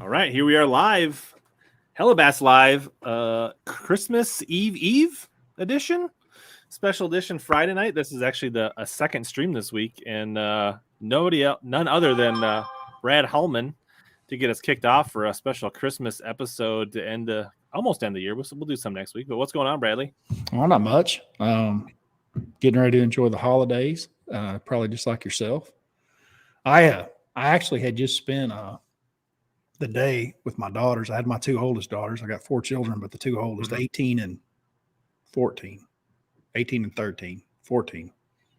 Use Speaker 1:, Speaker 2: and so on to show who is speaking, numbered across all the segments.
Speaker 1: All right, here we are live. HellaBass live, Christmas Eve edition, special edition Friday night. This is actually a second stream this week, and none other than Brad Hallman to get us kicked off for a special Christmas episode to almost end the year. We'll do some next week. But what's going on, Bradley?
Speaker 2: Well, not much. Getting ready to enjoy the holidays, probably just like yourself. I actually had just spent the day with my daughters. I had my two oldest daughters. I got 4 children, but the two oldest, 18 and 14, 18 and 13, 14.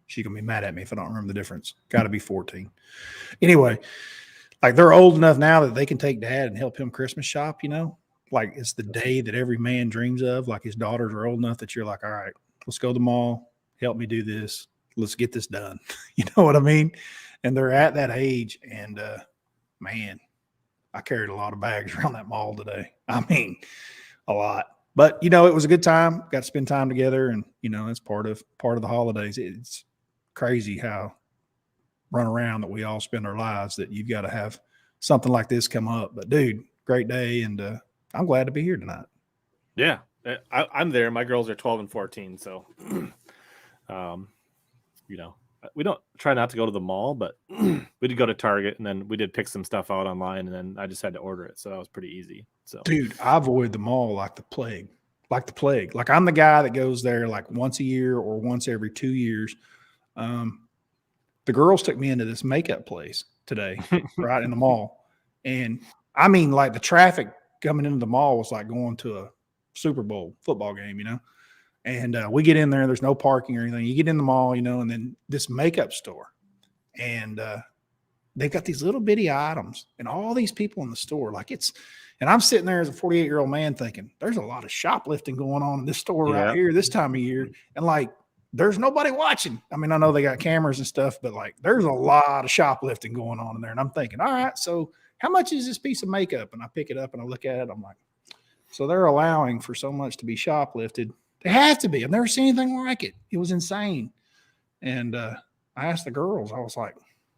Speaker 2: She's going to be mad at me if I don't remember the difference. Got to be 14. Anyway, like they're old enough now that they can take dad and help him Christmas shop, Like it's the day that every man dreams of. Like his daughters are old enough that you're like, all right, let's go to the mall. Help me do this. Let's get this done. You know what I mean? And they're at that age. And man, I carried a lot of bags around that mall today. I mean, a lot. But it was a good time. Got to spend time together, and that's part of the holidays. It's crazy how run around that we all spend our lives that you've got to have something like this come up. But dude, great day, and I'm glad to be here tonight.
Speaker 1: Yeah, I'm there. My girls are 12 and 14, so we don't try not to go to the mall, but we did go to Target, and then we did pick some stuff out online, and then I just had to order it, so that was pretty easy. So, dude,
Speaker 2: I avoid the mall like the plague. Like I'm the guy that goes there like once a year or once every 2 years. The girls took me into this makeup place today, right in the mall, and I mean, like the traffic coming into the mall was like going to a Super Bowl football game, And we get in there, there's no parking or anything. You get in the mall, and then this makeup store. And they've got these little bitty items and all these people in the store. And I'm sitting there as a 48-year-old man thinking, there's a lot of shoplifting going on in this store right here this time of year. And like, there's nobody watching. I mean, I know they got cameras and stuff, but like, there's a lot of shoplifting going on in there. And I'm thinking, all right, so how much is this piece of makeup? And I pick it up and I look at it. I'm like, so they're allowing for so much to be shoplifted. They have to be. I've never seen anything like it. It was insane. And I asked the girls, I was like,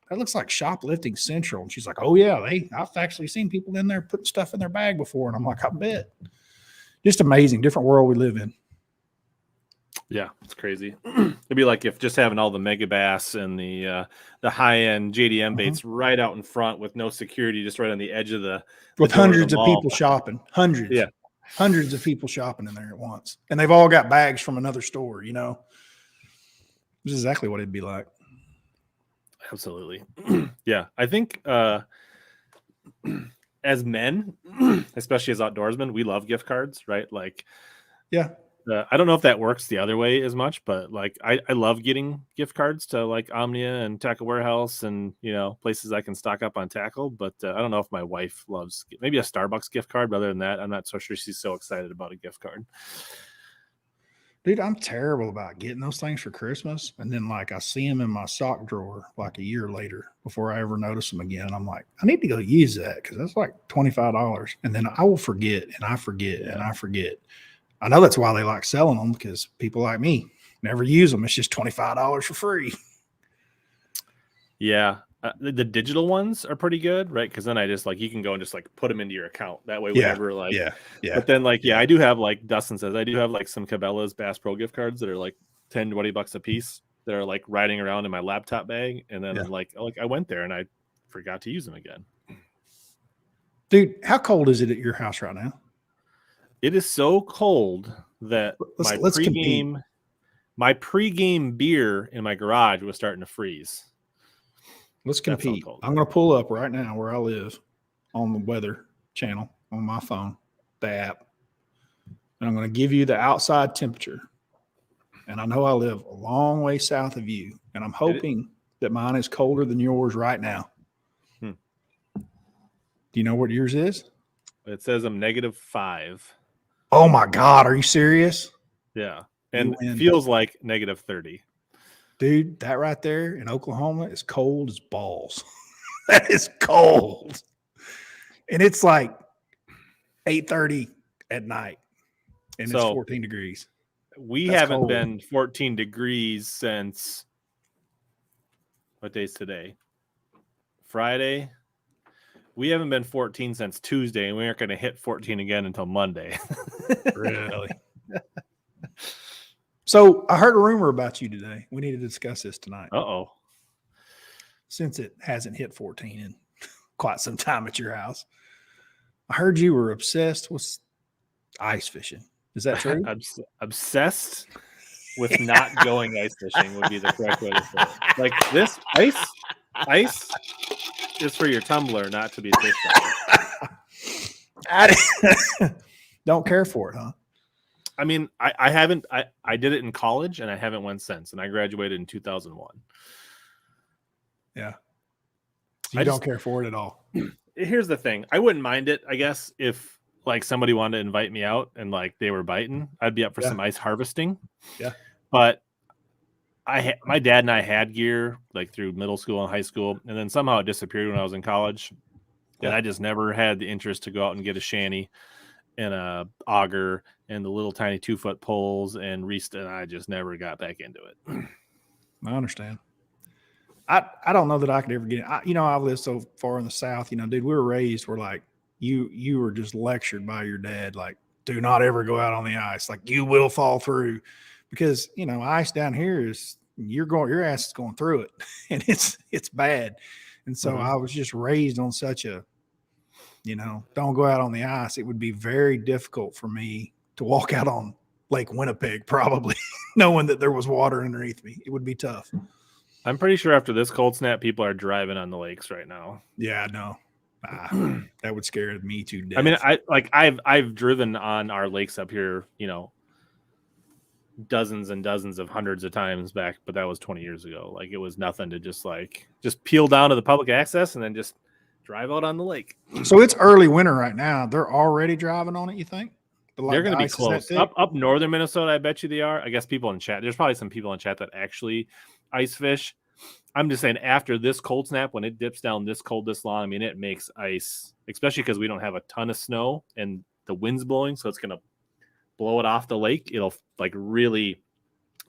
Speaker 2: that looks like shoplifting central. And she's like, oh yeah, I've actually seen people in there putting stuff in their bag before. And I'm like, I bet. Just amazing. Different world we live in.
Speaker 1: Yeah, it's crazy. It'd be like if just having all the mega bass and the high-end JDM baits right out in front with no security, just right on the edge of the
Speaker 2: with hundreds of people shopping. Hundreds. Yeah. Hundreds of people shopping in there at once. And they've all got bags from another store, This is exactly what it'd be like.
Speaker 1: Absolutely. Yeah. I think as men, especially as outdoorsmen, we love gift cards, right? Like,
Speaker 2: yeah.
Speaker 1: I don't know if that works the other way as much, but like I love getting gift cards to like Omnia and Tackle Warehouse and places I can stock up on tackle. But I don't know if my wife loves maybe a Starbucks gift card. But other than that, I'm not so sure she's so excited about a gift card.
Speaker 2: Dude, I'm terrible about getting those things for Christmas, and then like I see them in my sock drawer like a year later before I ever notice them again. I'm like, I need to go use that because that's like $25, and then I will forget and I forget and I forget. I know that's why they like selling them, because people like me never use them. It's just $25 for free.
Speaker 1: Yeah. The digital ones are pretty good, right? Because then I just you can go and just put them into your account. That way, whenever
Speaker 2: yeah.
Speaker 1: But then I do have like Dustin says, I do have like some Cabela's Bass Pro gift cards that are like $10-$20 a piece. That are like riding around in my laptop bag, and then I went there and I forgot to use them again.
Speaker 2: Dude, how cold is it at your house right now?
Speaker 1: It is so cold that my pregame beer in my garage was starting to freeze.
Speaker 2: Let's compete. I'm going to pull up right now where I live on the weather channel on my phone, the app, and I'm going to give you the outside temperature. And I know I live a long way south of you, and I'm hoping that mine is colder than yours right now. Do you know what yours is?
Speaker 1: It says I'm -5.
Speaker 2: Oh my God, are you serious?
Speaker 1: Yeah. And it feels like -30.
Speaker 2: Dude, that right there in Oklahoma is cold as balls. That is cold. And it's like 8:30 at night. And it's 14 degrees.
Speaker 1: We haven't been 14 degrees since what day's today? Friday. We haven't been 14 since Tuesday, and we aren't going to hit 14 again until Monday.
Speaker 2: Really? So I heard a rumor about you today. We need to discuss this tonight.
Speaker 1: Uh-oh.
Speaker 2: Since it hasn't hit 14 in quite some time at your house. I heard you were obsessed with ice fishing. Is that true?
Speaker 1: Obsessed with not going ice fishing would be the correct way to say it. Like this ice is for your tumbler, not to be fished on.
Speaker 2: I don't care for it, huh?
Speaker 1: I mean, I haven't. I did it in college, and I haven't went since. And I graduated in 2001.
Speaker 2: Yeah. So you don't care for it at all.
Speaker 1: Here's the thing. I wouldn't mind it, I guess, if like somebody wanted to invite me out and like they were biting. I'd be up for some ice harvesting.
Speaker 2: Yeah.
Speaker 1: But my dad and I had gear like through middle school and high school, and then somehow it disappeared when I was in college. Yeah. And I just never had the interest to go out and get a shanty and a auger and the little tiny 2-foot poles and I just never got back into it.
Speaker 2: I understand. I don't know that I could ever get it. I've lived so far in the South, dude, we were raised where like you were just lectured by your dad, like, do not ever go out on the ice. Like you will fall through because, ice down here is your ass is going through it and it's bad. And so I was just raised on such a, don't go out on the ice. It would be very difficult for me to walk out on Lake Winnipeg, probably knowing that there was water underneath me. It would be tough.
Speaker 1: I'm pretty sure after this cold snap, people are driving on the lakes right now.
Speaker 2: Yeah, no, that would scare me to death.
Speaker 1: I mean, I've driven on our lakes up here, dozens and dozens of hundreds of times back, but that was 20 years ago. Like it was nothing to just peel down to the public access and then just drive out on the lake.
Speaker 2: So it's early winter right now. They're already driving on it, you think?
Speaker 1: They're going to be close. Up northern Minnesota, I bet you they are. I guess people in chat, there's probably some people in chat that actually ice fish. I'm just saying after this cold snap, when it dips down this cold, this long, I mean, it makes ice, especially because we don't have a ton of snow and the wind's blowing. So it's going to blow it off the lake. It'll like really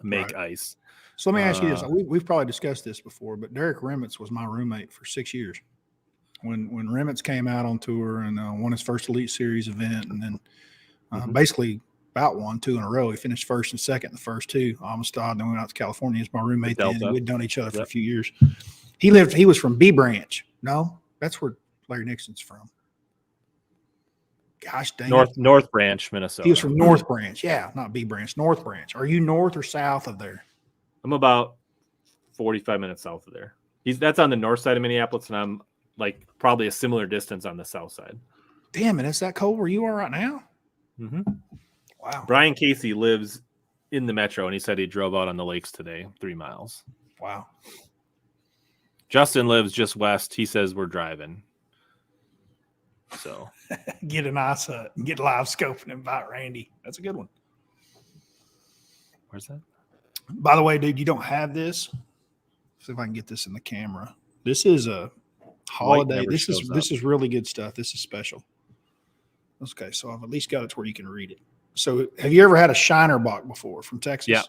Speaker 1: make ice.
Speaker 2: So let me ask you this. We've probably discussed this before, but Derek Remitz was my roommate for 6 years. When Remitz came out on tour and won his first Elite Series event, and then basically about 1-2 in a row. He finished first and second in the first two. Amistad, then we went out to California. He's my roommate then. We'd known each other for a few years. He was from B Branch. No, that's where Larry Nixon's from. Gosh dang
Speaker 1: North Branch, Minnesota.
Speaker 2: He was from North Branch. Yeah, not B Branch, North Branch. Are you north or south of there?
Speaker 1: I'm about 45 minutes south of there. That's on the north side of Minneapolis, and I'm like probably a similar distance on the south side.
Speaker 2: Damn it, it's that cold where you are right now?
Speaker 1: Mm-hmm.
Speaker 2: Wow.
Speaker 1: Brian Casey lives in the metro, and he said he drove out on the lakes today, 3 miles.
Speaker 2: Wow.
Speaker 1: Justin lives just west. He says we're driving. So
Speaker 2: get an ice hut and get live scope and invite Randy. That's a good one.
Speaker 1: Where's that?
Speaker 2: By the way, dude, you don't have this. See if I can get this in the camera. This is a holiday. This is really good stuff. This is special. Okay, so I've at least got it to where you can read it. So have you ever had a Shiner bock before from Texas?
Speaker 1: Yeah.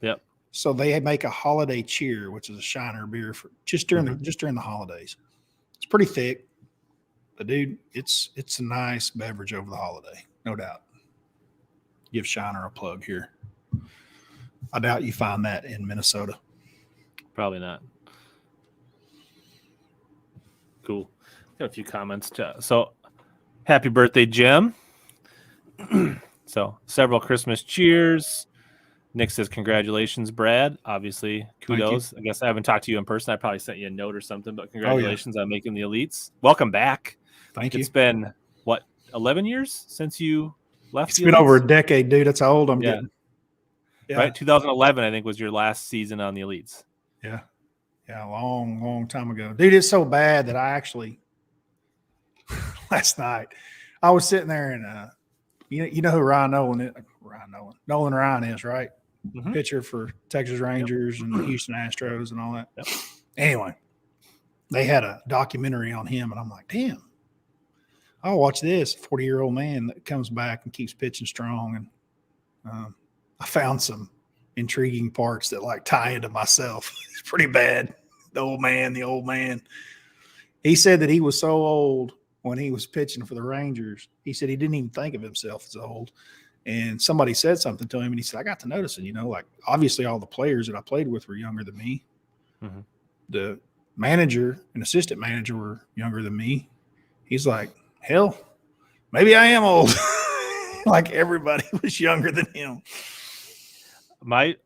Speaker 1: Yep.
Speaker 2: So they make a holiday cheer, which is a Shiner beer for just during the holidays. It's pretty thick, but dude, it's a nice beverage over the holiday, no doubt. Give Shiner a plug here. I doubt you find that in Minnesota.
Speaker 1: Probably not. Cool. Got a few comments. So happy birthday, Jim. So several Christmas cheers. Nick says, congratulations, Brad. Obviously, kudos. I guess I haven't talked to you in person. I probably sent you a note or something, but congratulations on making the Elites. Welcome back.
Speaker 2: Thank you.
Speaker 1: It's been, 11 years since you left?
Speaker 2: It's been over a decade, dude. That's how old I'm getting.
Speaker 1: Yeah. Right? 2011, I think, was your last season on the Elites.
Speaker 2: Yeah. Yeah, a long, long time ago. Dude, it's so bad that I actually, last night, I was sitting there and, you know who Ryan Nolan is? Nolan Ryan is, right? Mm-hmm. Pitcher for Texas Rangers and Houston Astros and all that. Yep. Anyway, they had a documentary on him, and I'm like, damn, I'll watch this. 40-year-old man that comes back and keeps pitching strong. And I found some intriguing parts that like tie into myself. It's pretty bad. The old man. He said that he was so old when he was pitching for the Rangers. He said he didn't even think of himself as old. And somebody said something to him, and he said, I got to noticing, like obviously all the players that I played with were younger than me.
Speaker 1: Mm-hmm.
Speaker 2: The manager and assistant manager were younger than me. He's like, hell, maybe I am old. Like everybody was younger than him.
Speaker 1: I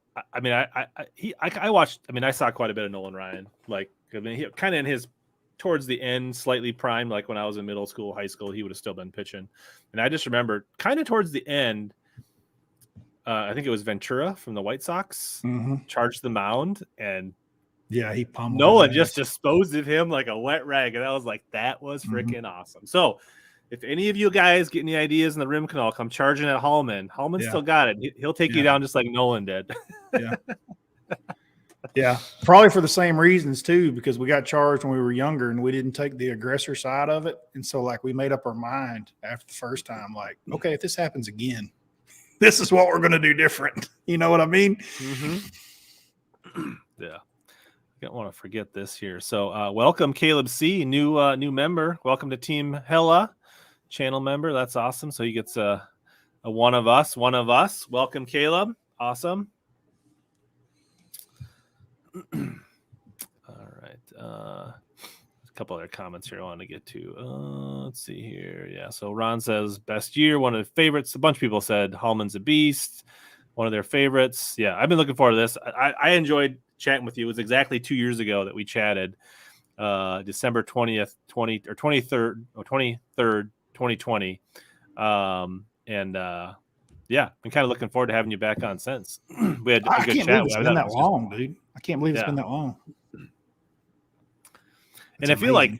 Speaker 1: watched. I mean, I saw quite a bit of Nolan Ryan. Like, I mean, he kind of in his towards the end, slightly primed. Like when I was in middle school, high school, he would have still been pitching. And I just remember, kind of towards the end, I think it was Ventura from the White Sox charged the mound, and
Speaker 2: he pummeled
Speaker 1: Nolan just disposed of him like a wet rag, and I was like, that was freaking awesome. So, if any of you guys get any ideas in the rim canal, come charging at Hallman. Hallman still got it. He'll take you down just like Nolan did.
Speaker 2: Yeah, probably for the same reasons too, because we got charged when we were younger and we didn't take the aggressor side of it. And so like we made up our mind after the first time, like, okay, if this happens again, this is what we're going to do different. You know what I mean?
Speaker 1: Yeah. I don't want to forget this here. So welcome Caleb C, new member. Welcome to Team Hella channel member. That's awesome. So he gets a one of us. Welcome Caleb. Awesome. All right. A couple other comments here I want to get to. Let's see here. Yeah. So Ron says best year, one of the favorites. A bunch of people said Hallman's a beast, one of their favorites. Yeah, I've been looking forward to this. I enjoyed chatting with you. It was exactly 2 years ago that we chatted. December 20th, 2020. Yeah, I'm kind of looking forward to having you back on since. We had a good chat.
Speaker 2: I can't believe it's been that long, dude. I can't believe it's been that long.
Speaker 1: And I feel like,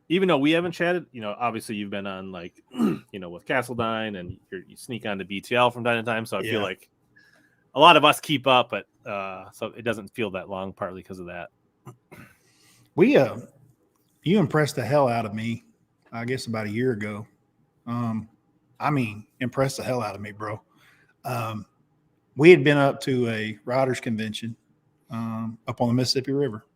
Speaker 1: even though we haven't chatted, obviously you've been on like, with Castledine, and you sneak on to BTL from time to time. So I feel like a lot of us keep up, but so it doesn't feel that long, partly because of that.
Speaker 2: You impressed the hell out of me, I guess about a year ago. Impressed the hell out of me, bro. We had been up to a riders convention up on the Mississippi River,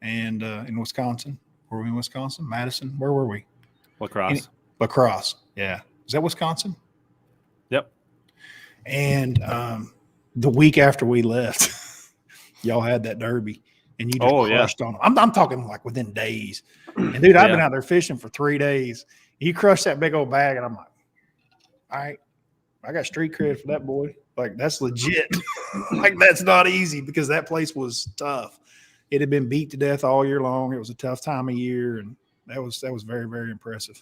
Speaker 2: and in Wisconsin. Were we in Wisconsin? Madison? Where were we?
Speaker 1: La Crosse.
Speaker 2: Yeah. Is that Wisconsin?
Speaker 1: Yep.
Speaker 2: And the week after we left, y'all had that derby, and you just crushed on them. I'm talking like within days. And dude, I've been out there fishing for 3 days. You crushed that big old bag, and I'm like, all right, I got street cred for that, boy. Like, that's legit. Like, that's not easy, because that place was tough. It had been beat to death all year long. It was a tough time of year, and that was very, very impressive.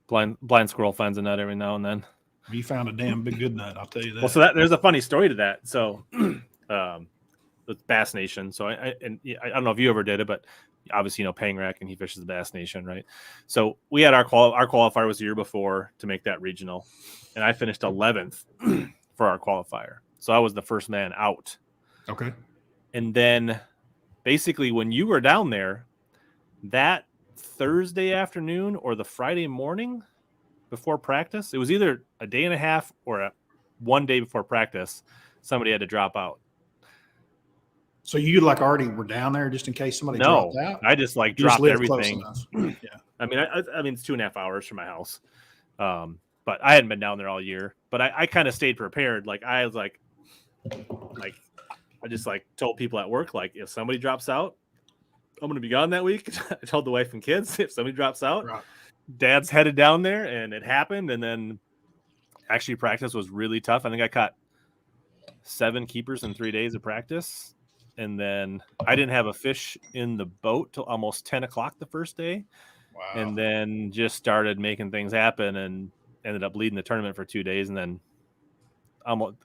Speaker 1: Blind squirrel finds a nut every now and then.
Speaker 2: You found a damn big good nut, I'll tell you that.
Speaker 1: Well, so there's a funny story to that. So, with Bass Nation. So I don't know if you ever did it, but obviously Pangrack, and he fishes the Bass Nation, right? So we had our qualifier was the year before to make that regional, and I finished 11th for our qualifier. So I was the first man out.
Speaker 2: Okay.
Speaker 1: And then basically when you were down there, that Thursday afternoon or the Friday morning before practice, it was either a day and a half or 1 day before practice, somebody had to drop out.
Speaker 2: So you like already were down there just in case somebody dropped out?
Speaker 1: I just like dropped everything.
Speaker 2: Yeah.
Speaker 1: I mean, it's 2.5 hours from my house. But I hadn't been down there all year, but I kind of stayed prepared. Like I was like I just like told people at work, like, if somebody drops out, I'm going to be gone that week. I told the wife and kids, if somebody drops out, Dad's headed down there, and it happened. And then actually practice was really tough. I think I caught 7 keepers in 3 days of practice. And then I didn't have a fish in the boat till almost 10 o'clock the first day.
Speaker 2: Wow.
Speaker 1: And then just started making things happen and ended up leading the tournament for 2 days, and then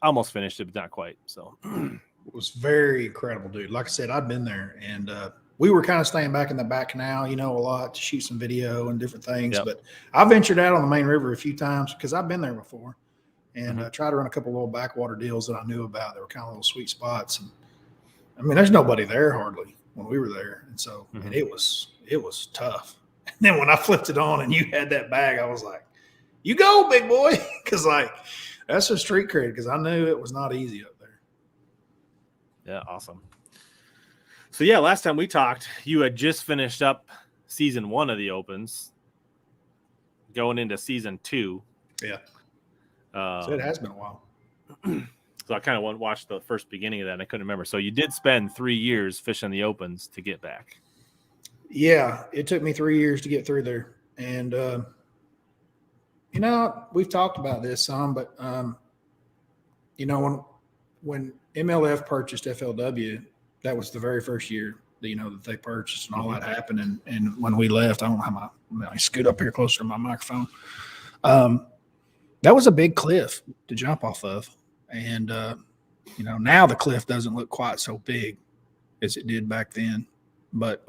Speaker 1: almost finished it, but not quite. So
Speaker 2: it was very incredible, dude. Like I said, I've been there, and we were kind of staying back in the back canal, a lot to shoot some video and different things. Yep. But I ventured out on the main river a few times because I've been there before, and tried to run a couple little backwater deals that I knew about. They were kind of little sweet spots. And I mean, there's nobody there hardly when we were there. And so and it was tough. And then when I flipped it on and you had that bag, I was like, you go, big boy. Because like, that's a street cred, because I knew it was not easy up there.
Speaker 1: Yeah, awesome. So yeah, last time we talked, you had just finished up season 1 of the Opens, going into season 2.
Speaker 2: Yeah. So it has been a while.
Speaker 1: So I kind of watched the first beginning of that, and I couldn't remember. So you did spend 3 years fishing the opens to get back.
Speaker 2: Yeah, it took me 3 years to get through there. And, we've talked about this some, but, when MLF purchased FLW, that was the very first year that they purchased, and all that happened. And when we left, I don't have I scoot up here closer to my microphone. That was a big cliff to jump off of. And, now the cliff doesn't look quite so big as it did back then. But,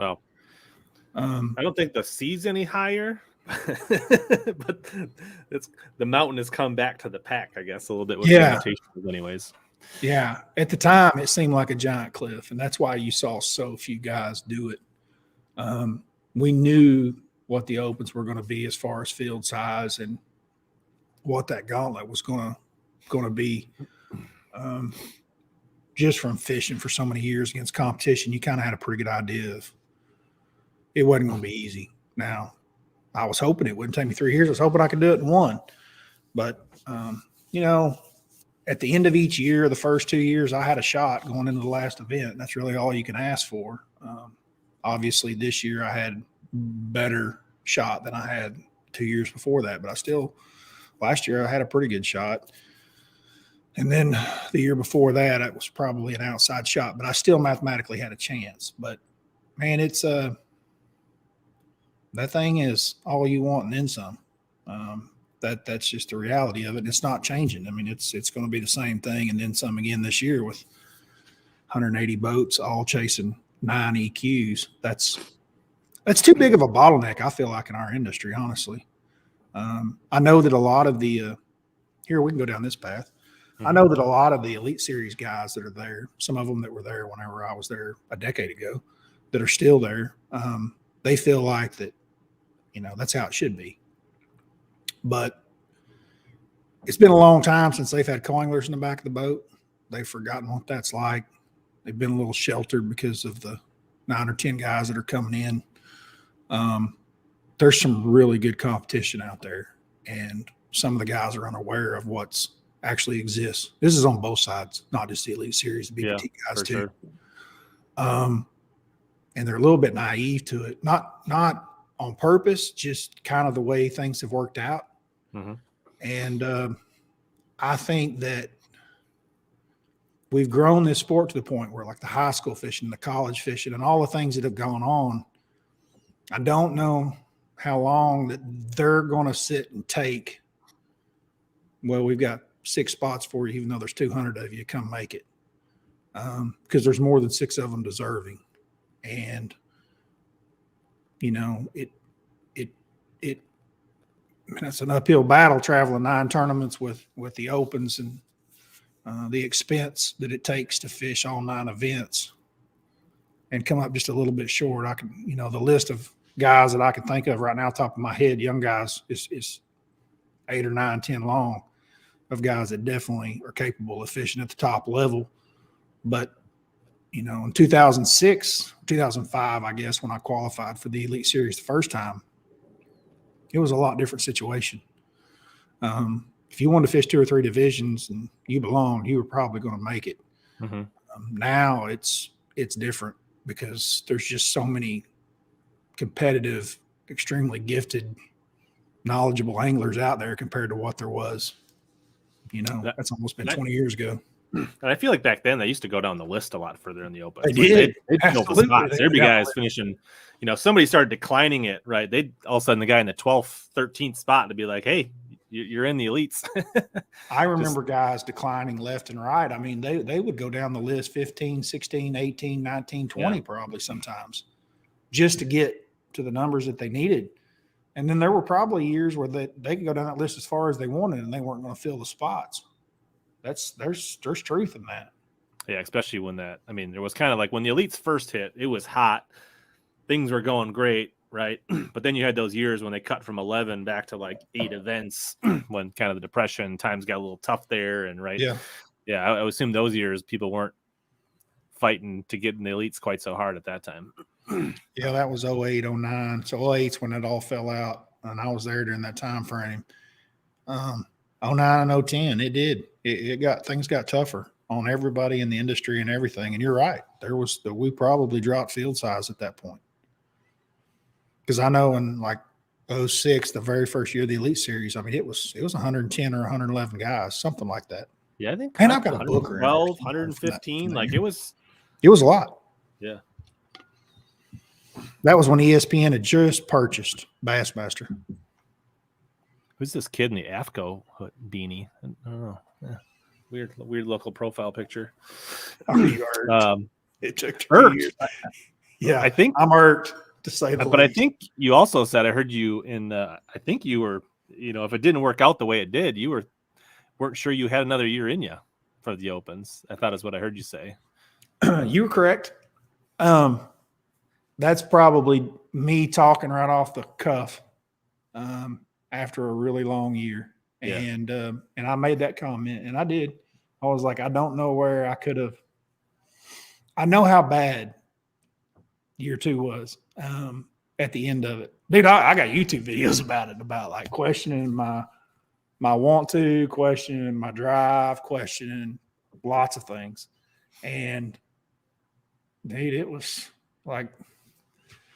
Speaker 1: I don't think the sea's any higher, but the mountain has come back to the pack, I guess, a little bit with the invitations anyways.
Speaker 2: Yeah. At the time, it seemed like a giant cliff, and that's why you saw so few guys do it. We knew what the opens were going to be as far as field size and what that gauntlet was going to be. Just from fishing for so many years against competition, you kind of had a pretty good idea of it wasn't going to be easy. Now, I was hoping it wouldn't take me 3 years. I was hoping I could do it in 1. But, at the end of each year, the first 2 years, I had a shot going into the last event. And that's really all you can ask for. Obviously, this year I had better shot than I had 2 years before that. But last year I had a pretty good shot. And then the year before that, it was probably an outside shot. But I still mathematically had a chance. But, man, it's that thing is all you want and then some. That's just the reality of it. And it's not changing. I mean, it's going to be the same thing and then some again this year with 180 boats all chasing 9 EQs. That's too big of a bottleneck, I feel like, in our industry, honestly. I know that a lot of the here we can go down this path. I know that a lot of the Elite Series guys that are there, some of them that were there whenever I was there a decade ago, that are still there, they feel like that, that's how it should be. But it's been a long time since they've had coinglers in the back of the boat. They've forgotten what that's like. They've been a little sheltered because of the 9 or 10 guys that are coming in. There's some really good competition out there, and some of the guys are unaware of what's actually exists. This is on both sides, not just the Elite Series, the BPT guys too.
Speaker 1: Sure.
Speaker 2: And they're a little bit naive to it, not on purpose, just kind of the way things have worked out. And I think that we've grown this sport to the point where, like the high school fishing, the college fishing, and all the things that have gone on, I don't know how long that they're going to sit and take, well, we've got 6 spots for you, even though there's 200 of you, come make it. Because there's more than 6 of them deserving. And, it's an uphill battle traveling 9 tournaments with the opens and the expense that it takes to fish all 9 events and come up just a little bit short. I can, the list of guys that I can think of right now, top of my head, young guys, is 8 or 9, 10 long of guys that definitely are capable of fishing at the top level. But, in 2006, 2005, I guess, when I qualified for the Elite Series the first time, it was a lot different situation. If you wanted to fish 2 or 3 divisions and you belonged, you were probably going to make it. Now it's different because there's just so many competitive, extremely gifted, knowledgeable anglers out there compared to what there was. That's almost been 20 years ago.
Speaker 1: And I feel like back then they used to go down the list a lot further in the open.
Speaker 2: They did.
Speaker 1: They'd fill the spots. There'd be guys finishing, somebody started declining it, right? They'd all of a sudden the guy in the 12th, 13th spot to be like, hey, you're in the elites.
Speaker 2: I remember guys declining left and right. I mean, they would go down the list 15, 16, 18, 19, 20 probably sometimes just to get to the numbers that they needed. And then there were probably years where they could go down that list as far as they wanted and they weren't going to fill the spots. There's truth in that.
Speaker 1: Yeah, especially when there was kind of like when the elites first hit, it was hot. Things were going great, right? But then you had those years when they cut from 11 back to like 8 events when kind of the depression times got a little tough there. And right. Yeah. I would assume those years people weren't fighting to get in the elites quite so hard at that time.
Speaker 2: Yeah, that was 08, 09. So 08's when it all fell out. and I was there during that time frame. 09 and 010, it did. Things got tougher on everybody in the industry and everything. And you're right. We probably dropped field size at that point. Because I know in like 06, the very first year of the Elite Series, I mean, it was 110 or 111 guys, something like that.
Speaker 1: Yeah, I think.
Speaker 2: And I've got a booker.
Speaker 1: 112, 115. Like it was
Speaker 2: a lot.
Speaker 1: Yeah.
Speaker 2: That was when ESPN had just purchased Bassmaster.
Speaker 1: Who's this kid in the AFCO beanie? I don't know. Yeah. Weird local profile picture.
Speaker 2: It took
Speaker 1: 2
Speaker 2: years. Yeah,
Speaker 1: I think
Speaker 2: I'm hurt to say the
Speaker 1: but
Speaker 2: least.
Speaker 1: I think you also said, I heard you in I think you were, if it didn't work out the way it did, you weren't sure you had another year in you for the Opens. I thought is what I heard you say.
Speaker 2: You were correct. That's probably me talking right off the cuff after a really long year.
Speaker 1: Yeah.
Speaker 2: And I made that comment, and I did. I was like, I don't know where I could have. I know how bad year 2 was at the end of it. Dude, I got YouTube videos about it, about like questioning my want to, questioning my drive, questioning lots of things. And dude, it was like,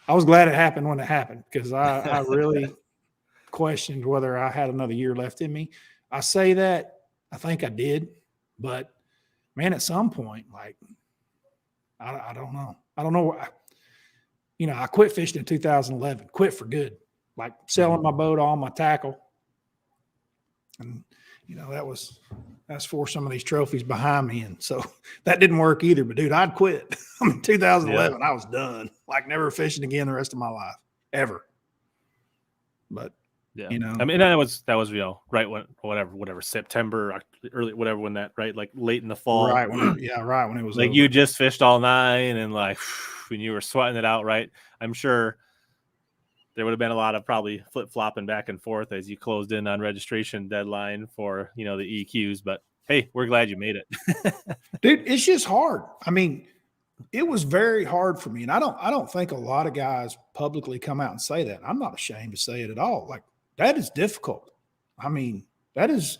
Speaker 2: I was glad it happened when it happened, because I really questioned whether I had another year left in me. I say that, I think I did, but man, at some point, like, I don't know. I don't know. I quit fishing in 2011, quit for good, like selling my boat, all my tackle. And, that's for some of these trophies behind me. And so that didn't work either, but dude, I'd quit. I mean, 2011, I was done, like never fishing again the rest of my life, ever. But
Speaker 1: yeah, I mean, that was right when whatever September, early, whatever, when that, right, like late in the fall,
Speaker 2: right when it was
Speaker 1: like
Speaker 2: over.
Speaker 1: you just fished all night and like when you were sweating it out, right? I'm sure there would have been a lot of probably flip-flopping back and forth as you closed in on registration deadline for the EQs, but hey, we're glad you made it.
Speaker 2: Dude, it's just hard. I mean, it was very hard for me, and I don't think a lot of guys publicly come out and say that. I'm not ashamed to say it at all. Like, that is difficult. I mean, that is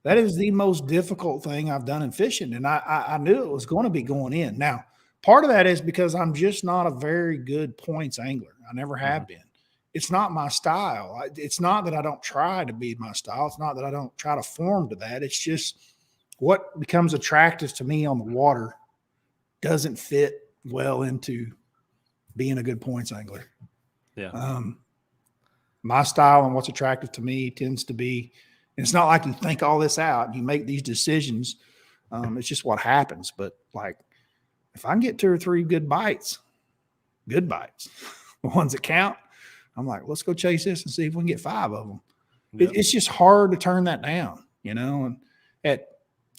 Speaker 2: the most difficult thing I've done in fishing, and I knew it was going to be going in. Now, part of that is because I'm just not a very good points angler. I never have been. It's not my style. It's not that I don't try to be my style. It's not that I don't try to form to that. It's just what becomes attractive to me on the water doesn't fit well into being a good points angler.
Speaker 1: Yeah.
Speaker 2: My style and what's attractive to me tends to be, and it's not like you think all this out, you make these decisions. It's just what happens. But like, if I can get 2 or 3 good bites, the ones that count, I'm like, let's go chase this and see if we can get 5 of them. Yeah. It's just hard to turn that down, and at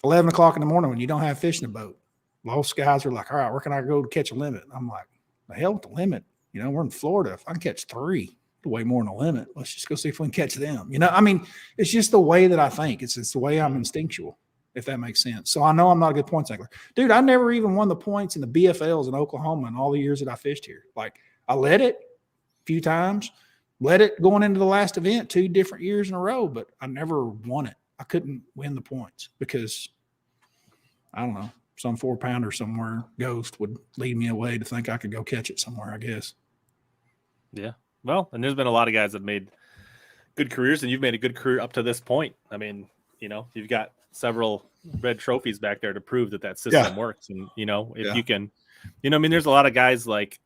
Speaker 2: 11 o'clock in the morning when you don't have fish in a boat, most guys are like, all right, where can I go to catch a limit? I'm like, the hell with the limit. We're in Florida. If I can catch 3, way more than a limit, let's just go see if we can catch them. I mean, it's just the way that I think. It's the way I'm instinctual, if that makes sense. So I know I'm not a good points angler. Dude, I never even won the points in the BFLs in Oklahoma in all the years that I fished here. Like, I led it a few times, led it going into the last event 2 different years in a row, but I never won it. I couldn't win the points because, I don't know, some 4-pounder somewhere, ghost, would lead me away to think I could go catch it somewhere, I guess.
Speaker 1: Yeah. Well, and there's been a lot of guys that made good careers, and you've made a good career up to this point. I mean, you've got several red trophies back there to prove that system works. And, if you can, I mean, there's a lot of guys like,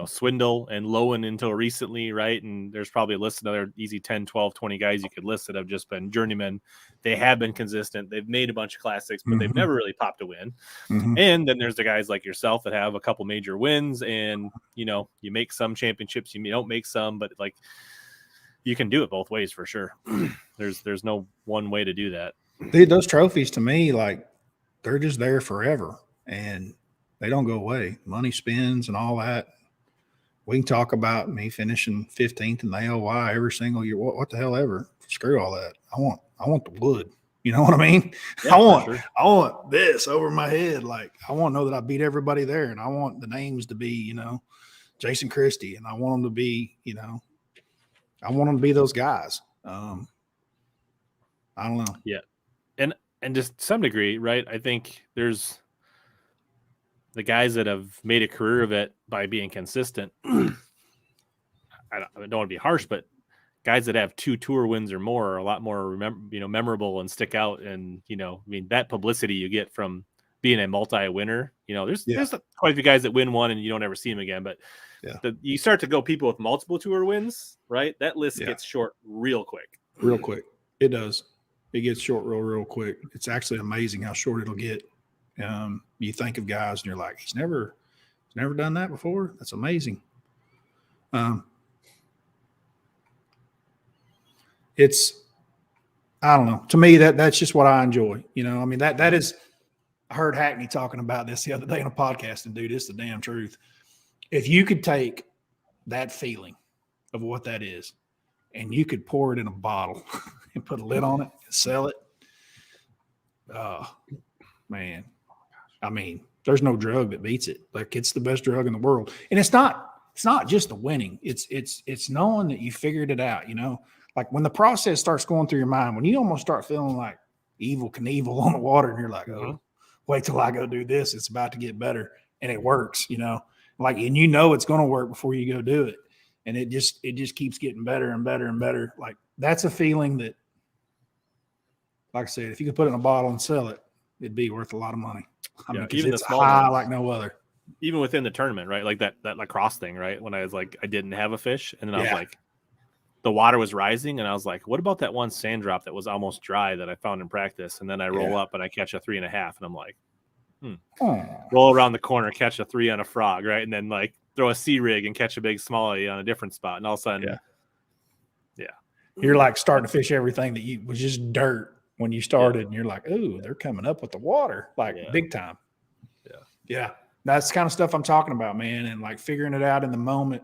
Speaker 1: Swindle and Lowen until recently, right? And there's probably a list of another easy 10, 12, 20 guys you could list that have just been journeymen. They have been consistent. They've made a bunch of classics, but they've never really popped a win. And then there's the guys like yourself that have a couple major wins, and, you make some championships, you don't make some, but like, you can do it both ways for sure. There's no one way to do that.
Speaker 2: Dude, those trophies to me, like, they're just there forever and they don't go away. Money spins and all that. We can talk about me finishing 15th in the AOY every single year. What the hell ever? Screw all that. I want the wood. You know what I mean? Yeah, I want this over my head. Like, I want to know that I beat everybody there, and I want the names to be, Jason Christie, and I want them to be, I want them to be those guys. I don't know.
Speaker 1: Yeah. And just to some degree, right? I think there's the guys that have made a career of it by being consistent. I don't want to be harsh, but guys that have 2 tour wins or more are a lot more memorable and stick out. And that publicity you get from being a multi-winner. There's quite a few guys that win one and you don't ever see them again. But you start to go people with multiple tour wins, right? That list gets short real quick.
Speaker 2: Real quick, it does. It gets short real quick. It's actually amazing how short it'll get. You think of guys and you're like, he's never done that before. That's amazing. I don't know. To me, that's just what I enjoy. I mean, that is, I heard Hackney talking about this the other day on a podcast, and dude, it's the damn truth. If you could take that feeling of what that is and you could pour it in a bottle and put a lid on it and sell it, man, I mean, there's no drug that beats it. Like, it's the best drug in the world. And it's not just the winning. It's knowing that you figured it out, like when the process starts going through your mind, when you almost start feeling like Evel Knievel on the water and you're like, oh, wait till I go do this. It's about to get better. And it works, like, and it's going to work before you go do it. And it just keeps getting better and better and better. Like, that's a feeling that, like I said, if you could put it in a bottle and sell it, it'd be worth a lot of money. I mean, even it's the small high like no other.
Speaker 1: Even within the tournament, right? Like that lacrosse thing, right? When I was like, I didn't have a fish, and then I was like, the water was rising, and I was like, what about that one sand drop that was almost dry that I found in practice? And then I roll up and I catch a 3.5, and I'm like, roll around the corner, catch a 3 on a frog, right? And then like throw a sea rig and catch a big smallie on a different spot, and all of a sudden,
Speaker 2: you're like starting to fish everything that was just dirt when you started, and you're like, ooh, they're coming up with the water, like big time. Yeah. That's the kind of stuff I'm talking about, man. And like figuring it out in the moment.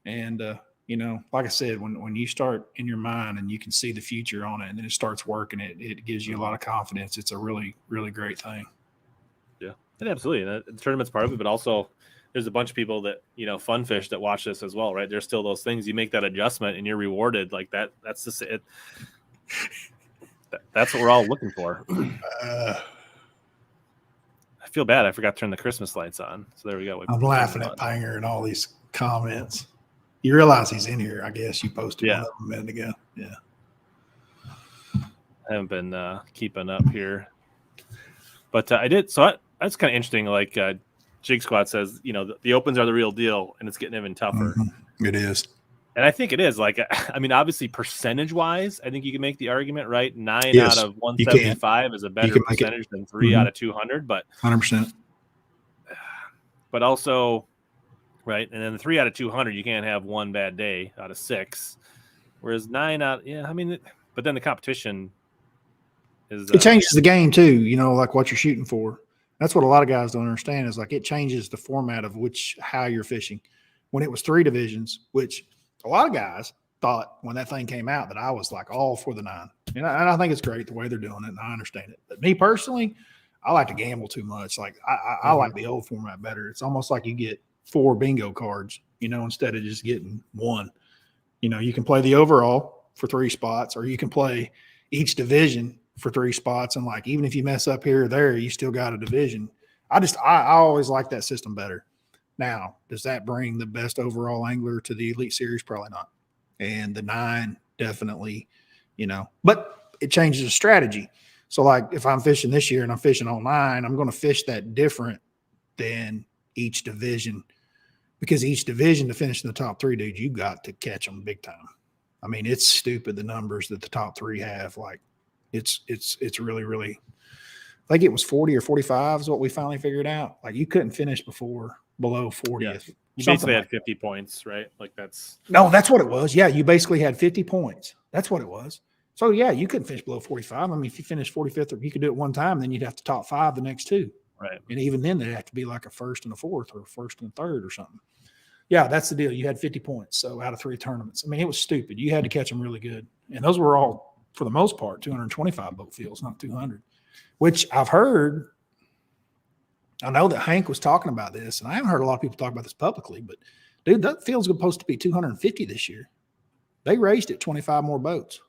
Speaker 2: And, like I said, when you start in your mind and you can see the future on it and then it starts working, it gives you a lot of confidence. It's a really, really great thing. Yeah.
Speaker 1: And absolutely. The tournament's part of it, but also there's a bunch of people that, fun fish that watch this as well, right? There's still those things. You make that adjustment and you're rewarded like that. That's just it. That's what we're all looking for. I feel bad. I forgot to turn the Christmas lights on. So there we go.
Speaker 2: I'm laughing at Panger and all these comments. You realize he's in here, I guess. You posted one of them a minute ago. Yeah.
Speaker 1: I haven't been keeping up here. But I did. So that's kind of interesting. Like Jig Squad says, the opens are the real deal, and it's getting even tougher.
Speaker 2: Mm-hmm. It is.
Speaker 1: And I think it is. Like, I mean, obviously, percentage-wise, I think you can make the argument, right? 9 out of 175 is a better percentage than 3 out of 200. But
Speaker 2: 100%.
Speaker 1: But also, right, and then the 3 out of 200, you can't have one bad day out of 6. Whereas 9 out, but then the competition is...
Speaker 2: it changes the game, too, like what you're shooting for. That's what a lot of guys don't understand is, like, it changes the format of how you're fishing. When it was 3 divisions, which... a lot of guys thought when that thing came out that I was like all for the 9. And I think it's great the way they're doing it, and I understand it. But me personally, I like to gamble too much. Like I like the old format better. It's almost like you get 4 bingo cards, instead of just getting 1. You can play the overall for 3 spots, or you can play each division for 3 spots. And like, even if you mess up here or there, you still got a division. I always like that system better. Now, does that bring the best overall angler to the Elite Series? Probably not. And the 9 definitely, but it changes the strategy. So like if I'm fishing this year and I'm fishing all 9, I'm going to fish that different than each division, because each division to finish in the top 3, dude, you got to catch them big time. I mean, it's stupid the numbers that the top 3 have. Like it's really, really, I think it was 40 or 45 is what we finally figured out. Like you couldn't finish below 40th.
Speaker 1: Yeah. You basically had 50 points, right? Like that's
Speaker 2: what it was. Yeah, you basically had 50 points. That's what it was. So yeah, you couldn't finish below 45. I mean, if you finished 45th, or you could do it one time, then you'd have to top 5 the next 2.
Speaker 1: Right.
Speaker 2: And even then, they'd have to be like a 1st and a 4th, or a 1st and a 3rd, or something. Yeah, that's the deal. You had 50 points. So out of 3 tournaments, I mean, it was stupid. You had to catch them really good, and those were all, for the most part, 225 boat fields, not 200. Which I've heard. I know that Hank was talking about this, and I haven't heard a lot of people talk about this publicly, but dude, that field's supposed to be 250 this year. They raised it 25 more boats.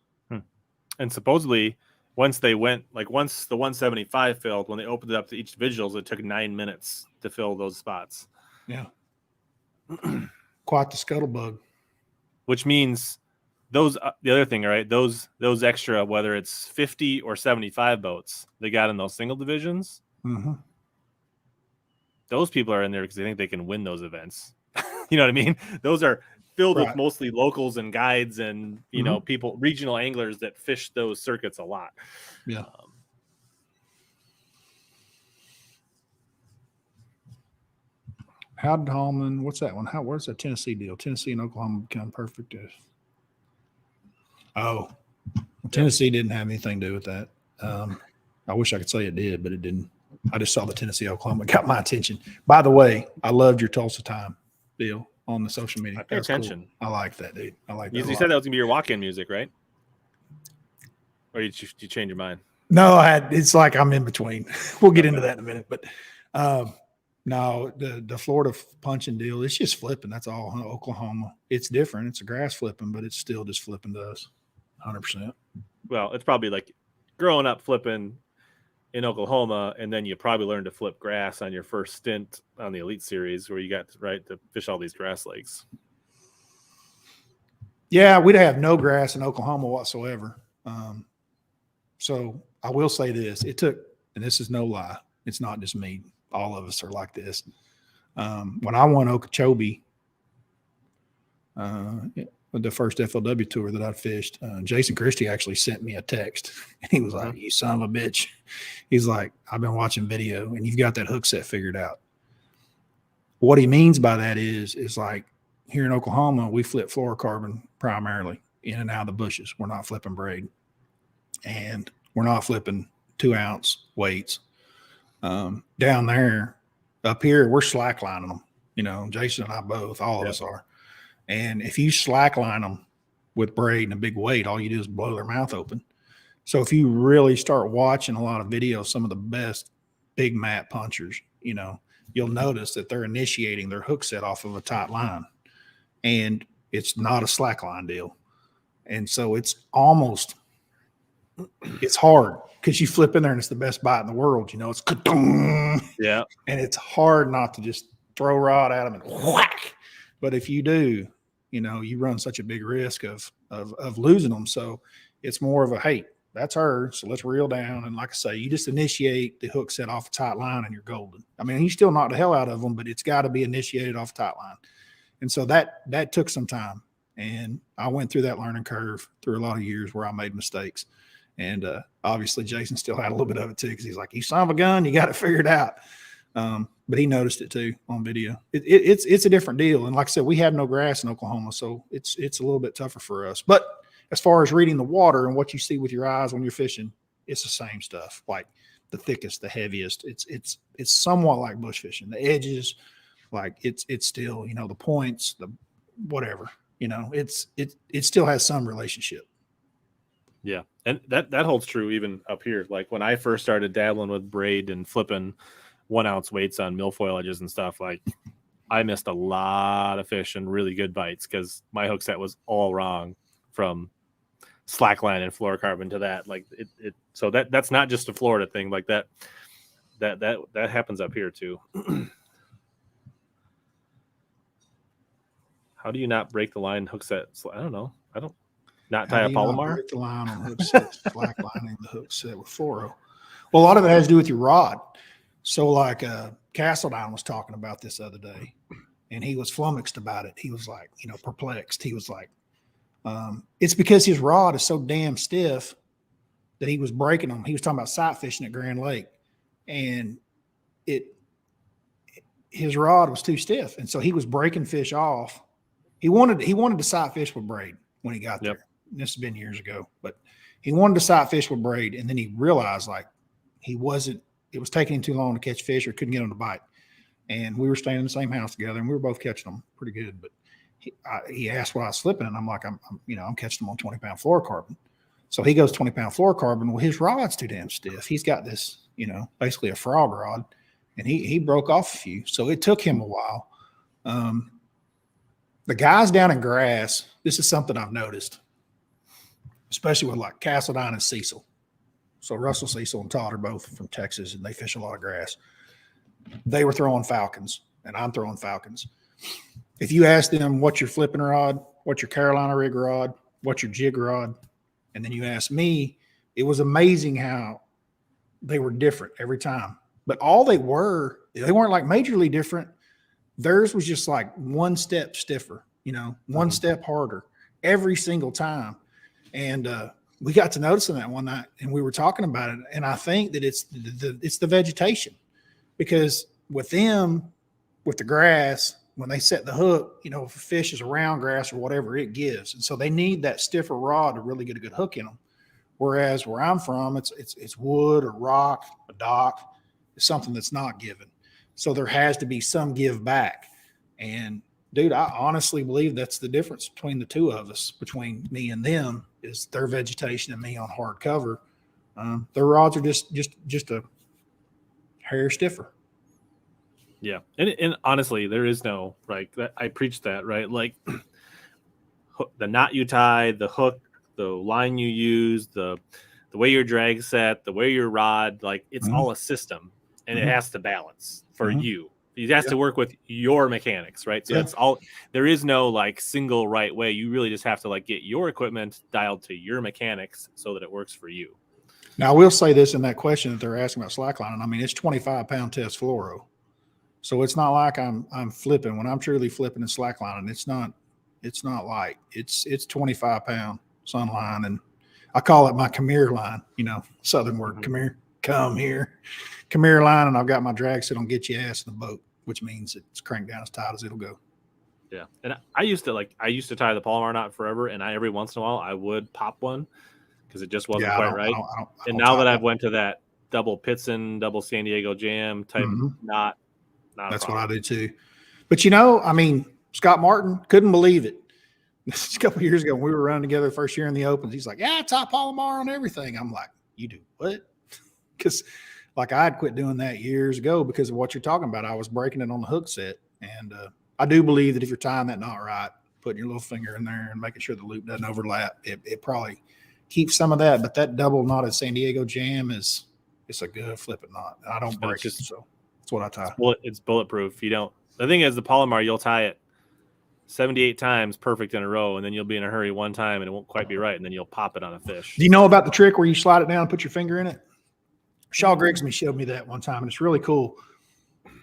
Speaker 1: And supposedly, once the 175 filled, when they opened it up to each individuals, it took 9 minutes to fill those spots.
Speaker 2: Yeah. Quite the scuttlebug.
Speaker 1: Which means those the other thing, right? Those extra, whether it's 50 or 75 boats they got in those single divisions, those people are in there because they think they can win those events. You know what I mean? Those are filled with mostly locals and guides and people, regional anglers that fish those circuits a lot.
Speaker 2: Yeah. How did Hallman? What's that one? Where's that Tennessee deal? Tennessee and Oklahoma become perfect. Tennessee didn't have anything to do with that. I wish I could say it did, but it didn't. I just saw the Tennessee Oklahoma got my attention. By the way, I loved your Tulsa time deal on the social media.
Speaker 1: I pay attention.
Speaker 2: Cool. I like that, dude. I like that.
Speaker 1: You said that was gonna be your walk-in music, right? Or you change your mind?
Speaker 2: No, it's like I'm in between. We'll get into that in a minute, but no, the Florida punching deal, it's just flipping. That's all. Oklahoma, it's different. It's a grass flipping, but it's still just flipping to us, 100%.
Speaker 1: Well, it's probably like growing up flipping in Oklahoma, and then you probably learned to flip grass on your first stint on the Elite Series, where you got to fish all these grass lakes.
Speaker 2: Yeah, we'd have no grass in Oklahoma whatsoever. So I will say this: it took, and this is no lie, it's not just me. All of us are like this. When I won Okeechobee, the first FLW tour that I fished, Jason Christie actually sent me a text, and he was like, "You son of a bitch." He's like, "I've been watching video, and you've got that hook set figured out." What he means by that is like here in Oklahoma, we flip fluorocarbon primarily in and out of the bushes. We're not flipping braid, and we're not flipping 2-ounce weights. Down there, up here, we're slacklining them. Jason and I both, all of us are. And if you slackline them with braid and a big weight, all you do is blow their mouth open. So if you really start watching a lot of videos, some of the best big mat punchers, you'll notice that they're initiating their hook set off of a tight line, and it's not a slackline deal. And so it's hard because you flip in there and it's the best bite in the world. It's ka-dong.
Speaker 1: Yeah.
Speaker 2: And it's hard not to just throw rod at them and whack. But if you do, you run such a big risk of losing them. So it's more of a, hey, that's her. So let's reel down. And like I say, you just initiate the hook set off a tight line and you're golden. I mean, you still knock the hell out of them, but it's got to be initiated off a tight line. And so that took some time. And I went through that learning curve through a lot of years where I made mistakes. And obviously Jason still had a little bit of it too, because he's like, "You son of a gun, you got it figured out." But he noticed it too on video. It's a different deal. And like I said, we have no grass in Oklahoma, so it's a little bit tougher for us. But as far as reading the water and what you see with your eyes when you're fishing, it's the same stuff. Like the thickest, the heaviest. It's somewhat like bush fishing. The edges, like it's still, the points, the whatever, it still has some relationship.
Speaker 1: Yeah. And that holds true even up here. Like when I first started dabbling with braid and flipping 1-ounce weights on milfoil edges and stuff, like I missed a lot of fish and really good bites because my hook set was all wrong, from slackline and fluorocarbon to that. Like so that's not just a Florida thing. Like that happens up here too. How do you not break the line hook set? I don't know. Not tie a Palomar?
Speaker 2: Break the line on hook set, slacklining the hook set with fluoro. Well, a lot of it has to do with your rod. So like Castledine was talking about this the other day, and he was flummoxed about it. He was like, perplexed. He was like, it's because his rod is so damn stiff that he was breaking them. He was talking about sight fishing at Grand Lake, and his rod was too stiff. And so he was breaking fish off. He wanted to sight fish with braid when he got there. This has been years ago, but he wanted to sight fish with braid. And then he realized like it was taking him too long to catch fish or couldn't get them to bite. And we were staying in the same house together and we were both catching them pretty good. But he asked what I was flipping, and I'm like, I'm catching them on 20-pound fluorocarbon. So he goes 20-pound fluorocarbon. Well, his rod's too damn stiff. He's got this, basically a frog rod, and he broke off a few. So it took him a while. The guys down in grass, this is something I've noticed, especially with like Castledine and Cecil. So Russell, Cecil, and Todd are both from Texas, and they fish a lot of grass. They were throwing Falcons, and I'm throwing Falcons. If you ask them what's your flipping rod, what's your Carolina rig rod, what's your jig rod, and then you ask me, it was amazing how they were different every time. But all they weren't like majorly different. Theirs was just like one step stiffer, one step harder every single time. And we got to noticing that one night, and we were talking about it. And I think that it's the vegetation, because with them, with the grass, when they set the hook, if a fish is around grass or whatever, it gives. And so they need that stiffer rod to really get a good hook in them. Whereas where I'm from, it's wood or rock, a dock, it's something that's not given. So there has to be some give back. And dude, I honestly believe that's the difference between the two of us, between me and them, is their vegetation and me on hard cover. Their rods are just a hair stiffer.
Speaker 1: Yeah. And honestly, there is no, I preach that, right? Like the knot you tie, the hook, the line you use, the way your drag set, the way your rod, like it's all a system, and it has to balance for you. It has to work with your mechanics, right? So it's all, there is no like single right way. You really just have to like get your equipment dialed to your mechanics so that it works for you.
Speaker 2: Now, I will say this in that question that they're asking about slacklining. I mean, it's 25-pound test fluoro. So it's not like I'm flipping. When I'm truly flipping and slacklining, it's not light. It's 25-pound sunline, and I call it my come here line, Southern word, come here line. And I've got my drag set on get your ass in the boat, which means it's cranked down as tight as it'll go.
Speaker 1: Yeah. And I used to tie the Palomar knot forever, and every once in a while I would pop one because it just wasn't quite right. And now that I've went to that double Pitson, double San Diego Jam type knot,
Speaker 2: that's what I do too. But Scott Martin couldn't believe it. A couple of years ago, when we were running together the first year in the Opens, he's like, "Yeah, I tie Palomar on everything." I'm like, "You do what?" Because I had quit doing that years ago because of what you're talking about. I was breaking it on the hook set, and I do believe that if you're tying that knot right, putting your little finger in there and making sure the loop doesn't overlap, it probably keeps some of that. But that double knotted San Diego Jam it's a good flipping knot. I don't break it, so that's what I tie.
Speaker 1: It's bulletproof. The thing is, the Palomar, you'll tie it 78 times perfect in a row, and then you'll be in a hurry one time and it won't quite be right, and then you'll pop it on a fish.
Speaker 2: Do you know about the trick where you slide it down and put your finger in it? Shaw Grigsby showed me that one time, and it's really cool.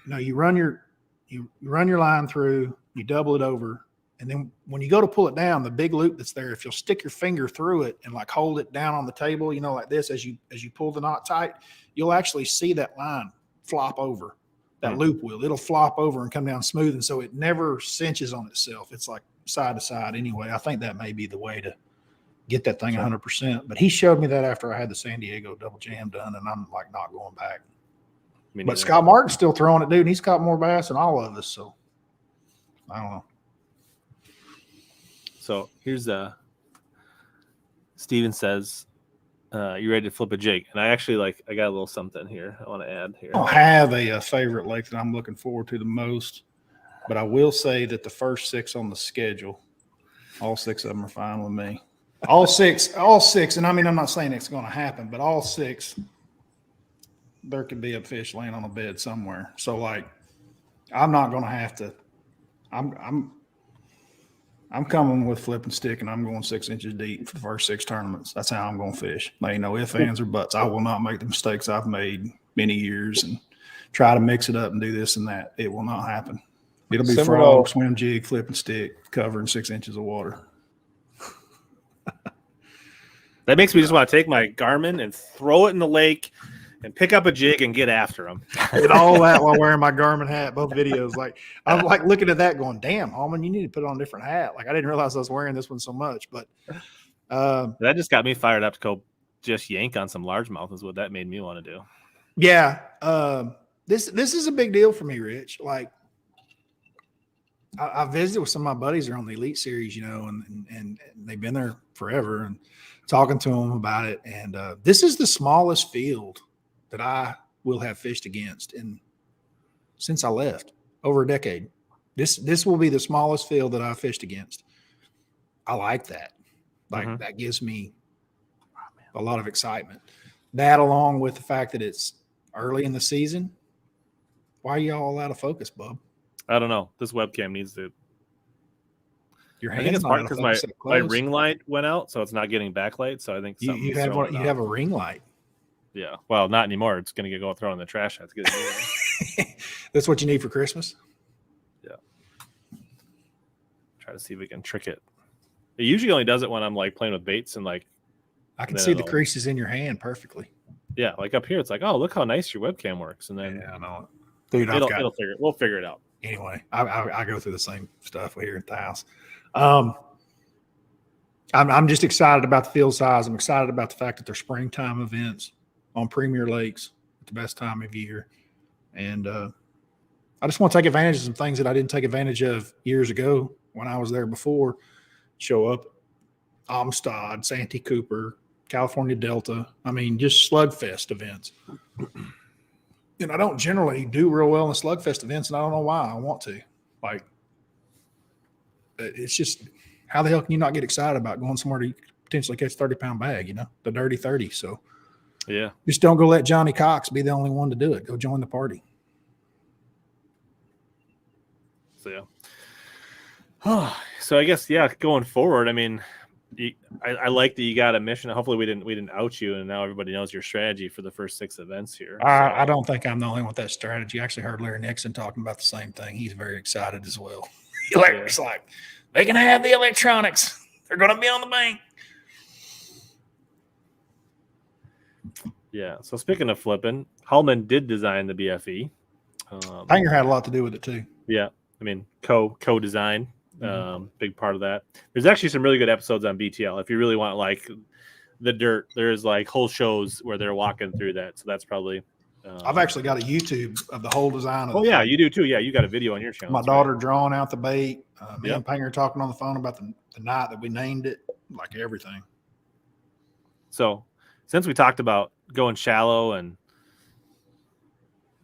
Speaker 2: You run your line through, you double it over, and then when you go to pull it down, the big loop that's there, if you'll stick your finger through it and like hold it down on the table, like this, as you pull the knot tight, you'll actually see that line flop over. That loop will. It'll flop over and come down smooth, and so it never cinches on itself. It's like side to side anyway. I think that may be the way to get that thing 100%. But he showed me that after I had the San Diego double jam done, and I'm like not going back. But Scott Martin's still throwing it, dude, and he's caught more bass than all of us. So I don't know.
Speaker 1: So here's Steven says, you ready to flip a jig? And I actually I got a little something here I want to add here.
Speaker 2: I don't have a favorite lake that I'm looking forward to the most, but I will say that the first 6 on the schedule, all 6 of them are fine with me. All six. And I'm not saying it's going to happen, but all 6, there could be a fish laying on a bed somewhere. So I'm not going to have to, I'm coming with flip and stick, and I'm going 6 inches deep for the first 6 tournaments. That's how I'm going to fish. There ain't no ifs, ands, or buts. I will not make the mistakes I've made many years and try to mix it up and do this and that. It will not happen. It'll be frog, swim jig, flip and stick, covering 6 inches of water.
Speaker 1: That makes me just want to take my Garmin and throw it in the lake and pick up a jig and get after them.
Speaker 2: Did all that while wearing my Garmin hat, both videos. I'm looking at that going, damn, Hallman, you need to put on a different hat. I didn't realize I was wearing this one so much, but
Speaker 1: that just got me fired up to go just yank on some largemouth is what that made me want to do.
Speaker 2: Yeah. This is a big deal for me, Rich. I visited with some of my buddies that are on the Elite Series, and they've been there forever, and talking to them about it. And this is the smallest field that I will have fished against since I left, over a decade. This will be the smallest field that I fished against. I like that. Like that gives me a lot of excitement. That along with the fact that it's early in the season. Why are you all out of focus, bub?
Speaker 1: I don't know. This webcam needs to.
Speaker 2: Your
Speaker 1: I think
Speaker 2: hand's
Speaker 1: it's
Speaker 2: not
Speaker 1: part
Speaker 2: out of
Speaker 1: because
Speaker 2: focus.
Speaker 1: my ring light went out, so it's not getting backlight. So I think
Speaker 2: You have a ring light.
Speaker 1: Yeah. Well, not anymore. It's going to get thrown in the trash. I have to get it.
Speaker 2: That's what you need for Christmas.
Speaker 1: Yeah. Try to see if we can trick it. It usually only does it when I'm like playing with baits and like.
Speaker 2: I can see the creases in your hand perfectly.
Speaker 1: Yeah, like up here, it's like, oh, look how nice your webcam works, and then
Speaker 2: I know, dude.
Speaker 1: We'll figure it out.
Speaker 2: Anyway, I go through the same stuff here at the house. I'm just excited about the field size. I'm excited about the fact that they're springtime events on Premier Lakes at the best time of year, and I just want to take advantage of some things that I didn't take advantage of years ago when I was there before. Show up, Amistad, Santee Cooper, California Delta. I mean, just slugfest events. And I don't generally do real well in slugfest events, and I don't know why. I want to. Like, it's just, how the hell can you not get excited about going somewhere to potentially catch 30-pound bag, you know, the dirty 30. So,
Speaker 1: yeah.
Speaker 2: Just don't go let Johnny Cox be the only one to do it. Go join the party.
Speaker 1: So, yeah. So I guess, yeah, going forward, I mean, I like that you got a mission. Hopefully we didn't out you, and now everybody knows your strategy for the first 6 events here.
Speaker 2: I don't think I'm the only one with that strategy. I actually heard Larry Nixon talking about the same thing. He's very excited as well. Larry's like, they can have the electronics. They're going to be on the bank.
Speaker 1: Yeah. So speaking of flipping, Hallman did design the BFE.
Speaker 2: Panger had a lot to do with it too.
Speaker 1: Yeah. I mean, co-design. Big part of that. There's actually some really good episodes on BTL. If you really want like the dirt, there's like whole shows where they're walking through that. So that's probably.
Speaker 2: I've actually got a YouTube of the whole design.
Speaker 1: Oh yeah, you do too. Yeah, you got a video on your channel.
Speaker 2: My daughter drawing out the bait. Me and Panger talking on the phone about the night that we named it, like everything.
Speaker 1: So, since we talked about going shallow, and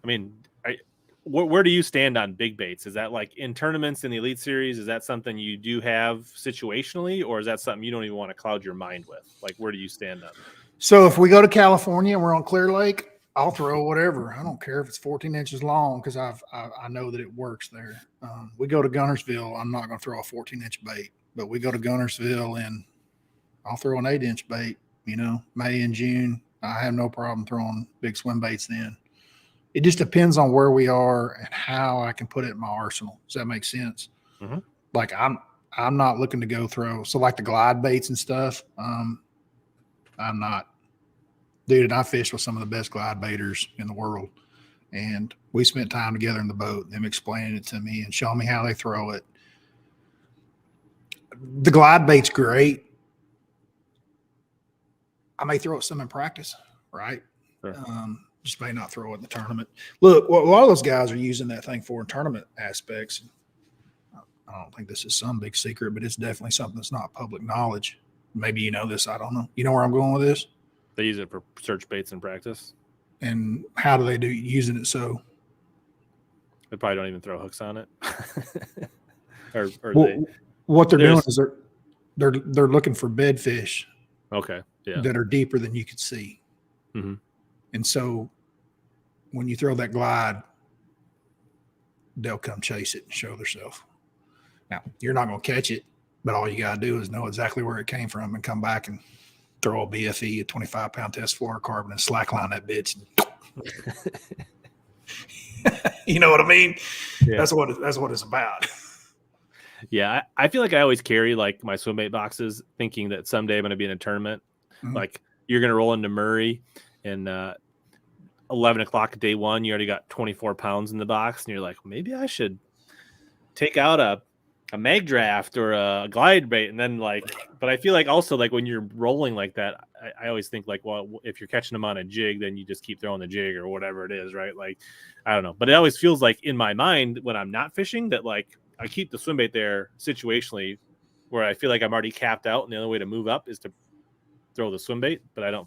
Speaker 1: I mean, where do you stand on big baits? Is that like in tournaments in the Elite Series? Is that something you do have situationally, or is that something you don't even want to cloud your mind with? Like, where do you stand on that?
Speaker 2: So if we go to California and we're on Clear Lake, I'll throw whatever. I don't care if it's 14 inches long because I know that it works there. We go to Gunnersville, I'm not going to throw a 14-inch bait, but we go to Gunnersville and I'll throw an 8-inch bait. You know, May and June, I have no problem throwing big swim baits then. It just depends on where we are and how I can put it in my arsenal. Does that make sense? Mm-hmm. Like I'm not looking to go throw. So like the glide baits and stuff, I'm not. Dude, and I fished with some of the best glide baiters in the world. And we spent time together in the boat, them explaining it to me and showing me how they throw it. The glide bait's great. I may throw it some in practice, right? Sure. Just may not throw it in the tournament. Look, what a lot of those guys are using that thing for in tournament aspects. I don't think this is some big secret, but it's definitely something that's not public knowledge. Maybe you know this. I don't know. You know where I'm going with this?
Speaker 1: They use it for search baits in practice.
Speaker 2: And how do they do using it? So
Speaker 1: they probably don't even throw hooks on it.
Speaker 2: What they're doing is they're looking for bedfish.
Speaker 1: Okay. Yeah.
Speaker 2: That are deeper than you could see. Mm-hmm. And so when you throw that glide, they'll come chase it and show themselves. Now, you're not going to catch it, but all you got to do is know exactly where it came from and come back and throw a BFE, a 25-pound test fluorocarbon, and slackline that bitch. You know what I mean? Yeah. That's what it's about.
Speaker 1: Yeah, I feel like I always carry like my swim bait boxes thinking that someday I'm going to be in a tournament. Mm-hmm. Like you're going to roll into Murray and 11 o'clock day one, you already got 24 pounds in the box. And you're like, maybe I should take out a mag draft or a glide bait. And then like, but I feel like also like when you're rolling like that, I always think like, well, if you're catching them on a jig, then you just keep throwing the jig or whatever it is. Right. Like, I don't know, but it always feels like in my mind when I'm not fishing that like I keep the swim bait there situationally where I feel like I'm already capped out. And the only way to move up is to throw the swim bait, but I don't,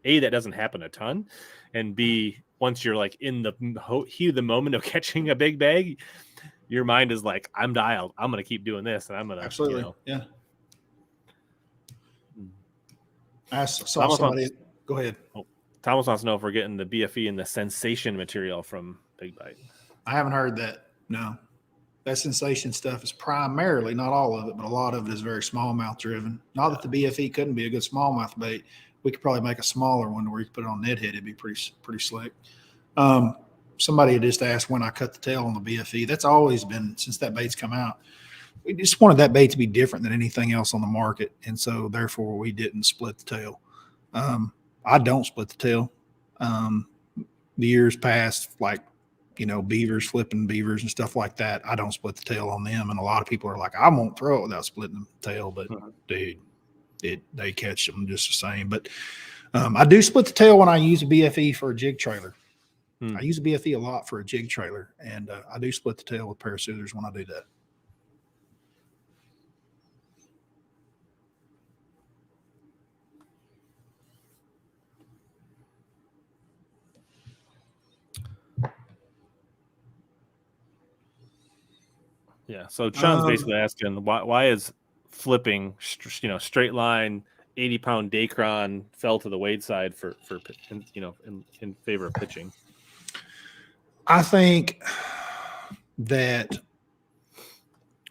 Speaker 1: A, that doesn't happen a ton. And B, once you're like in the heat of the moment of catching a big bag, your mind is like, I'm dialed. I'm going to keep doing this, and I'm going to
Speaker 2: Absolutely. Yeah.
Speaker 1: Mm.
Speaker 2: I saw somebody. Go ahead.
Speaker 1: Thomas wants to know if we're getting the BFE and the sensation material from Big Bite.
Speaker 2: I haven't heard that. No. That sensation stuff is primarily, not all of it, but a lot of it is very smallmouth driven. Not that the BFE couldn't be a good smallmouth bait. We could probably make a smaller one where you could put it on Ned head. It'd be pretty slick. Somebody had just asked when I cut the tail on the BFE. That's always been, since that bait's come out, we just wanted that bait to be different than anything else on the market. And so therefore we didn't split the tail. I don't split the tail. The years past, like, beavers, flipping beavers and stuff like that, I don't split the tail on them. And a lot of people are like, I won't throw it without splitting the tail. But dude, they catch them just the same. But I do split the tail when I use a BFE for a jig trailer. I use a BFE a lot for a jig trailer, and I do split the tail with a pair of scissors when I do that.
Speaker 1: Yeah. So Sean's basically asking why is flipping, straight line 80-pound Dacron fell to the wade side for in favor of pitching.
Speaker 2: I think that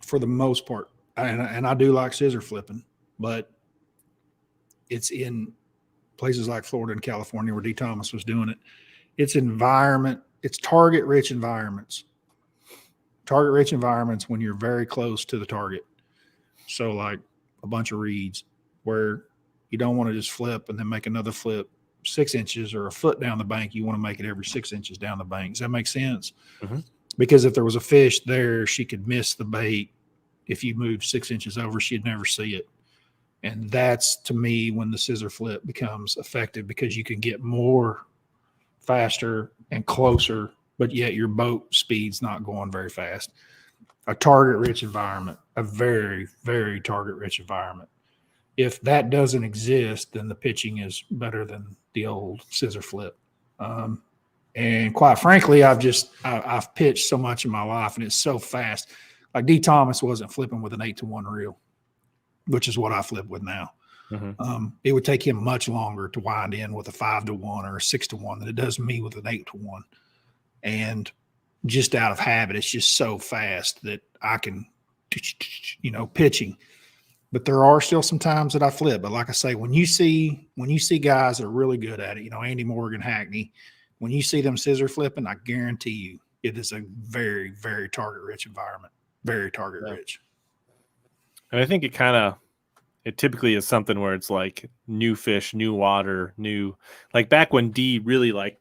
Speaker 2: for the most part, and I do like scissor flipping, but it's in places like Florida and California where D. Thomas was doing it. It's target-rich environments. Target-rich environments when you're very close to the target. So like a bunch of reeds where you don't want to just flip and then make another flip 6 inches or a foot down the bank. You want to make it every 6 inches down the bank. Does that make sense? Mm-hmm. Because if there was a fish there, she could miss the bait. If you moved 6 inches over, she'd never see it. And that's, to me, when the scissor flip becomes effective, because you can get more faster and closer, but yet your boat speed's not going very fast. A target-rich environment, a very, very target-rich environment. If that doesn't exist, then the pitching is better than the old scissor flip. And quite frankly, I've pitched so much in my life, and it's so fast. Like D. Thomas wasn't flipping with an 8-to-1 reel, which is what I flip with now. Mm-hmm. It would take him much longer to wind in with a 5-to-1 or a 6-to-1 than it does me with an 8-to-1. And just out of habit, it's just so fast that I can, pitching. But there are still some times that I flip. But like I say, when you see guys that are really good at it, Andy Morgan, Hackney, when you see them scissor flipping, I guarantee you it is a very, very target-rich environment. Very target-rich.
Speaker 1: And I think it typically is something where it's like new fish, new water, like back when D really like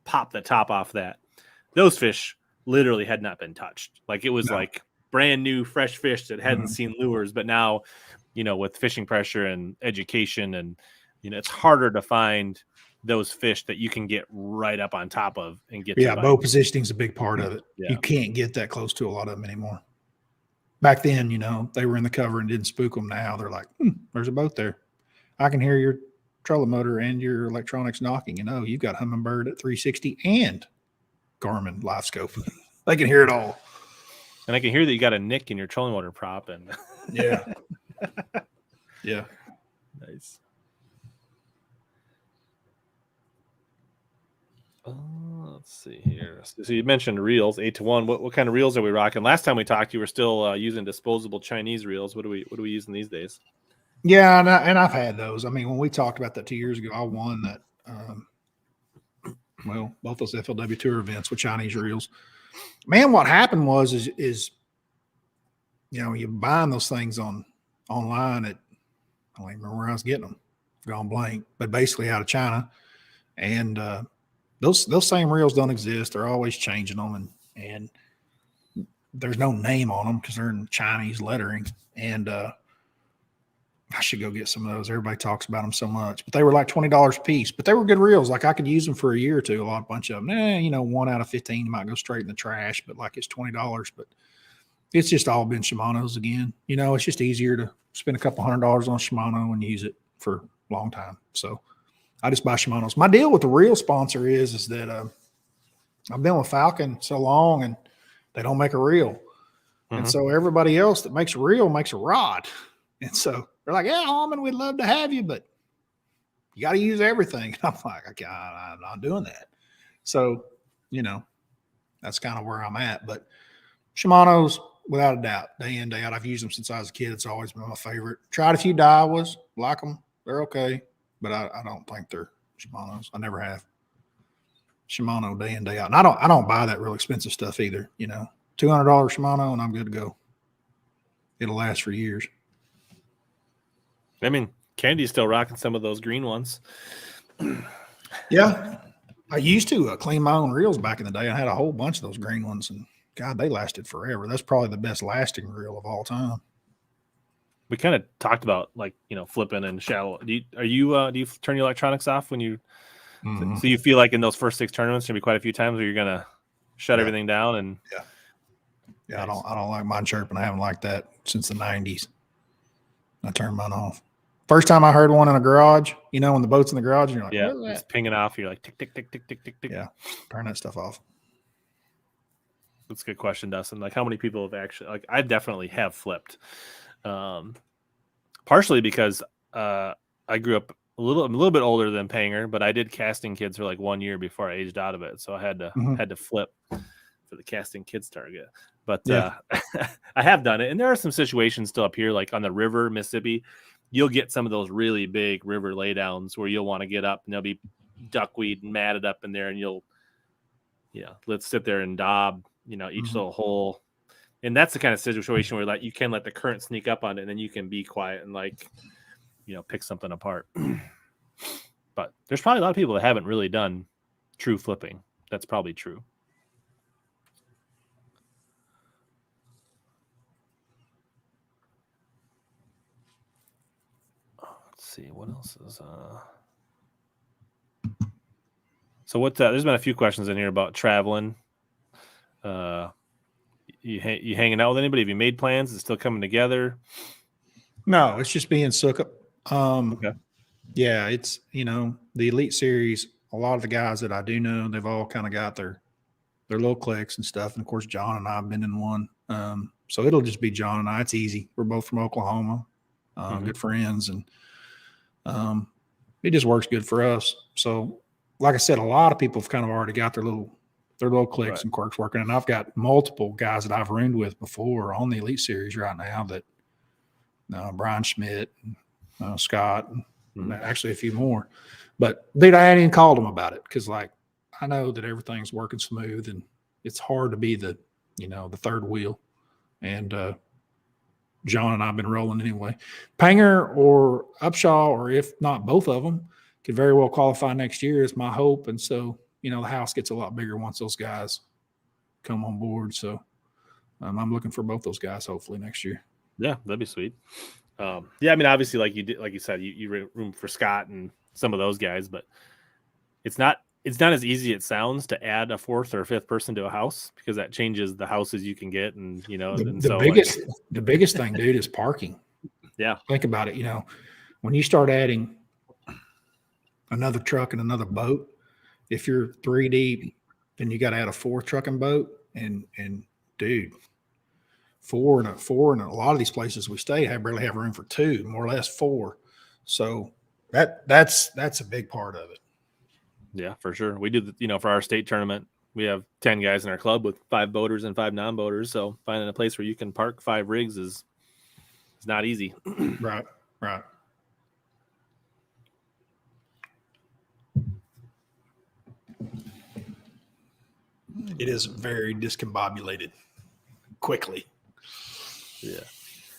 Speaker 1: popped the top off that. Those fish literally had not been touched. Like it was like brand new, fresh fish that hadn't seen lures. But now, with fishing pressure and education and, it's harder to find those fish that you can get right up on top of and get.
Speaker 2: Yeah, bow positioning is a big part of it. Yeah. You can't get that close to a lot of them anymore. Back then, they were in the cover and didn't spook them. Now they're like, there's a boat there. I can hear your trolling motor and your electronics knocking. You've got Humminbird at 360 and Garmin live scope. They can hear it all.
Speaker 1: And I can hear that you got a nick in your trolling motor prop. And
Speaker 2: yeah. Yeah.
Speaker 1: Nice. Let's see here. So you mentioned reels, 8-to-1. What kind of reels are we rocking? Last time we talked, you were still using disposable Chinese reels. What are we using these days?
Speaker 2: Yeah, and I've had those. I mean, when we talked about that 2 years ago, I won that. Both those FLW Tour events with Chinese reels. Man, what happened was you're buying those things online at, I don't even remember where I was getting them. Gone blank, but basically out of China, and those same reels don't exist. They're always changing them, and there's no name on them because they're in Chinese lettering. And I should go get some of those. Everybody talks about them so much, but they were like $20 a piece. But they were good reels. Like I could use them for a year or two. A bunch of them. 1 out of 15 might go straight in the trash, but like it's $20. But it's just all been Shimano's again. It's just easier to spend a couple $100 on Shimano and use it for a long time. So I just buy Shimano's. My deal with the reel sponsor is that I've been with Falcon so long and they don't make a reel. And so everybody else that makes a reel makes a rod. And so they're like, yeah, Hallman, we'd love to have you, but you got to use everything. And I'm like, I'm not doing that. So, that's kind of where I'm at. But Shimano's, without a doubt, day in, day out. I've used them since I was a kid. It's always been my favorite. Tried a few Daiwas, like them. They're okay, but I don't think they're Shimano's. I never have. Shimano day in, day out. And I don't buy that real expensive stuff either. $200 Shimano and I'm good to go. It'll last for years.
Speaker 1: I mean, Candy's still rocking some of those green ones.
Speaker 2: Yeah. I used to clean my own reels back in the day. I had a whole bunch of those green ones, and God, they lasted forever. That's probably the best lasting reel of all time.
Speaker 1: We kind of talked about flipping and shallow. Do you turn your electronics off when you? Mm-hmm. So you feel like in those first 6 tournaments, there'll be quite a few times where you're gonna shut everything down and.
Speaker 2: Yeah, nice. I don't like mine chirping. I haven't liked that since the 90s. I turned mine off. First time I heard one in a garage, when the boat's in the garage, and you're like,
Speaker 1: it's pinging off. You're like, tick, tick, tick, tick, tick, tick, tick.
Speaker 2: Yeah, turn that stuff off.
Speaker 1: That's a good question, Dustin. Like, how many people have actually, I definitely have flipped. Partially because I grew up a little bit older than Panger, but I did casting kids for like 1 year before I aged out of it. So I had to flip for the casting kids target. But I have done it. And there are some situations still up here, like on the river, Mississippi. You'll get some of those really big river laydowns where you'll want to get up and there'll be duckweed matted up in there, and you'll, let's sit there and daub, each little hole. And that's the kind of situation where you can let the current sneak up on it, and then you can be quiet and pick something apart. But there's probably a lot of people that haven't really done true flipping. That's probably true. See what else is so what's that? There's been a few questions in here about traveling. You hanging out with anybody? Have you made plans? Is it still coming together?
Speaker 2: No, it's just being sook up. Okay. Yeah, it's the Elite Series. A lot of the guys that I do know, they've all kind of got their little cliques and stuff. And of course, John and I have been in one. So it'll just be John and I. It's easy. We're both from Oklahoma, good friends, and it just works good for us. So, like I said, a lot of people have kind of already got their little cliques and quirks working. And I've got multiple guys that I've roomed with before on the Elite Series right now that Brian Schmidt, Scott, and actually a few more. But dude, I hadn't even called them about it because I know that everything's working smooth and it's hard to be the third wheel. And John and I have been rolling anyway. Panger or Upshaw, or if not both of them, could very well qualify next year is my hope. And so, the house gets a lot bigger once those guys come on board. So I'm looking for both those guys hopefully next year.
Speaker 1: Yeah, that'd be sweet. I mean, obviously, like you said, you room for Scott and some of those guys, but it's not as easy as it sounds to add a 4th or 5th person to a house, because that changes the houses you can get, and
Speaker 2: the biggest thing, dude, is parking.
Speaker 1: Yeah,
Speaker 2: think about it. When you start adding another truck and another boat, if you're 3 deep, then you got to add a 4th truck and boat, and dude. 4 and a lot of these places we stay barely have room for 2, more or less 4. So that's a big part of it.
Speaker 1: Yeah, for sure. We do, for our state tournament, we have 10 guys in our club with 5 boaters and 5 non-boaters. So finding a place where you can park 5 rigs is not easy.
Speaker 2: Right. It is very discombobulated quickly.
Speaker 1: Yeah.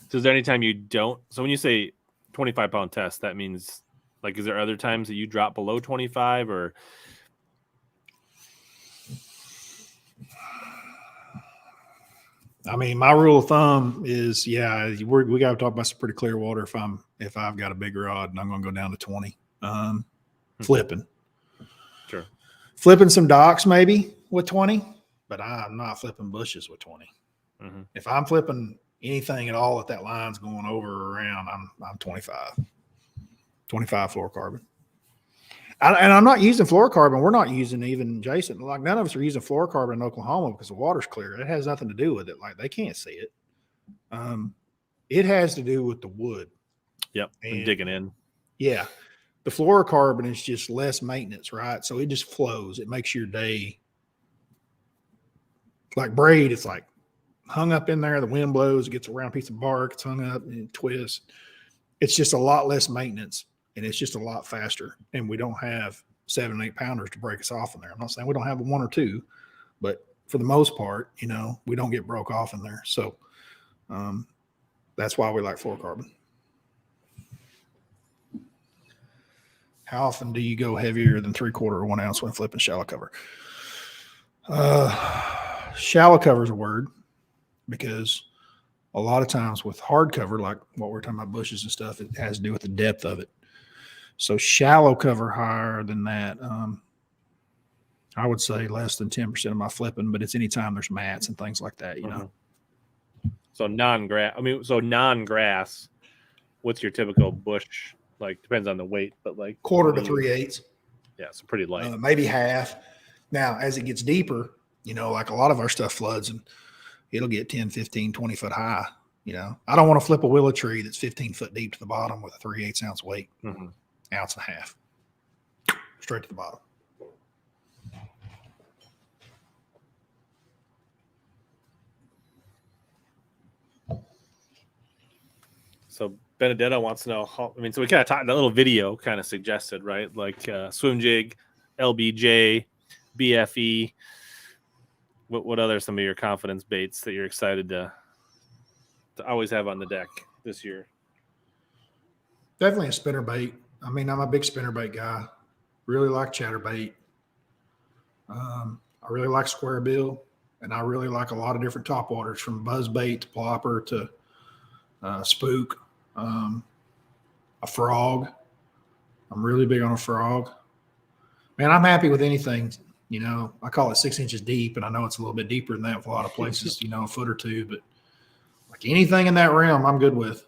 Speaker 1: So is there any time you don't? So when you say 25-pound test, that means is there other times that you drop below 25 or?
Speaker 2: I mean, my rule of thumb is, we got to talk about some pretty clear water. If I've got a big rod and I'm going to go down to 20, flipping.
Speaker 1: Sure.
Speaker 2: Flipping some docks maybe with 20, but I'm not flipping bushes with 20. Mm-hmm. If I'm flipping anything at all that line's going over or around, I'm 25 fluorocarbon. And I'm not using fluorocarbon. We're not using even Jason. Like none of us are using fluorocarbon in Oklahoma because the water's clear. It has nothing to do with it. Like they can't see it. It has to do with the wood.
Speaker 1: Yep. And digging in.
Speaker 2: Yeah. The fluorocarbon is just less maintenance, right? So it just flows. It makes your day like braid. It's like hung up in there. The wind blows, it gets a round piece of bark. It's hung up and it twists. It's just a lot less maintenance and it's just a lot faster. And we don't have 7 8 pounders to break us off in there. I'm not saying we don't have 1 or 2, but for the most part, we don't get broke off in there. So that's why we like fluorocarbon. How often do you go heavier than 3/4 or 1 ounce when flipping shallow cover? Shallow cover is a word because a lot of times with hard cover, like what we're talking about bushes and stuff, it has to do with the depth of it. So shallow cover higher than that, I would say less than 10% of my flipping, but it's anytime there's mats and things like that, know.
Speaker 1: So non-grass, what's your typical bush? Like depends on the weight, but like
Speaker 2: 1/4 to 3/8.
Speaker 1: Yeah, it's pretty light.
Speaker 2: Maybe half. Now, as it gets deeper, like a lot of our stuff floods and it'll get 10, 15, 20 foot high. I don't want to flip a willow tree that's 15 foot deep to the bottom with a 3/8 ounce weight, ounce and a half, straight to the bottom.
Speaker 1: So Benedetto wants to know how, so we kind of talked, that little video kind of suggested, right? Like swim jig, LBJ, BFE. What other some of your confidence baits that you're excited to always have on the deck this year?
Speaker 2: Definitely a spinner bait. I'm a big spinner bait guy. Really like chatterbait. I really like square bill, and I really like a lot of different top waters from buzz bait to plopper to spook. A frog. I'm really big on a frog. Man, I'm happy with anything. I call it 6 inches deep, and I know it's a little bit deeper than that for a lot of places, a foot or two, but like anything in that realm, I'm good with.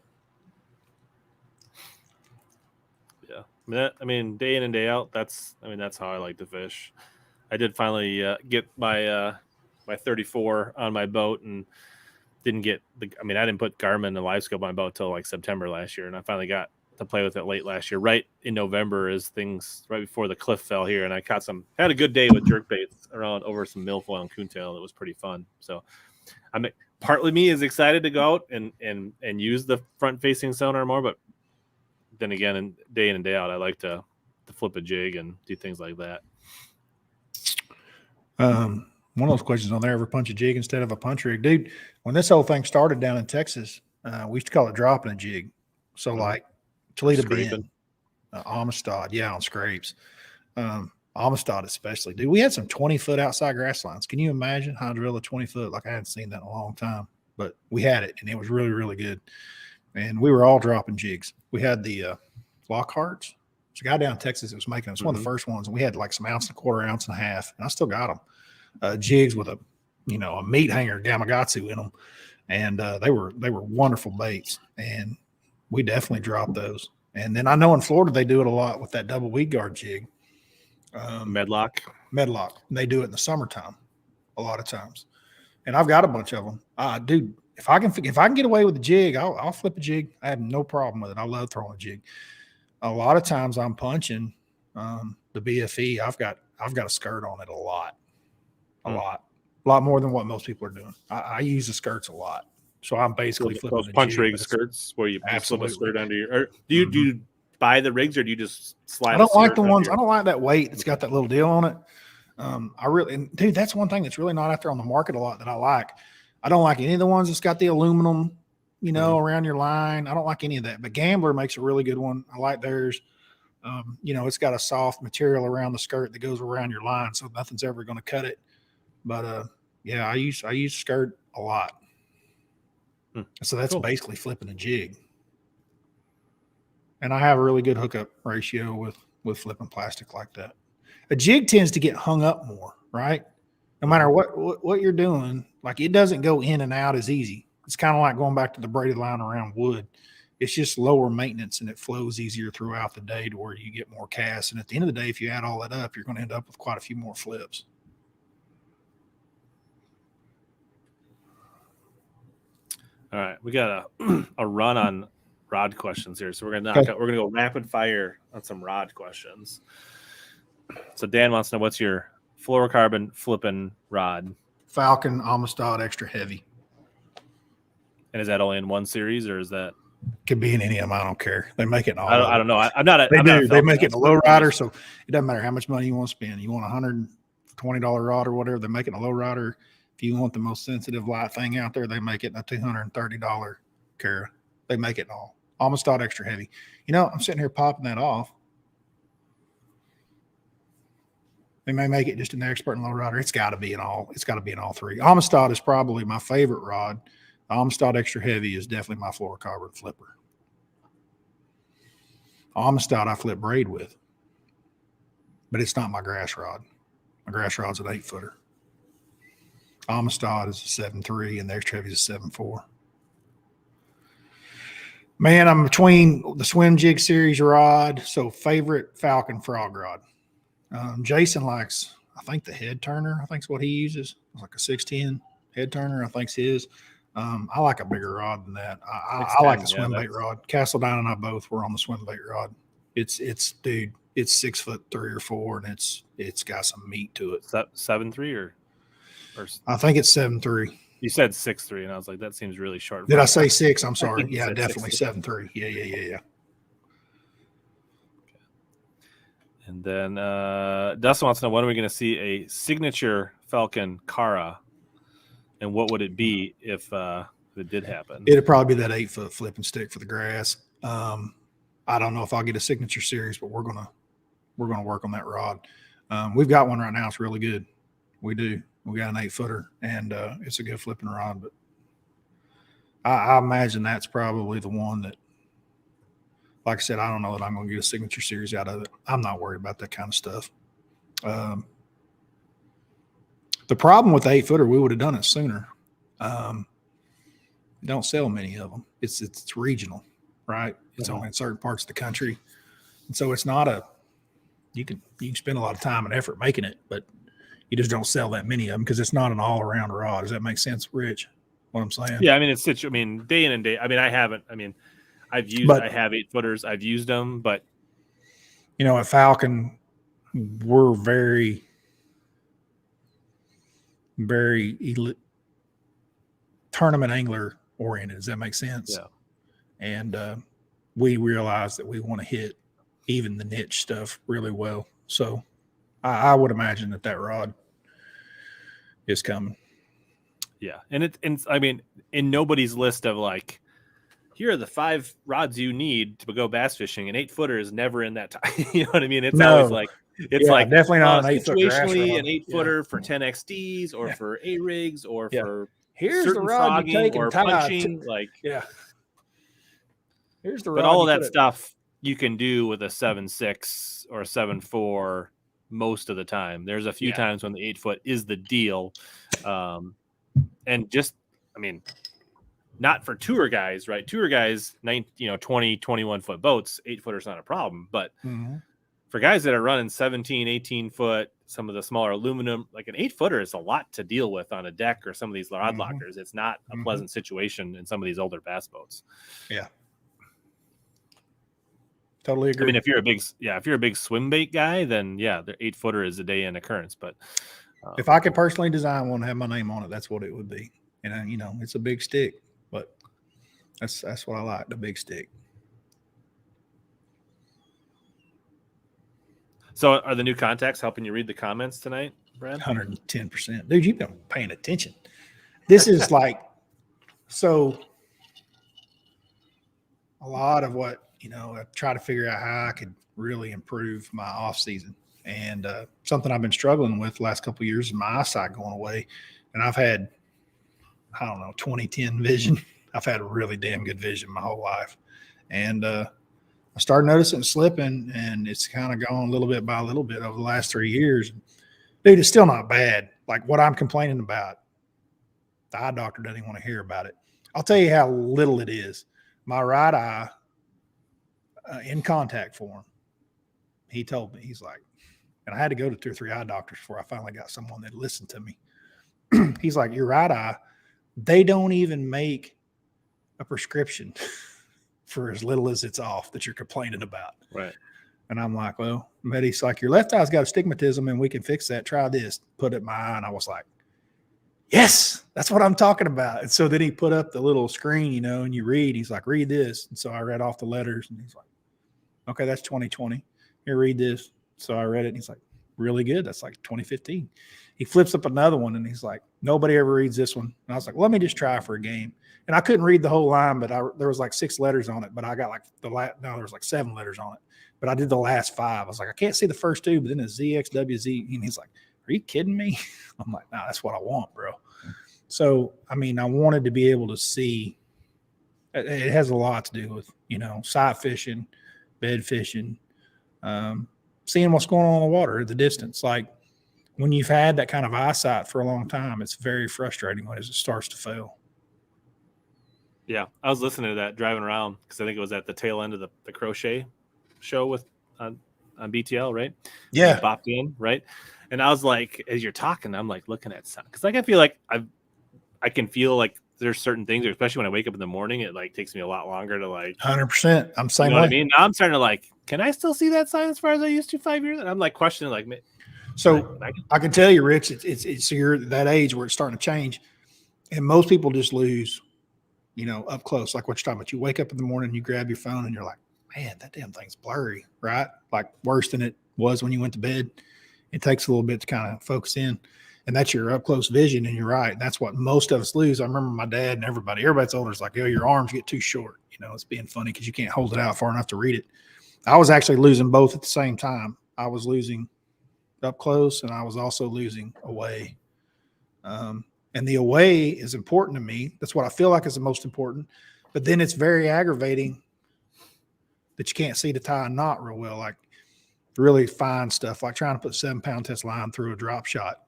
Speaker 1: Yeah. Day in and day out, that's how I like to fish. I did finally get my 34 on my boat and didn't get I didn't put Garmin and live scope on my boat till like September last year, and I finally got to play with it late last year, right in November, as things right before the cliff fell here, and I had a good day with jerk baits over some milfoil and coontail. It was pretty fun. So partly me is excited to go out and use the front facing sonar more, but then again, day in and day out, I like to flip a jig and do things like that.
Speaker 2: One of those questions on there, ever punch a jig instead of a punch rig? Dude, when this whole thing started down in Texas, we used to call it dropping a jig. So like Toledo Bend, Amistad, on scrapes. Amistad especially. Dude, we had some 20-foot outside grass lines. Can you imagine how to drill a 20-foot? Like I hadn't seen that in a long time, but we had it, and it was really, really good. And we were all dropping jigs. We had the Lockharts. There's a guy down in Texas that was making them. It's one of the first ones, and we had like some 1.25 ounces, ounce and a half, and I still got them. Jigs with a meat hanger Gamakatsu in them, and they were wonderful baits, and we definitely dropped those. And then I know in Florida they do it a lot with that double weed guard jig,
Speaker 1: Medlock.
Speaker 2: They do it in the summertime a lot of times, and I've got a bunch of them. Dude, if I can get away with the jig, I'll flip a jig. I have no problem with it. I love throwing a jig. A lot of times I'm punching the BFE. I've got a skirt on it a lot more than what most people are doing. I use the skirts a lot, so I'm basically flipping
Speaker 1: those punch rig skirts where you slip a skirt under your. Or do you buy the rigs or do you just slide?
Speaker 2: I don't like the ones. I don't like that weight that's got that little deal on it. Dude, that's one thing that's really not out there on the market a lot that I like. I don't like any of the ones that's got the aluminum, around your line. I don't like any of that. But Gambler makes a really good one. I like theirs. It's got a soft material around the skirt that goes around your line, so nothing's ever going to cut it. But I use skirt a lot. So that's basically flipping a jig. And I have a really good hookup ratio with flipping plastic like that. A jig tends to get hung up more, right? No matter what you're doing, like it doesn't go in and out as easy. It's kind of like going back to the braided line around wood. It's just lower maintenance and it flows easier throughout the day to where you get more casts. And at the end of the day, if you add all that up, you're going to end up with quite a few more flips.
Speaker 1: All right, we got a run on rod questions here, so we're gonna go rapid fire on some rod questions. So Dan wants to know, what's your fluorocarbon flipping rod?
Speaker 2: Falcon Amistad extra heavy.
Speaker 1: And is that only in one series, or is that?
Speaker 2: Could be in any of them. I don't care. They make it in all.
Speaker 1: I don't know. I'm not.
Speaker 2: They make it in a low rider, so it doesn't matter how much money you want to spend. You want $120 rod or whatever, they make it in a low rider. If you want the most sensitive light thing out there, they make it in a $230 Cara. They make it in all. Amistad extra heavy. You know, I'm sitting here popping that off. They may make it just in the expert and low rider. It's got to be in all. It's got to be in all three. Amistad is probably my favorite rod. The Amistad extra heavy is definitely my fluorocarbon flipper. Amistad I flip braid with, but it's not my grass rod. My grass rod's an 8-footer. Amistad is a 7.3 and the extra heavy is a 7.4. Man, I'm between the Swim Jig series rod. So favorite Falcon frog rod. Jason likes, I think the head turner, I think is what he uses. It's like a 610 head turner, I think's his. I like a bigger rod than that. I like the swim bait rod. Castledine and I both were on the swim bait rod. It's 6'3" or 4, and it's got some meat to it.
Speaker 1: 7.3 or
Speaker 2: I think it's 7.3.
Speaker 1: You said 6'3", and I was like, that seems really short.
Speaker 2: Did I say 6? I'm sorry. Yeah, definitely 7.3. Yeah.
Speaker 1: And then Dustin wants to know, when are we going to see a signature Falcon Cara, and what would it be if it did happen?
Speaker 2: It'd probably be that 8-foot flipping stick for the grass. I don't know if I'll get a signature series, but we're gonna work on that rod. We've got one right now. It's really good. We do. We got an 8-footer, and it's a good flipping rod. But I imagine that's probably the one that, like I said, I don't know that I'm going to get a signature series out of it. I'm not worried about that kind of stuff. The problem with the 8-footer, we would have done it sooner. Don't sell many of them. It's regional, right? It's only in certain parts of the country, and so it's not you can spend a lot of time and effort making it, but you just don't sell that many of them because it's not an all-around rod. Does that make sense, Rich? What I'm saying?
Speaker 1: Yeah, I mean, day in and day. I mean, I haven't. I mean, I have 8-footers. I've used them, but
Speaker 2: at Falcon, we're very, very elite, tournament angler oriented. Does that make sense?
Speaker 1: Yeah.
Speaker 2: And we realize that we want to hit even the niche stuff really well. So I would imagine that rod is coming.
Speaker 1: Yeah. And I mean, in nobody's list of like, here are the 5 rods you need to go bass fishing, and 8-footer is never in that time. You know what I mean? It's always like, like
Speaker 2: definitely not an 8-foot grass rod.
Speaker 1: An 8-footer for 10 XDs or for A rigs or for
Speaker 2: here's the rod you take and
Speaker 1: punching.
Speaker 2: Here's the rod.
Speaker 1: But all of that stuff you can do with a 7.6 or a 7.4 most of the time. There's a few times when the 8-foot is the deal. And just, I mean, not for tour guys, right? Tour guys, 20, 21-foot boats, 8-footer's not a problem. But for guys that are running 17, 18-foot, some of the smaller aluminum, like an 8-footer is a lot to deal with on a deck or some of these rod lockers. It's not a pleasant situation in some of these older bass boats.
Speaker 2: Yeah. Totally agree.
Speaker 1: I mean, if you're a big swim bait guy, then the 8-footer is a day in occurrence. But
Speaker 2: if I could personally design one and have my name on it, that's what it would be. And it's a big stick, but that's what I like, the big stick.
Speaker 1: So are the new contacts helping you read the comments tonight, Brad?
Speaker 2: 110%. Dude, you've been paying attention. This is like, so a lot of what, I try to figure out how I could really improve my off season. And something I've been struggling with the last couple of years is my eyesight going away. And I've had, 20/10 vision. I've had really damn good vision my whole life. And I started noticing slipping, and it's kind of gone little bit by little bit over the last 3 years. Dude, it's still not bad. Like what I'm complaining about, the eye doctor doesn't even want to hear about it. I'll tell you how little it is. my right eye in contact form. He told me, he's like, and I had to go to 2 or 3 eye doctors before I finally got someone that listened to me. He's like, your right eye, they don't even make a prescription for as little as it's off that you're complaining about.
Speaker 1: Right.
Speaker 2: And I'm like, well, but he's like, your left eye's got astigmatism and we can fix that. Try this. Put it in my eye. And I was like, yes, that's what I'm talking about. And so then he put up the little screen, you know, and you read. He's like, read this. And so I read off the letters and he's like, okay, that's 2020. Here, read this. So I read it and he's like, really good. That's like 2015. He flips up another one and he's like, nobody ever reads this one. And I was like, let me just try for a game. And I couldn't read the whole line, but there was like 6 letters on it. But I got like there was like 7 letters on it. But I did the last 5. I was like, I can't see the first 2, but then it's ZXWZ. And he's like, are you kidding me? I'm like, nah, that's what I want, bro. So, I mean, I wanted to be able to see. It has a lot to do with, you know, sight fishing, bed fishing, seeing what's going on in the water at the distance. Like when you've had that kind of eyesight for a long time, it's very frustrating when it starts to fail.
Speaker 1: Yeah, I was listening to that driving around because I think it was at the tail end of the crochet show with on BTL, right?
Speaker 2: Yeah,
Speaker 1: you bopped in, right? And I was like, as you're talking, I'm like looking at something because like I feel like I can feel like there's certain things, especially when I wake up in the morning, it like takes me a lot longer to like
Speaker 2: 100%. I'm saying,
Speaker 1: you know what I mean? Now I'm starting to like, can I still see that sign as far as I used to 5 years? And I'm like questioning, like,
Speaker 2: so I can tell you, Rich, it's you're that age where it's starting to change, and most people just lose, you know, up close, like what you're talking about. You wake up in the morning, you grab your phone, and you're like, man, that damn thing's blurry, right? Like worse than it was when you went to bed. It takes a little bit to kind of focus in. And that's your up close vision. And you're right. That's what most of us lose. I remember my dad and everybody's older is like, yo, your arms get too short. You know, it's being funny because you can't hold it out far enough to read it. I was actually losing both at the same time. I was losing up close and I was also losing away. And the away is important to me. That's what I feel like is the most important. But then it's very aggravating that you can't see the tie and knot real well. Like really fine stuff, like trying to put 7-pound test line through a drop shot.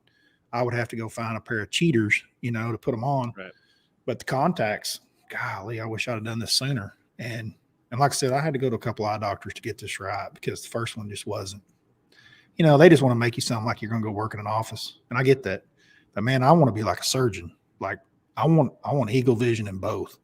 Speaker 2: I would have to go find a pair of cheaters, you know, to put them on.
Speaker 1: Right.
Speaker 2: But the contacts, golly, I wish I'd have done this sooner. And like I said, I had to go to a couple eye doctors to get this right because the first one just wasn't. You know, they just want to make you sound like you're going to go work in an office. And I get that. But man, I want to be like a surgeon. Like I want eagle vision in both.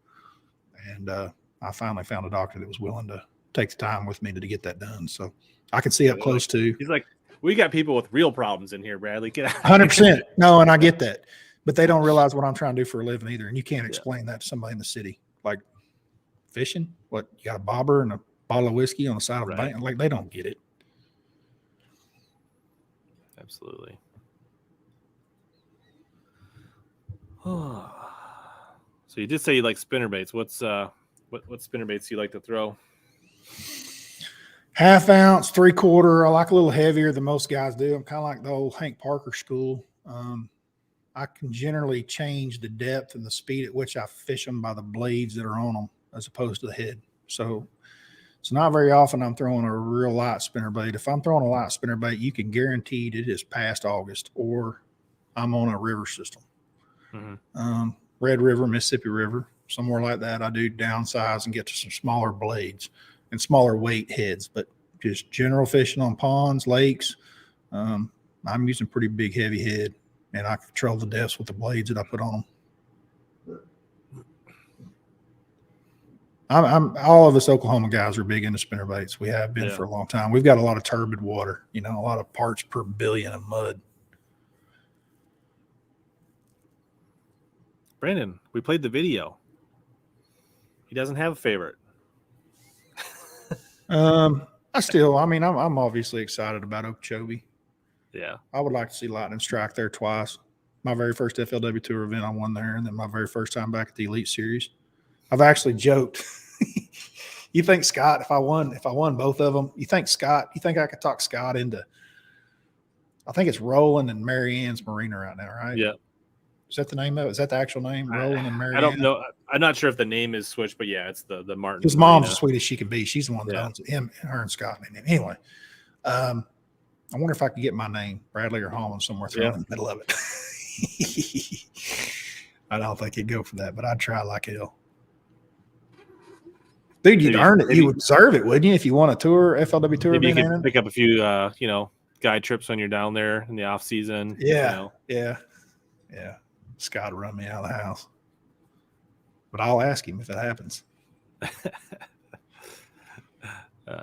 Speaker 2: And I finally found a doctor that was willing to take the time with me to get that done. So I can see up close too.
Speaker 1: He's like, we got people with real problems in here, Bradley. Get out.
Speaker 2: 100%. No, and I get that. But they don't realize what I'm trying to do for a living either. And you can't explain that to somebody in the city. Like fishing, what, you got a bobber and a bottle of whiskey on the side of a bank? Like they don't get it.
Speaker 1: Absolutely. So you did say you like spinner baits. What spinner baits do you like to throw?
Speaker 2: 1/2 ounce, 3/4. I like a little heavier than most guys do. I'm kind of like the old Hank Parker school. I can generally change the depth and the speed at which I fish them by the blades that are on them as opposed to the head. So it's not very often I'm throwing a real light spinner bait. If I'm throwing a light spinner bait, you can guarantee it is past August or I'm on a river system. Mm-hmm. Red River, Mississippi River, somewhere like that. I do downsize and get to some smaller blades and smaller weight heads, but just general fishing on ponds, lakes. I'm using pretty big heavy head and I control the depths with the blades that I put on them. All of us Oklahoma guys are big into spinner baits. We have been for a long time. We've got a lot of turbid water, you know, a lot of parts per billion of mud.
Speaker 1: Brandon, we played the video. He doesn't have a favorite.
Speaker 2: I'm obviously excited about Okeechobee.
Speaker 1: Yeah.
Speaker 2: I would like to see lightning strike there twice. My very first FLW Tour event, I won there, and then my very first time back at the Elite Series. I've actually joked. You think Scott, if I won both of them, you think I could talk Scott into, I think it's Roland and Marianne's Marina right now, right?
Speaker 1: Yeah.
Speaker 2: Is that the name of it? Is that the actual name? Roland and Marianne?
Speaker 1: I don't know. I'm not sure if the name is switched, but yeah, it's the Martin.
Speaker 2: His mom's as sweet as she can be. She's the one that owns it. Her and Scott. Anyway, I wonder if I could get my name, Bradley or Hallman, somewhere thrown in the middle of it. I don't think he'd go for that, but I'd try like hell. Dude, you'd earn it. You would deserve it, wouldn't you? If you want a tour, FLW tour.
Speaker 1: Maybe you could pick up a few, guide trips when you're down there in the off season.
Speaker 2: Yeah. Scott will run me out of the house, but I'll ask him if it happens.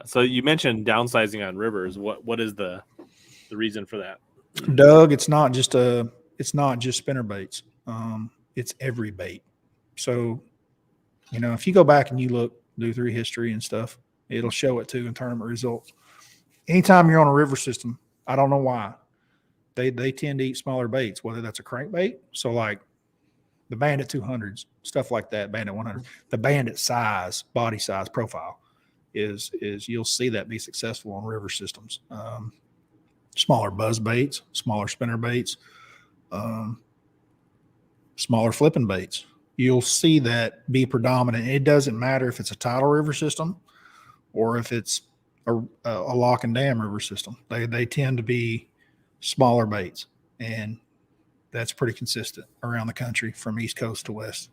Speaker 1: So you mentioned downsizing on rivers. What is the reason for that?
Speaker 2: Doug, it's not just spinner baits. It's every bait. So, if you go back and you do through history and stuff, it'll show it too in tournament results. Anytime you're on a river system, I don't know why, they tend to eat smaller baits, whether that's a crankbait. So like the Bandit 200s, stuff like that, Bandit 100, the Bandit size, body size profile is you'll see that be successful on river systems. Smaller buzz baits, smaller spinner baits, smaller flipping baits. You'll see that be predominant. It doesn't matter if it's a tidal river system or if it's a lock and dam river system. They tend to be smaller baits, and that's pretty consistent around the country from East Coast to West.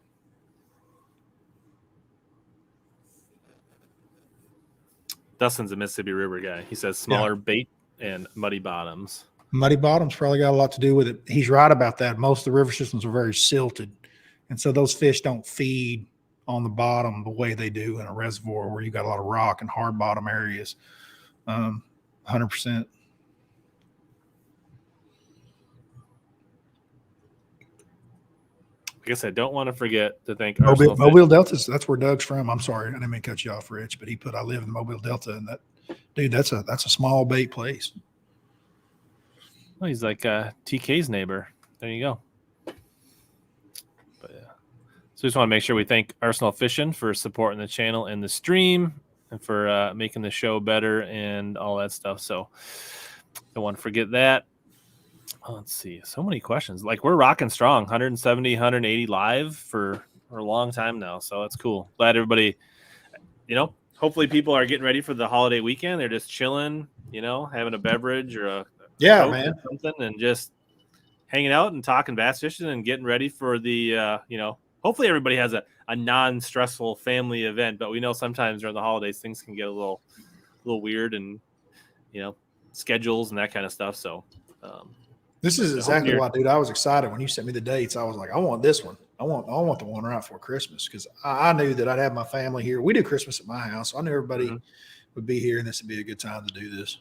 Speaker 1: Dustin's a Mississippi River guy. He says smaller bait and muddy bottoms.
Speaker 2: Muddy bottoms probably got a lot to do with it. He's right about that. Most of the river systems are very silted, and so those fish don't feed on the bottom the way they do in a reservoir where you got a lot of rock and hard bottom areas. 100%.
Speaker 1: I guess I don't want to forget to thank
Speaker 2: Mobile Delta's. That's where Doug's from. I'm sorry, I didn't mean to cut you off, Rich, but he put I live in the Mobile Delta, and that's a small bait place.
Speaker 1: Well, he's like TK's neighbor. There you go. But yeah, so just want to make sure we thank Arsenal Fishing for supporting the channel and the stream, and for making the show better and all that stuff. So don't want to forget that. Let's see. So many questions. Like, we're rocking strong, 170, 180 live for a long time now. So that's cool. Glad everybody, hopefully people are getting ready for the holiday weekend. They're just chilling, having a beverage or a Coke or something, and just hanging out and talking bass fishing and getting ready for the, hopefully everybody has a non-stressful family event. But we know sometimes during the holidays things can get a little weird, and schedules and that kind of stuff. So
Speaker 2: this is exactly why, dude, I was excited when you sent me the dates. I was like, I want this one. I want the one right for Christmas, because I knew that I'd have my family here. We do Christmas at my house. So I knew everybody would be here, and this would be a good time to do this.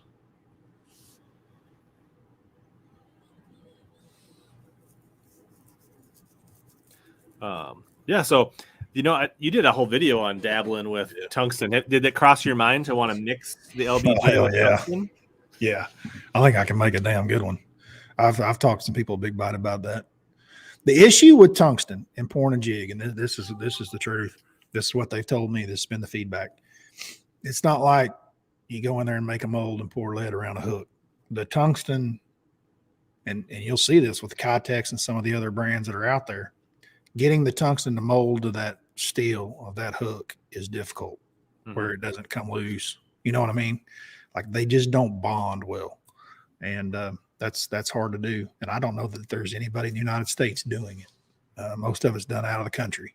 Speaker 1: So you did a whole video on dabbling with tungsten. Did it cross your mind to want to mix the LBJ with tungsten?
Speaker 2: Yeah, I think I can make a damn good one. I've talked to some people big bite about that. The issue with tungsten and pouring a jig, and this is the truth. This is what they've told me. This has been the feedback. It's not like you go in there and make a mold and pour lead around a hook. The tungsten, and you'll see this with Kitex and some of the other brands that are out there, getting the tungsten to mold to that steel of that hook is difficult, where it doesn't come loose. You know what I mean? Like, they just don't bond well. And that's hard to do. And I don't know that there's anybody in the United States doing it. Most of it's done out of the country.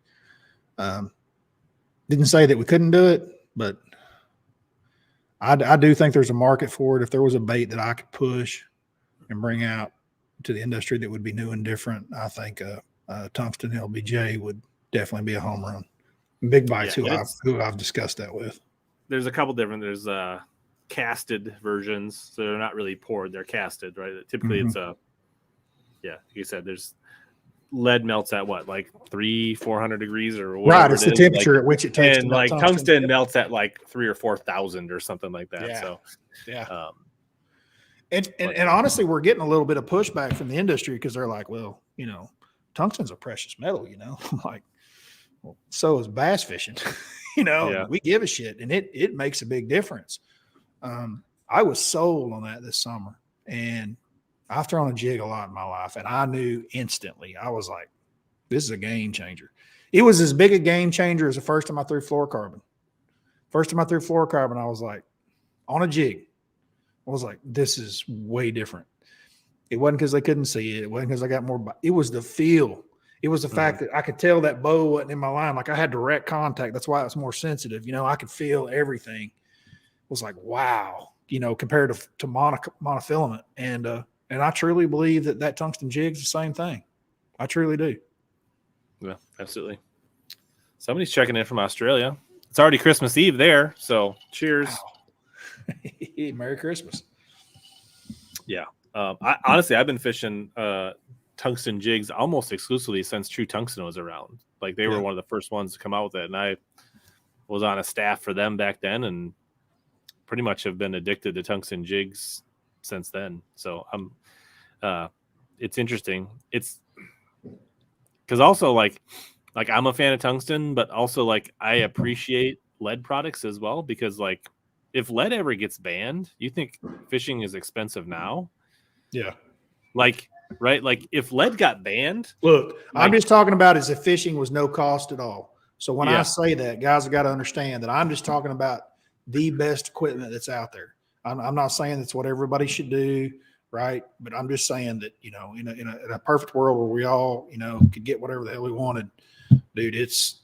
Speaker 2: Didn't say that we couldn't do it, but I do think there's a market for it. If there was a bait that I could push and bring out to the industry that would be new and different, I think tungsten LBJ would definitely be a home run. Big Bites, who I've discussed that with. There's
Speaker 1: a couple different. There's casted versions, so they're not really poured, they're casted, right? Typically it's like you said, there's lead melts at what, like 300-400 degrees or whatever,
Speaker 2: right? It's the temperature at which it takes,
Speaker 1: and like tungsten melts at like 3,000 or 4,000 or something like that.
Speaker 2: And honestly, we're getting a little bit of pushback from the industry, because they're like, well, tungsten's a precious metal. I'm like, well, so is bass fishing. We give a shit, and it makes a big difference. I was sold on that this summer, and I've thrown a jig a lot in my life, and I knew instantly. I was like, this is a game changer. It was as big a game changer as the first time I threw fluorocarbon. First time I threw fluorocarbon, I was like, on a jig, I was like, this is way different. It wasn't because they couldn't see it. It wasn't because I got more. It was the feel. It was the fact that I could tell that bow wasn't in my line. Like I had direct contact. That's why it's more sensitive. I could feel everything. It was like, wow, compared to monofilament. And I truly believe that tungsten jig's the same thing. I truly do.
Speaker 1: Yeah, absolutely. Somebody's checking in from Australia. It's already Christmas Eve there. So cheers.
Speaker 2: Wow. Merry Christmas.
Speaker 1: Yeah. Honestly, I've been fishing tungsten jigs almost exclusively since True Tungsten was around. Like they were one of the first ones to come out with it. And I was on a staff for them back then and pretty much have been addicted to tungsten jigs since then. So it's interesting. It's because also like I'm a fan of tungsten, but also like I appreciate lead products as well, because like if lead ever gets banned, you think fishing is expensive now?
Speaker 2: Yeah.
Speaker 1: Like, right? Like if lead got banned.
Speaker 2: Look, I'm just talking about as if fishing was no cost at all. So when I say that, guys have got to understand that I'm just talking about the best equipment that's out there. I'm not saying that's what everybody should do, right? But I'm just saying that, in a perfect world where we all, could get whatever the hell we wanted, dude, it's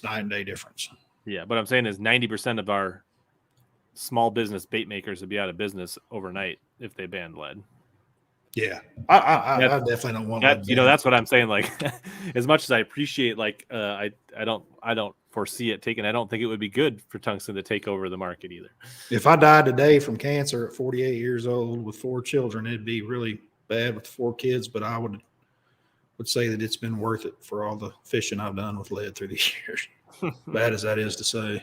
Speaker 2: night and day difference.
Speaker 1: Yeah, but I'm saying is 90% of our small business bait makers would be out of business overnight if they banned lead.
Speaker 2: Yeah, I definitely don't want
Speaker 1: that. That's what I'm saying. Like, as much as I appreciate, like, I don't foresee it taking. I don't think it would be good for tungsten to take over the market either.
Speaker 2: If I died today from cancer at 48 years old with 4 children, it'd be really bad with 4 kids. But I would say that it's been worth it for all the fishing I've done with lead through these years. Bad as that is to say.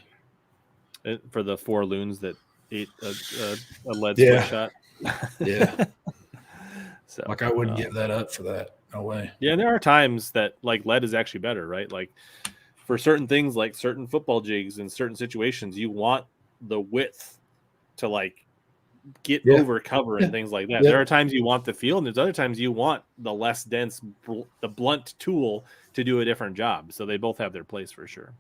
Speaker 1: For the 4 loons that ate a lead split shot.
Speaker 2: Yeah. So, like I wouldn't give that up for that. No way.
Speaker 1: Yeah, and there are times that like lead is actually better, right? Like for certain things, like certain football jigs in certain situations, you want the width to like get over cover and things like that. There are times you want the feel, and there's other times you want the less dense, the blunt tool to do a different job. So they both have their place for sure.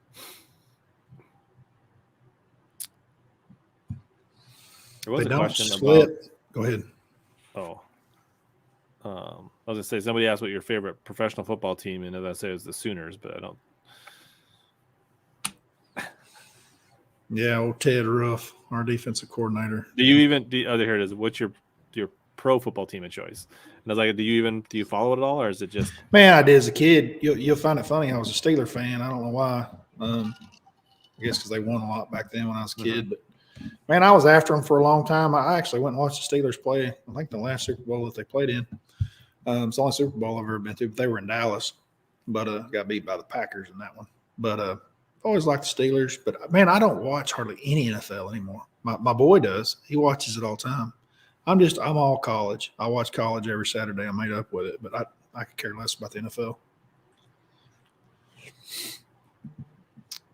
Speaker 1: There was a question about.
Speaker 2: Go ahead.
Speaker 1: Oh. I was gonna say somebody asked what your favorite professional football team, and as I say, it was the Sooners, but I don't.
Speaker 2: Yeah, old Ted Ruff, our defensive coordinator.
Speaker 1: Here it is. What's your pro football team of choice? And I was like, do you follow it at all, or is it just?
Speaker 2: Man, I did as a kid. You'll find it funny. I was a Steeler fan. I don't know why. I guess because they won a lot back then when I was a kid. But man, I was after them for a long time. I actually went and watched the Steelers play. I think the last Super Bowl that they played in. It's the only Super Bowl I've ever been to. But they were in Dallas, but got beat by the Packers in that one. But always liked the Steelers. But man, I don't watch hardly any NFL anymore. My boy does. He watches it all the time. I'm all college. I watch college every Saturday. I'm made up with it, but I could care less about the NFL.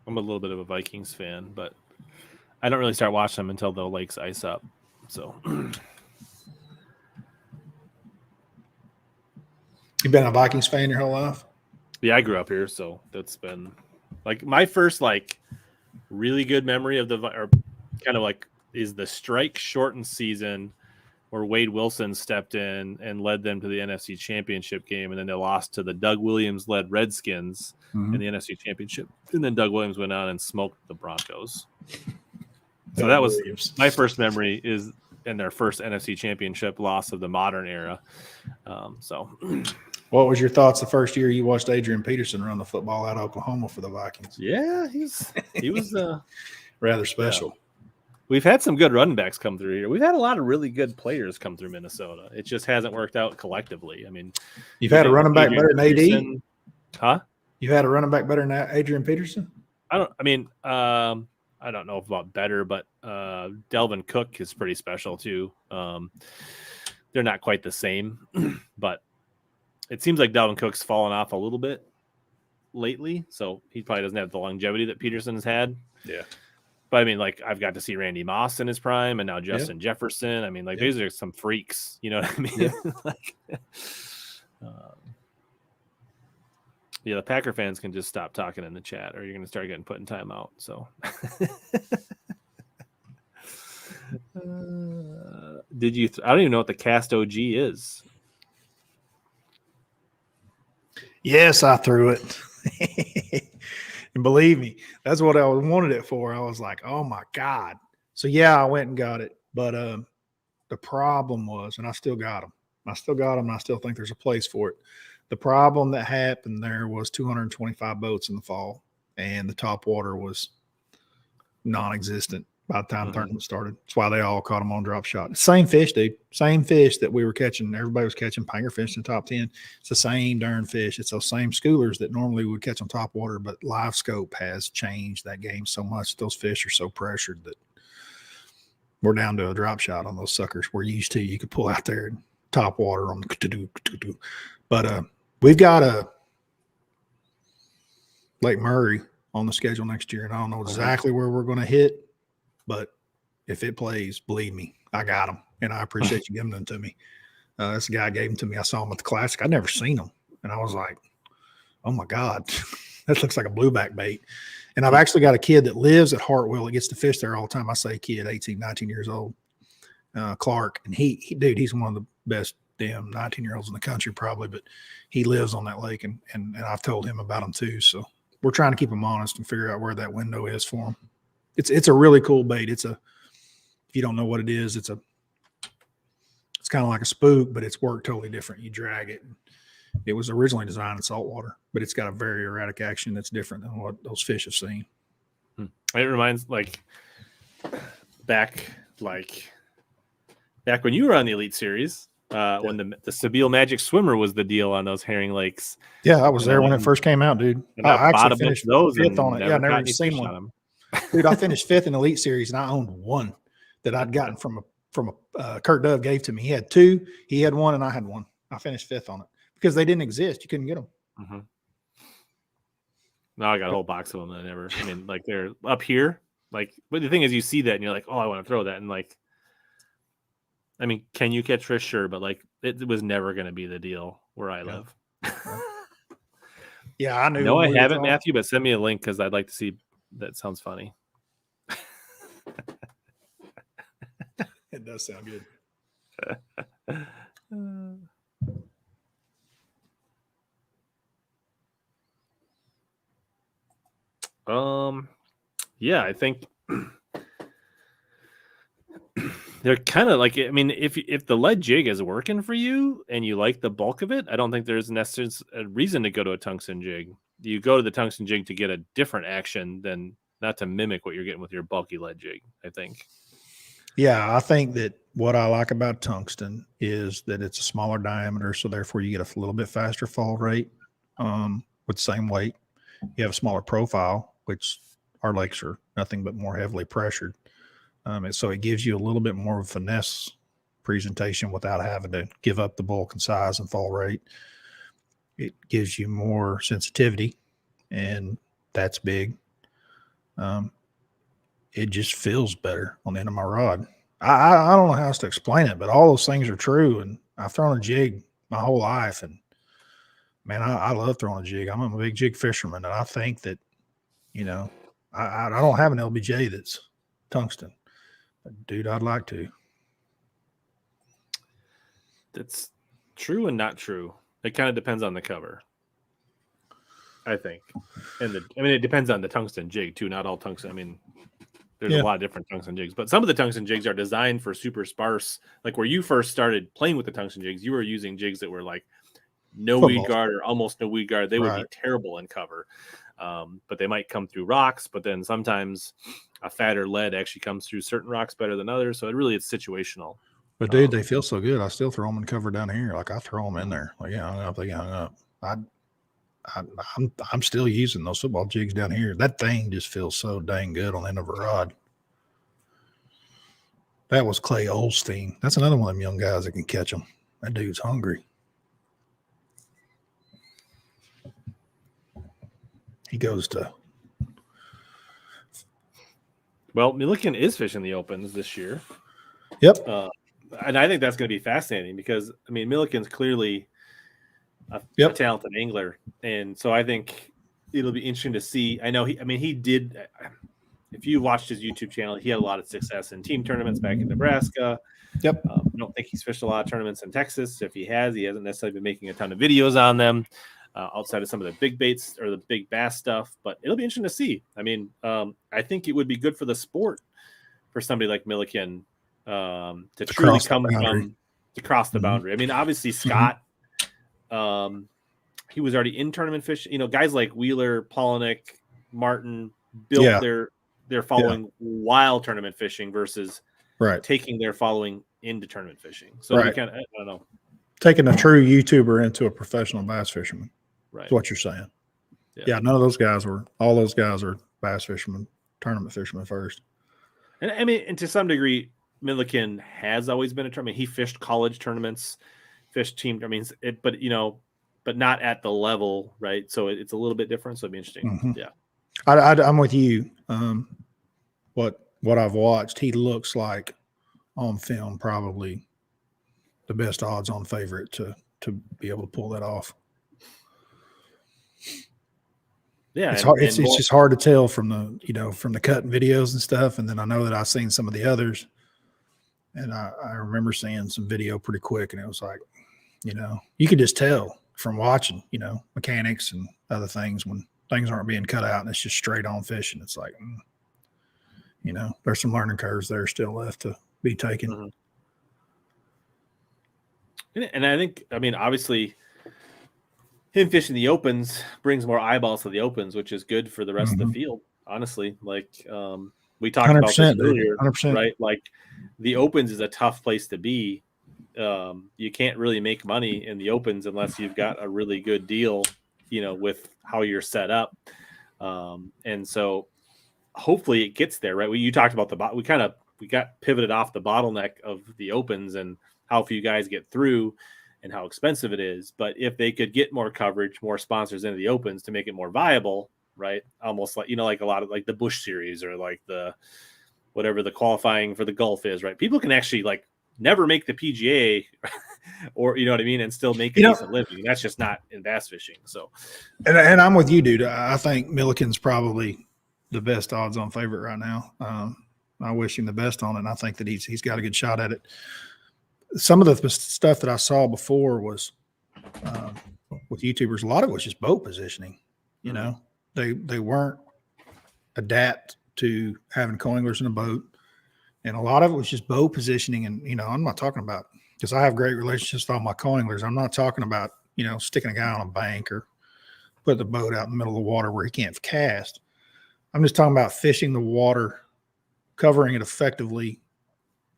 Speaker 1: I'm a little bit of a Vikings fan, but I don't really start watching them until the lakes ice up. So
Speaker 2: you've been a Vikings fan your whole life?
Speaker 1: Yeah, I grew up here, so that's been like my first like really good memory of is the strike shortened season where Wade Wilson stepped in and led them to the NFC Championship game, and then they lost to the Doug Williams-led Redskins in the NFC Championship. And then Doug Williams went on and smoked the Broncos. So that was my first memory is in their first NFC Championship loss of the modern era.
Speaker 2: What was your thoughts the first year you watched Adrian Peterson run the football out of Oklahoma for the Vikings?
Speaker 1: Yeah, he was
Speaker 2: rather special.
Speaker 1: Yeah. We've had some good running backs come through here. We've had a lot of really good players come through Minnesota. It just hasn't worked out collectively. I mean,
Speaker 2: you've had a running back better than AD?
Speaker 1: Huh?
Speaker 2: You had a running back better than Adrian Peterson?
Speaker 1: I don't know about better, but Delvin Cook is pretty special too. They're not quite the same, but it seems like Delvin Cook's fallen off a little bit lately, so he probably doesn't have the longevity that Peterson has had.
Speaker 2: Yeah.
Speaker 1: But I mean, like I've got to see Randy Moss in his prime, and now Justin Jefferson. I mean, like these are some freaks. You know what I mean? Yeah. The Packer fans can just stop talking in the chat, or you're going to start getting put in timeout. So, did you? I don't even know what the Cast OG is.
Speaker 2: Yes, I threw it. And believe me, that's what I wanted it for. I was like, oh my God. So yeah, I went and got it. But the problem was, and I still got them. I still got them, and I still think there's a place for it. The problem that happened there was 225 boats in the fall, and the top water was non-existent by the time the tournament started. That's why they all caught them on drop shot. Same fish, dude. Same fish that we were catching. Everybody was catching panger fish in the top 10. It's the same darn fish. It's those same schoolers that normally would catch on top water, but live scope has changed that game so much. Those fish are so pressured that we're down to a drop shot on those suckers. We're used to, you could pull out there and top water on the, but we've got a Lake Murray on the schedule next year, and I don't know exactly where we're going to hit, but if it plays, believe me, I got them, and I appreciate you giving them to me. This guy gave them to me. I saw them at the Classic. I'd never seen them, and I was like, oh my God, that looks like a blueback bait. And I've actually got a kid that lives at Hartwell that gets to fish there all the time. I say kid, 18, 19 years old, Clark, and dude, he's one of the best damn 19-year-olds in the country probably, but he lives on that lake, and I've told him about them too. So we're trying to keep him honest and figure out where that window is for him. It's a really cool bait. If you don't know what it is, it's kind of like a spook, but it's worked totally different. You drag it. It was originally designed in saltwater, but it's got a very erratic action that's different than what those fish have seen.
Speaker 1: It reminds back when you were on the Elite Series, when the Sabile Magic Swimmer was the deal on those herring lakes.
Speaker 2: Yeah, I was there when it first came out, dude. I actually finished
Speaker 1: those
Speaker 2: fifth on it. Yeah, I never even seen one. Dude, I finished fifth in the Elite Series, and I owned one that I'd gotten from a Kurt Dove gave to me. He had two, he had one, and I had one. I finished fifth on it because they didn't exist. You couldn't get them.
Speaker 1: Mm-hmm. Now I got a whole box of them that I never. I mean, they're up here. But the thing is, you see that and you're like, oh, I want to throw that, and I mean, can you catch fish? Sure, but it was never going to be the deal where I live.
Speaker 2: Yeah, I knew.
Speaker 1: No, I haven't, Matthew, but send me a link because I'd like to see. That sounds funny.
Speaker 2: It does sound good.
Speaker 1: Yeah, I think they're kind of I mean, if the lead jig is working for you and you like the bulk of it, I don't think there's necessarily a reason to go to a tungsten jig. You go to the tungsten jig to get a different action than not to mimic what you're getting with your bulky lead jig, I think.
Speaker 2: Yeah, I think that what I like about tungsten is that it's a smaller diameter, so therefore you get a little bit faster fall rate with the same weight. You have a smaller profile, which our lakes are nothing but more heavily pressured. And so it gives you a little bit more of a finesse presentation without having to give up the bulk and size and fall rate. It gives you more sensitivity, and that's big. It just feels better on the end of my rod. I don't know how else to explain it, but all those things are true. And I've thrown a jig my whole life, and man, I love throwing a jig. I'm a big jig fisherman, and I think that, I don't have an LBJ that's tungsten. But dude, I'd like to.
Speaker 1: That's true and not true. It kind of depends on the cover, I think. And it depends on the tungsten jig too. Not all tungsten. I mean, there's a lot of different tungsten jigs, but some of the tungsten jigs are designed for super sparse. Like where you first started playing with the tungsten jigs, you were using jigs that were no weed guard or almost no weed guard. They would be terrible in cover. But they might come through rocks, but then sometimes a fatter lead actually comes through certain rocks better than others. So it's situational.
Speaker 2: But dude, they feel so good. I still throw them in cover down here. I throw them in there. They get hung up. I'm still using those football jigs down here. That thing just feels so dang good on the end of a rod. That was Clay Olstein. That's another one of them young guys that can catch them. That dude's hungry. He goes to.
Speaker 1: Well, Milliken is fishing the opens this year.
Speaker 2: Yep.
Speaker 1: And I think that's going to be fascinating because, I mean, Milliken's clearly a talented angler. And so I think it'll be interesting to see. I know he did. If you watched his YouTube channel, he had a lot of success in team tournaments back in Nebraska.
Speaker 2: Yep.
Speaker 1: I don't think he's fished a lot of tournaments in Texas. If he hasn't necessarily been making a ton of videos on them. outside of some of the big baits or the big bass stuff. But it'll be interesting to see. I mean, I think it would be good for the sport for somebody like Milliken to truly come from to cross the boundary. I mean, obviously Scott, he was already in tournament fishing. You know, guys like Wheeler, Polnick, Martin built their following while tournament fishing versus taking their following into tournament fishing. So we kind of, I don't know,
Speaker 2: taking a true YouTuber into a professional bass fisherman. Right, is what you're saying. Yeah, none of those guys were. All those guys are bass fishermen, tournament fishermen first.
Speaker 1: And I mean, and to some degree, Milliken has always been a tournament. He fished college tournaments, fished team. I mean, but you know, but not at the level, right? So it's a little bit different. So it'd be interesting. Yeah,
Speaker 2: I'm with you. What I've watched, he looks like on film probably the best odds-on favorite to be able to pull that off. Yeah, it's hard. It's just hard to tell from the cutting videos and stuff. And then I know that I've seen some of the others, and I remember seeing some video pretty quick, and it was like, you could just tell from watching, mechanics and other things when things aren't being cut out and it's just straight on fishing. It's like, there's some learning curves there still left to be taken.
Speaker 1: Mm-hmm. And I think, I mean, obviously, him fishing the opens brings more eyeballs to the opens, which is good for the rest of the field. Honestly, like we talked about this earlier,
Speaker 2: 100%.
Speaker 1: Right? Like the opens is a tough place to be. You can't really make money in the opens unless you've got a really good deal, with how you're set up. And so hopefully it gets there, right? You talked about we got pivoted off the bottleneck of the opens and how few guys get through and how expensive it is. But if they could get more coverage, more sponsors into the opens to make it more viable, right? Almost like, like a lot of like the Bush series or like the, whatever the qualifying for the Gulf is, right? People can actually like never make the PGA or, you know what I mean? And still make a decent living. That's just not in bass fishing. So,
Speaker 2: and I'm with you, dude. I think Milliken's probably the best odds on favorite right now. I wish him the best on it. And I think that he's got a good shot at it. Some of the stuff that I saw before was with YouTubers. A lot of it was just boat positioning. They weren't adapt to having co-anglers in a boat, and a lot of it was just boat positioning. And I'm not talking about, because I have great relationships with all my co-anglers. I'm not talking about sticking a guy on a bank or put the boat out in the middle of the water where he can't cast. I'm just talking about fishing the water, covering it effectively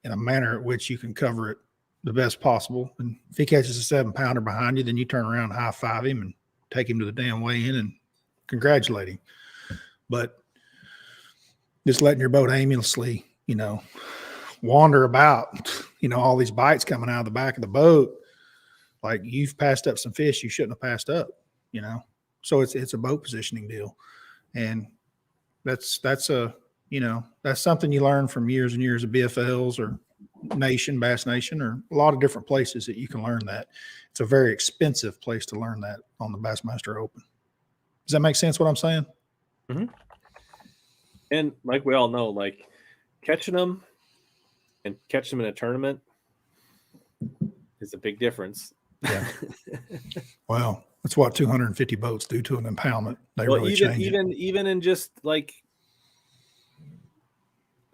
Speaker 2: in a manner at which you can cover it the best possible. And if he catches a 7-pounder behind you, then you turn around and high five him and take him to the damn weigh in and congratulate him. But just letting your boat aimlessly, wander about, all these bites coming out of the back of the boat, like you've passed up some fish you shouldn't have passed up, So it's a boat positioning deal. And that's something you learn from years and years of BFLs or Bass Nation, or a lot of different places that you can learn that. It's a very expensive place to learn that on the Bassmaster Open. Does that make sense what I'm saying?
Speaker 1: Mm-hmm. And like we all know, like catching them in a tournament is a big difference.
Speaker 2: Yeah. Well, that's what 250 boats do to an impoundment. They really change it.
Speaker 1: Even in just like,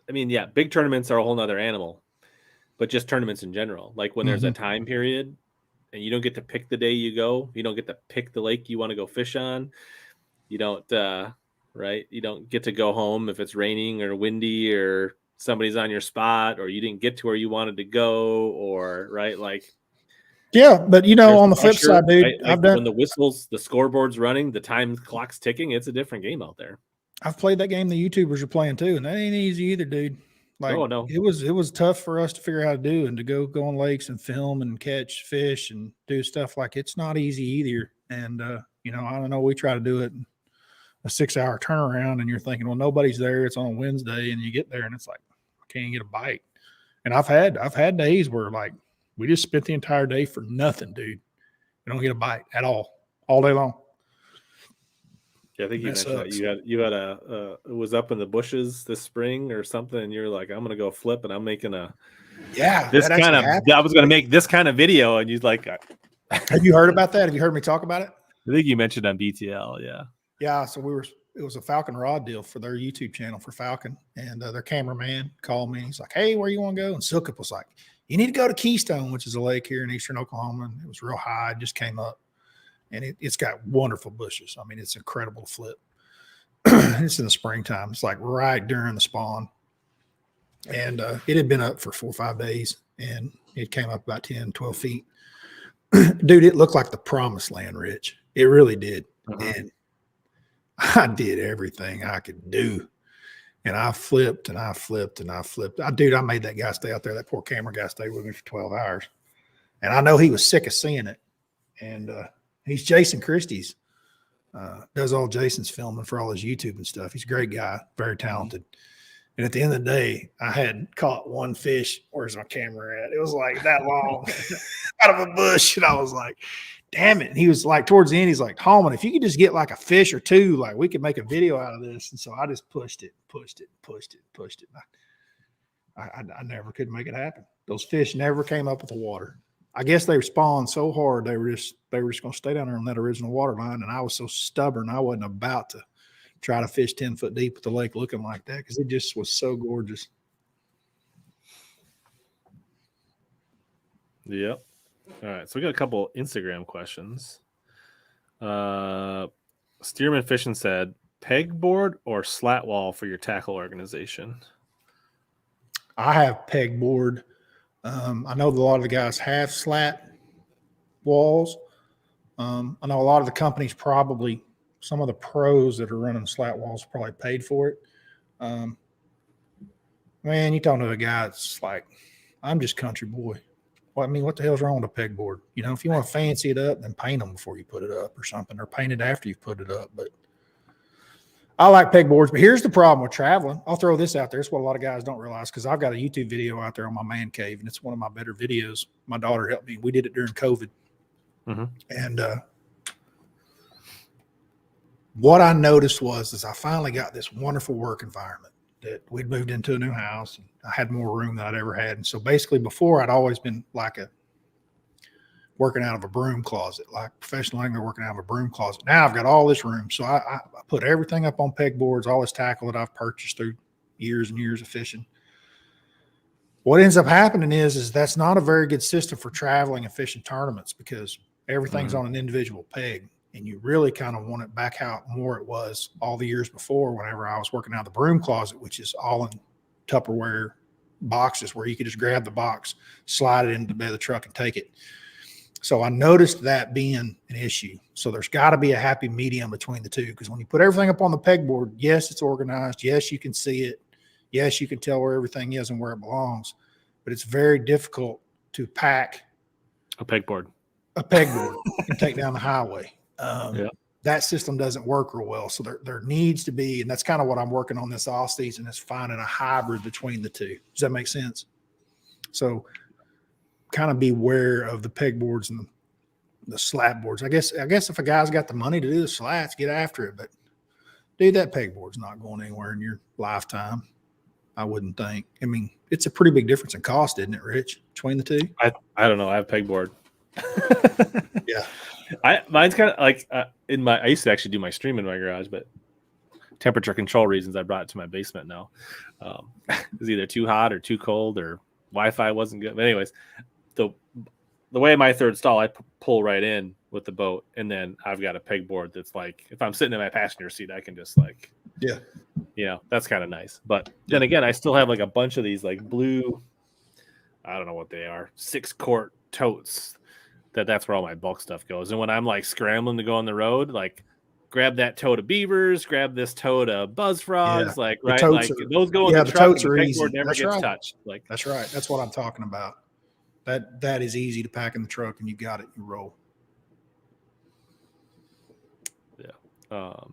Speaker 1: I mean, yeah, big tournaments are a whole nother animal, but just tournaments in general. Like when there's a time period and you don't get to pick the day you go, you don't get to pick the lake you want to go fish on. You don't, right? You don't get to go home if it's raining or windy or somebody's on your spot or you didn't get to where you wanted to go, or right. Like,
Speaker 2: yeah, but on the flip side, dude,
Speaker 1: right? Like when the whistles, the scoreboard's running, the time clock's ticking, it's a different game out there.
Speaker 2: I've played that game the YouTubers are playing too, and that ain't easy either, dude. Like, no. It was tough for us to figure out how to do, and to go on lakes and film and catch fish and do stuff. Like, it's not easy either. And I don't know, we try to do it in a 6-hour turnaround, and you're thinking, well, nobody's there. It's on a Wednesday, and you get there and it's like, I can't get a bite. And I've had days where like we just spent the entire day for nothing, dude. We don't get a bite at all day long.
Speaker 1: Yeah, I think you mentioned that you had it was up in the bushes this spring or something, and you're like, I'm gonna go flip, and I'm making I was gonna make this kind of video, and you're like,
Speaker 2: have you heard about that? Have you heard me talk about it?
Speaker 1: I think you mentioned on BTL. Yeah.
Speaker 2: Yeah. So it was a Falcon rod deal for their YouTube channel for Falcon. And their cameraman called me. He's like, hey, where you want to go? And Silkup was like, you need to go to Keystone, which is a lake here in eastern Oklahoma. And it was real high. It just came up. And it's got wonderful bushes. I mean, it's incredible to flip. It's in the springtime. It's like right during the spawn. And it had been up for 4 or 5 days. And it came up about 10, 12 feet. Dude, it looked like the promised land, Rich. It really did. And I did everything I could do. And I flipped and I flipped and I flipped. Dude, I made that guy stay out there. That poor camera guy stayed with me for 12 hours. And I know he was sick of seeing it. And he's Jason Christie's. Does all Jason's filming for all his YouTube and stuff. He's a great guy, very talented. And at the end of the day, I had caught one fish. Where's my camera at? It was like that long out of a bush. And I was like, damn it. And he was like, towards the end, he's like, Hallman, if you could just get like a fish or two, like we could make a video out of this. And so I just pushed it. I never could make it happen. Those fish never came up with the water. I guess they spawned so hard they were just going to stay down there on that original water line, and I was so stubborn I wasn't about to try to fish 10 foot deep with the lake looking like that because it just was so gorgeous.
Speaker 1: Yep. All right, so we got a couple Instagram questions. Steerman Fishing said, pegboard or slat wall for your tackle organization?
Speaker 2: I have pegboard. I know that a lot of the guys have slat walls. I know a lot of the companies probably, some of the pros that are running slat walls probably paid for it. Man, you talking to a guy that's like, I'm just country boy. Well, I mean, what the hell's wrong with a pegboard? You know, if you want to fancy it up, then paint them before you put it up or something, or paint it after you've put it up. But I like pegboards, but here's the problem with traveling. I'll throw this out there. It's what a lot of guys don't realize because I've got a YouTube video out there on my man cave, and it's one of my better videos. My daughter helped me. We did it during COVID. And what I noticed was I finally got this wonderful work environment that we'd moved into a new house. And I had more room than I'd ever had. And so basically before I'd always been like working out of a broom closet, like professional angler working out of a broom closet. Now I've got all this room. So I put everything up on pegboards, all this tackle that I've purchased through years and years of fishing. What ends up happening is that's not a very good system for traveling and fishing tournaments because everything's on an individual peg. And you really kind of want it back how more it was all the years before whenever I was working out of the broom closet, which is all in Tupperware boxes where you could just grab the box, slide it into the bed of the truck and take it. So I noticed that being an issue. So there's got to be a happy medium between the two because when you put everything up on the pegboard, yes, it's organized. Yes, you can see it. Yes, you can tell where everything is and where it belongs. But it's very difficult to pack
Speaker 1: a pegboard
Speaker 2: and take down the highway.
Speaker 1: Yeah.
Speaker 2: That system doesn't work real well. So there needs to be, and that's kind of what I'm working on this off season is finding a hybrid between the two. Does that make sense? So kind of beware of the pegboards and the slat boards. I guess if a guy's got the money to do the slats, get after it. But dude, that pegboard's not going anywhere in your lifetime. I wouldn't think. I mean, it's a pretty big difference in cost, isn't it, Rich, between the two?
Speaker 1: I don't know. I have pegboard.
Speaker 2: Yeah.
Speaker 1: Mine's kind of like I used to actually do my stream in my garage, but temperature control reasons I brought it to my basement now. It was either too hot or too cold or Wi-Fi wasn't good. But anyways, the way my third stall, I pull right in with the boat, and then I've got a pegboard that's like if I'm sitting in my passenger seat, I can just like that's kind of nice. But then again, I still have like a bunch of these like blue, I don't know what they are, 6-quart totes. That's where all my bulk stuff goes. And when I'm like scrambling to go on the road, like grab that tote of beavers, grab this tote of buzz frogs, like right, like those go in the truck.
Speaker 2: Totes
Speaker 1: and the
Speaker 2: are easy.
Speaker 1: Never gets touched. Like
Speaker 2: that's right. That's what I'm talking about. That is easy to pack in the truck, and you got it. You roll.
Speaker 1: Yeah. What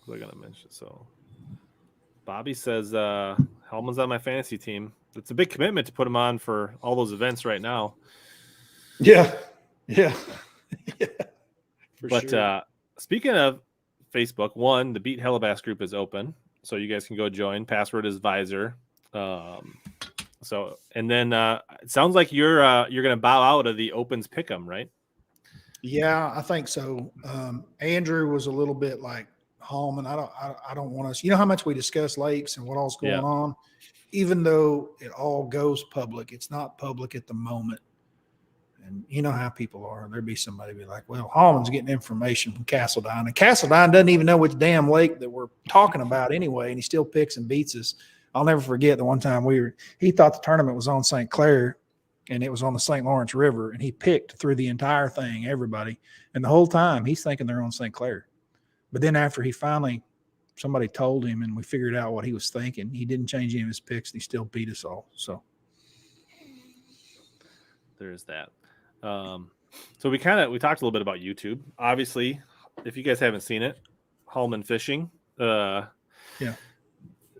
Speaker 1: was I gonna mention? So Bobby says Hellman's on my fantasy team. It's a big commitment to put him on for all those events right now.
Speaker 2: Yeah.
Speaker 1: But sure. Speaking of Facebook, the Beat HellaBass group is open, so you guys can go join. Password is Visor. So and then it sounds like you're gonna bow out of the Opens Pick'em, right?
Speaker 2: Yeah, I think so. Andrew was a little bit like Hallman. I don't want us. You know how much we discuss lakes and what all's
Speaker 1: Yeah.
Speaker 2: going on. Even though it all goes public, it's not public at the moment. And you know how people are. There'd be somebody be like, "Well, Hallman's getting information from Castledine, and Castledine doesn't even know which damn lake that we're talking about anyway, and he still picks and beats us." I'll never forget the one time he thought the tournament was on St. Clair, and it was on the St. Lawrence River, and he picked through the entire thing, everybody, and the whole time he's thinking they're on St. Clair. But then after somebody told him, and we figured out what he was thinking, he didn't change any of his picks, and he still beat us all. So
Speaker 1: there's that. So we talked a little bit about YouTube. Obviously, if you guys haven't seen it, Hallman Fishing.
Speaker 2: yeah.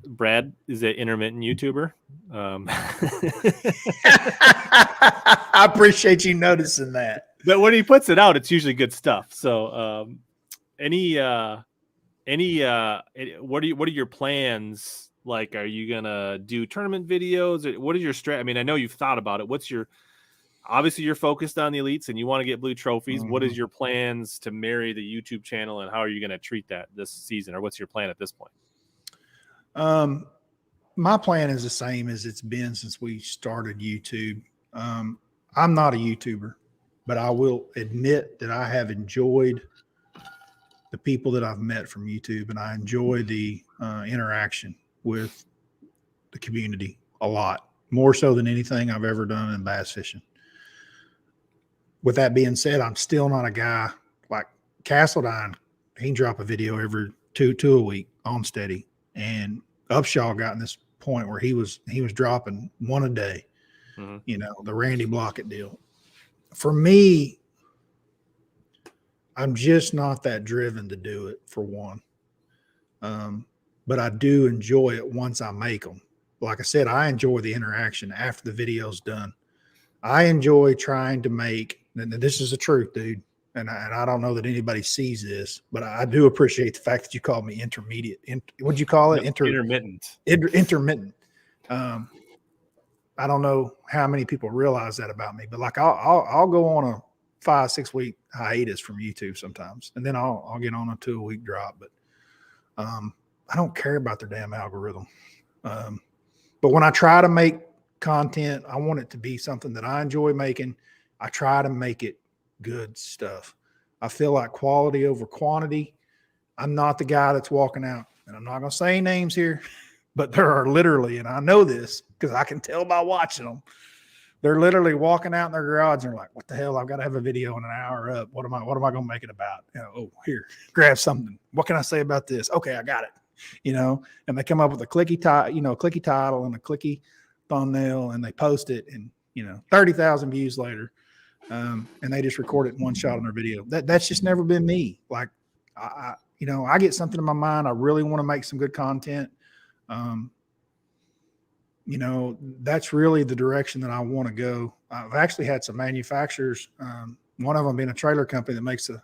Speaker 1: Brad is an intermittent YouTuber.
Speaker 2: I appreciate you noticing that.
Speaker 1: But when he puts it out, it's usually good stuff. So, what are your plans? Like, are you gonna do tournament videos? What is your strat? I mean, I know you've thought about it. Obviously you're focused on the elites and you want to get blue trophies. Mm-hmm. What is your plans to marry the YouTube channel, and how are you going to treat that this season, or what's your plan at this point?
Speaker 2: My plan is the same as it's been since we started YouTube. I'm not a YouTuber, but I will admit that I have enjoyed the people that I've met from YouTube, and I enjoy the interaction with the community a lot, more so than anything I've ever done in bass fishing. With that being said, I'm still not a guy like Castledine. He can drop a video every two a week on steady, and Upshaw got in this point where he was dropping one a day. Mm-hmm. You know, the Randy Blockett deal. For me, I'm just not that driven to do it, for one. But I do enjoy it once I make them. Like I said, I enjoy the interaction after the video's done. I enjoy trying to make, and this is the truth, dude, and I don't know that anybody sees this, but I do appreciate the fact that you called me intermediate. What'd you call it?
Speaker 1: Intermittent.
Speaker 2: Intermittent. I don't know how many people realize that about me, but like I'll go on a 5-6 week hiatus from YouTube sometimes, and then I'll get on a 2 a week drop. But I don't care about their damn algorithm. But when I try to make content, I want it to be something that I enjoy making. I try to make it good stuff. I feel like quality over quantity. I'm not the guy that's walking out, and I'm not going to say names here, but there are literally, and I know this because I can tell by watching them, they're literally walking out in their garage and they're like, what the hell? I've got to have a video in an hour up. What am I going to make it about? You know, oh, here, grab something. What can I say about this? Okay, I got it. You know, and they come up with a clicky title and a clicky thumbnail, and they post it, and 30,000 views later, and they just record it in one shot on their video. That's just never been me. Like I get something in my mind, I really want to make some good content. That's really the direction that I want to go. I've actually had some manufacturers, one of them being a trailer company that makes the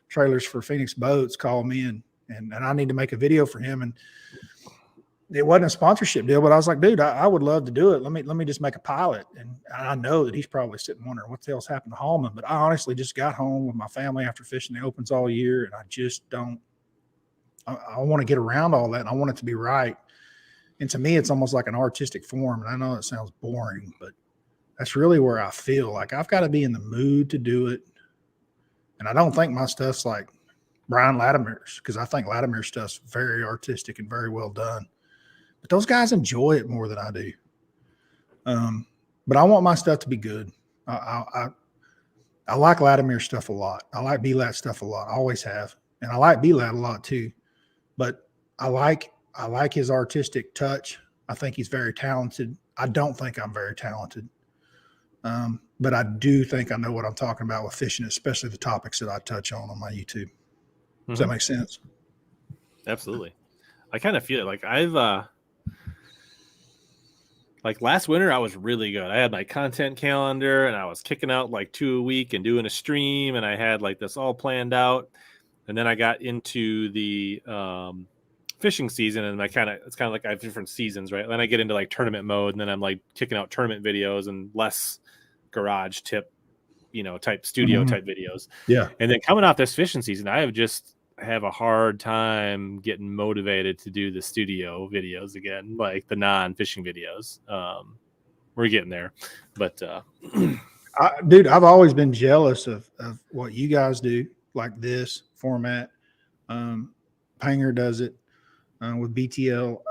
Speaker 2: trailers for Phoenix boats, call me and I need to make a video for him. And it wasn't a sponsorship deal, but I was like, dude, I would love to do it. Let me just make a pilot. And I know that he's probably sitting wondering what the hell's happened to Hallman, but I honestly just got home with my family after fishing the opens all year. And I just I want to get around all that. And I want it to be right. And to me, it's almost like an artistic form. And I know it sounds boring, but that's really where I feel like I've got to be in the mood to do it. And I don't think my stuff's like Brian Latimer's, because I think Latimer's stuff's very artistic and very well done. But those guys enjoy it more than I do. But I want my stuff to be good. I like Latimer's stuff a lot. I like B-Lat stuff a lot. I always have. And I like B-Lat a lot too. But I like his artistic touch. I think he's very talented. I don't think I'm very talented. But I do think I know what I'm talking about with fishing, especially the topics that I touch on my YouTube. Does that make sense?
Speaker 1: Absolutely. I kind of feel it. Like I've, like last winter, I was really good. I had my content calendar and I was kicking out like 2 a week and doing a stream, and I had like this all planned out. And then I got into the fishing season, and it's kind of like I have different seasons, right? Then I get into like tournament mode, and then I'm like kicking out tournament videos and less garage tip type studio
Speaker 2: Mhm.
Speaker 1: type videos.
Speaker 2: Yeah.
Speaker 1: And then coming off this fishing season, I have a hard time getting motivated to do the studio videos again, like the non-fishing videos. We're getting there, but
Speaker 2: Dude, I've always been jealous of what you guys do, like this format. Panger does it with BTL.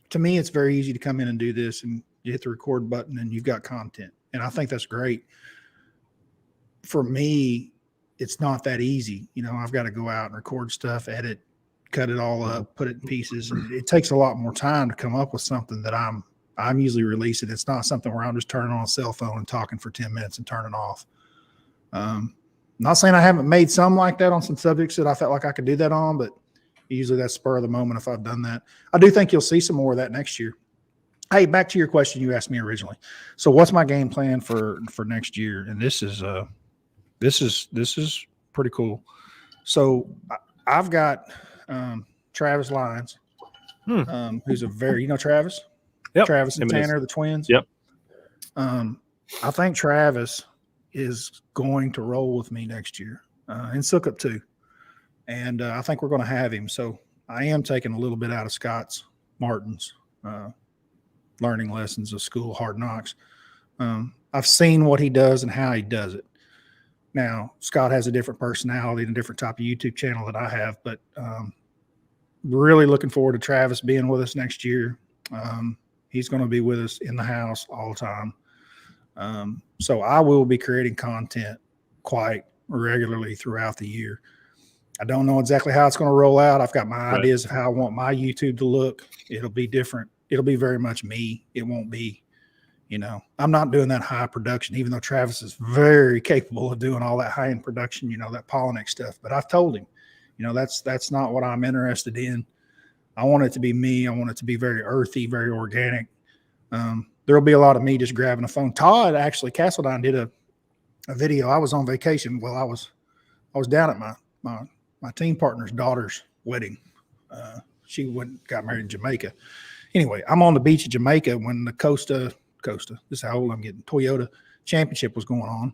Speaker 2: To me, it's very easy to come in and do this, and you hit the record button and you've got content. And I think that's great. For me, it's not that easy. I've got to go out and record stuff, edit, cut it all up, put it in pieces. And it takes a lot more time to come up with something that I'm usually releasing. It's not something where I'm just turning on a cell phone and talking for 10 minutes and turning off. Not saying I haven't made some like that on some subjects that I felt like I could do that on, but usually that's spur of the moment if I've done that. I do think you'll see some more of that next year. Hey, back to your question you asked me originally. So what's my game plan for next year? And this is pretty cool. So I've got Travis Lyons, who's a very, Travis?
Speaker 1: Yep.
Speaker 2: Travis and Tanner, the twins.
Speaker 1: Yep.
Speaker 2: I think Travis is going to roll with me next year, and Sukup too. And I think we're going to have him. So I am taking a little bit out of Scott's Martin's learning lessons of school hard knocks. I've seen what he does and how he does it. Now, Scott has a different personality and a different type of YouTube channel that I have, but really looking forward to Travis being with us next year. He's going to be with us in the house all the time. So I will be creating content quite regularly throughout the year. I don't know exactly how it's going to roll out. I've got my ideas of how I want my YouTube to look. It'll be different. It'll be very much me. It won't be, I'm not doing that high production, even though Travis is very capable of doing all that high-end production, that Pollinate stuff. But I've told him, that's not what I'm interested in. I want it to be me. I want it to be very earthy, very organic. There'll be a lot of me just grabbing a phone. Todd, actually, Castledine did a video. I was on vacation. Well, I was down at my team partner's daughter's wedding. She got married in Jamaica. Anyway, I'm on the beach of Jamaica when the Costa, this is how old I'm getting, Toyota Championship was going on,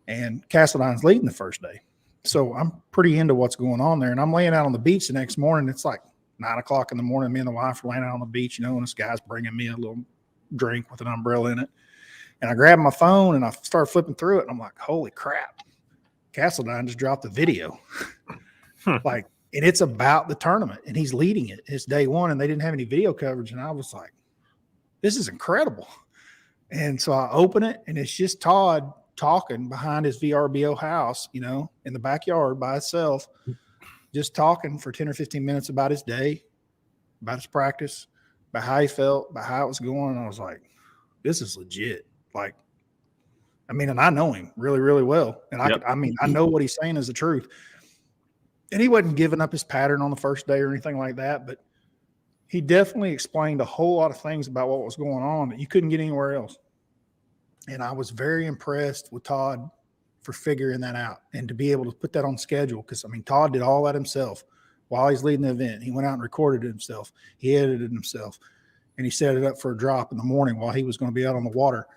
Speaker 2: and Castleine's leading the first day. So I'm pretty into what's going on there, and I'm laying out on the beach the next morning. It's like 9 o'clock in the morning. Me and the wife are laying out on the beach, and this guy's bringing me a little drink with an umbrella in it. And I grab my phone and I start flipping through it, and I'm like, holy crap. Castledine just dropped a video. And it's about the tournament, and he's leading it. It's day one, and they didn't have any video coverage. And I was like, this is incredible. And so I open it, and it's just Todd talking behind his VRBO house, in the backyard by himself, just talking for 10 or 15 minutes about his day, about his practice, about how he felt, about how it was going. And I was like, this is legit. And I know him really, really well. And I know what he's saying is the truth. And he wasn't giving up his pattern on the first day or anything like that, but he definitely explained a whole lot of things about what was going on that you couldn't get anywhere else. And I was very impressed with Todd for figuring that out and to be able to put that on schedule. Because, Todd did all that himself while he's leading the event. He went out and recorded it himself. He edited himself, and he set it up for a drop in the morning while he was going to be out on the water.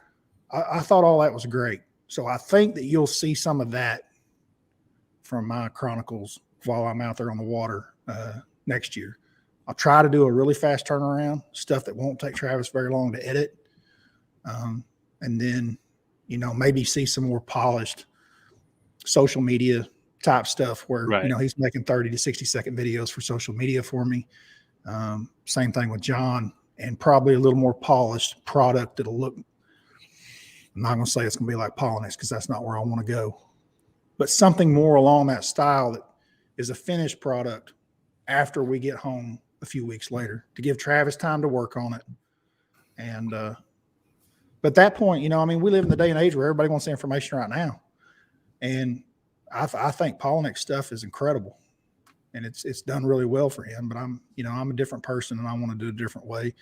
Speaker 2: I thought all that was great. So I think that you'll see some of that from my chronicles while I'm out there on the water next year. I'll try to do a really fast turnaround, stuff that won't take Travis very long to edit. And then, maybe see some more polished social media type stuff where, he's making 30 to 60-second videos for social media for me. Same thing with John, and probably a little more polished product that'll look, I'm not going to say it's going to be like Pollinax because that's not where I want to go, but something more along that style that is a finished product after we get home a few weeks later to give Travis time to work on it. And, but at that point, we live in the day and age where everybody wants the information right now. And I think Pollinax stuff is incredible, and it's done really well for him, but I'm a different person and I want to do it a different way.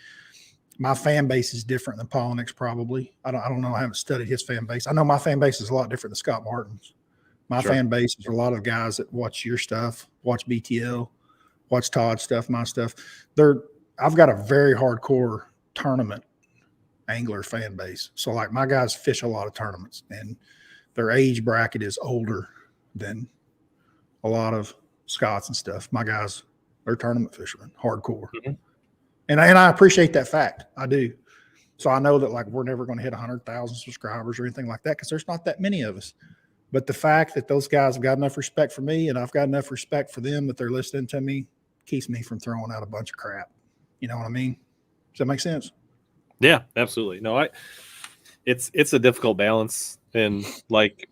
Speaker 2: My fan base is different than Pollinax probably. I don't know. I haven't studied his fan base. I know my fan base is a lot different than Scott Martin's. My fan base is a lot of guys that watch your stuff, watch BTL, watch Todd's stuff, my stuff. I've got a very hardcore tournament angler fan base. So my guys fish a lot of tournaments, and their age bracket is older than a lot of Scots and stuff. My guys, they're tournament fishermen, hardcore.
Speaker 1: Mm-hmm.
Speaker 2: And I appreciate that fact. I do. So I know that like we're never going to hit 100,000 subscribers or anything like that because there's not that many of us. But the fact that those guys have got enough respect for me and I've got enough respect for them that they're listening to me keeps me from throwing out a bunch of crap. You know what I mean? Does that make sense?
Speaker 1: Yeah, absolutely. No, it's a difficult balance, and like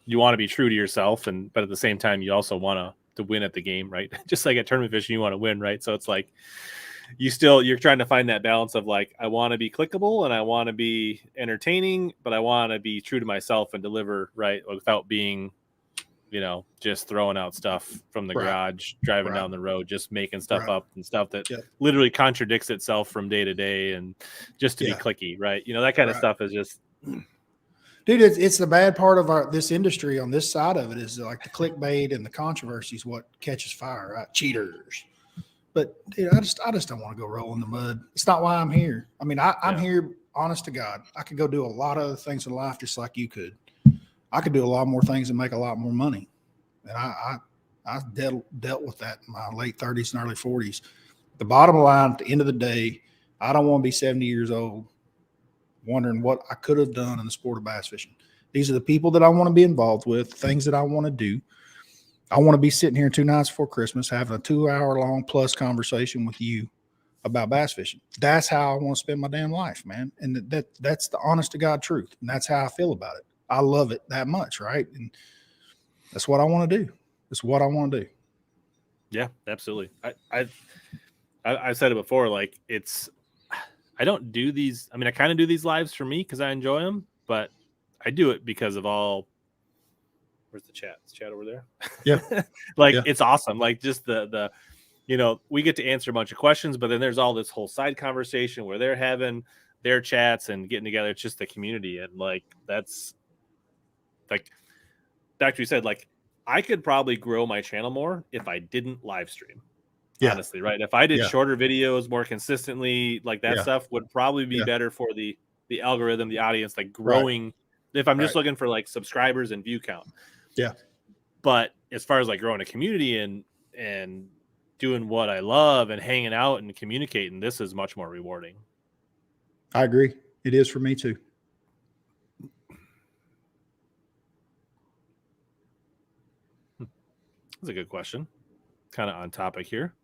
Speaker 1: you want to be true to yourself, but at the same time you also want to win at the game, right? Just like at tournament fishing, you want to win, right? So it's like you're trying to find that balance of like, I want to be clickable and I want to be entertaining, but I want to be true to myself and deliver right without being, just throwing out stuff from the garage, driving down the road, just making stuff up and stuff that literally contradicts itself from day to day and just to be clicky, right? That kind of stuff is just,
Speaker 2: dude, it's the bad part of this industry on this side of it is like the clickbait and the controversy is what catches fire, right? Cheaters. But dude, I just don't want to go roll in the mud. It's not why I'm here. I mean, I'm here, honest to God. I could go do a lot of other things in life just like you could. I could do a lot more things and make a lot more money. And I dealt with that in my late 30s and early 40s. The bottom line, at the end of the day, I don't want to be 70 years old wondering what I could have done in the sport of bass fishing. These are the people that I want to be involved with, things that I want to do. I want to be sitting here 2 nights before Christmas having a 2-hour-long plus conversation with you about bass fishing. That's how I want to spend my damn life, man. And that's the honest to God truth. And that's how I feel about it. I love it that much, right? And that's what I want to do. That's what I want to do.
Speaker 1: Yeah, absolutely. I've said it before. Like I don't do these. I mean, I kind of do these lives for me because I enjoy them, but I do it because of all. Where's the chat? Is the chat over there?
Speaker 2: Yeah.
Speaker 1: It's awesome. Like just the we get to answer a bunch of questions, but then there's all this whole side conversation where they're having their chats and getting together. It's just the community. And like, that's like, back to you said, like, I could probably grow my channel more if I didn't live stream. Yeah. Honestly, right? If I did shorter videos more consistently, like that stuff would probably be better for the algorithm, the audience, like growing. If I'm just looking for like subscribers and view count.
Speaker 2: Yeah.
Speaker 1: But as far as like growing a community and doing what I love and hanging out and communicating, this is much more rewarding.
Speaker 2: I agree. It is for me too.
Speaker 1: That's a good question. Kind of on topic here.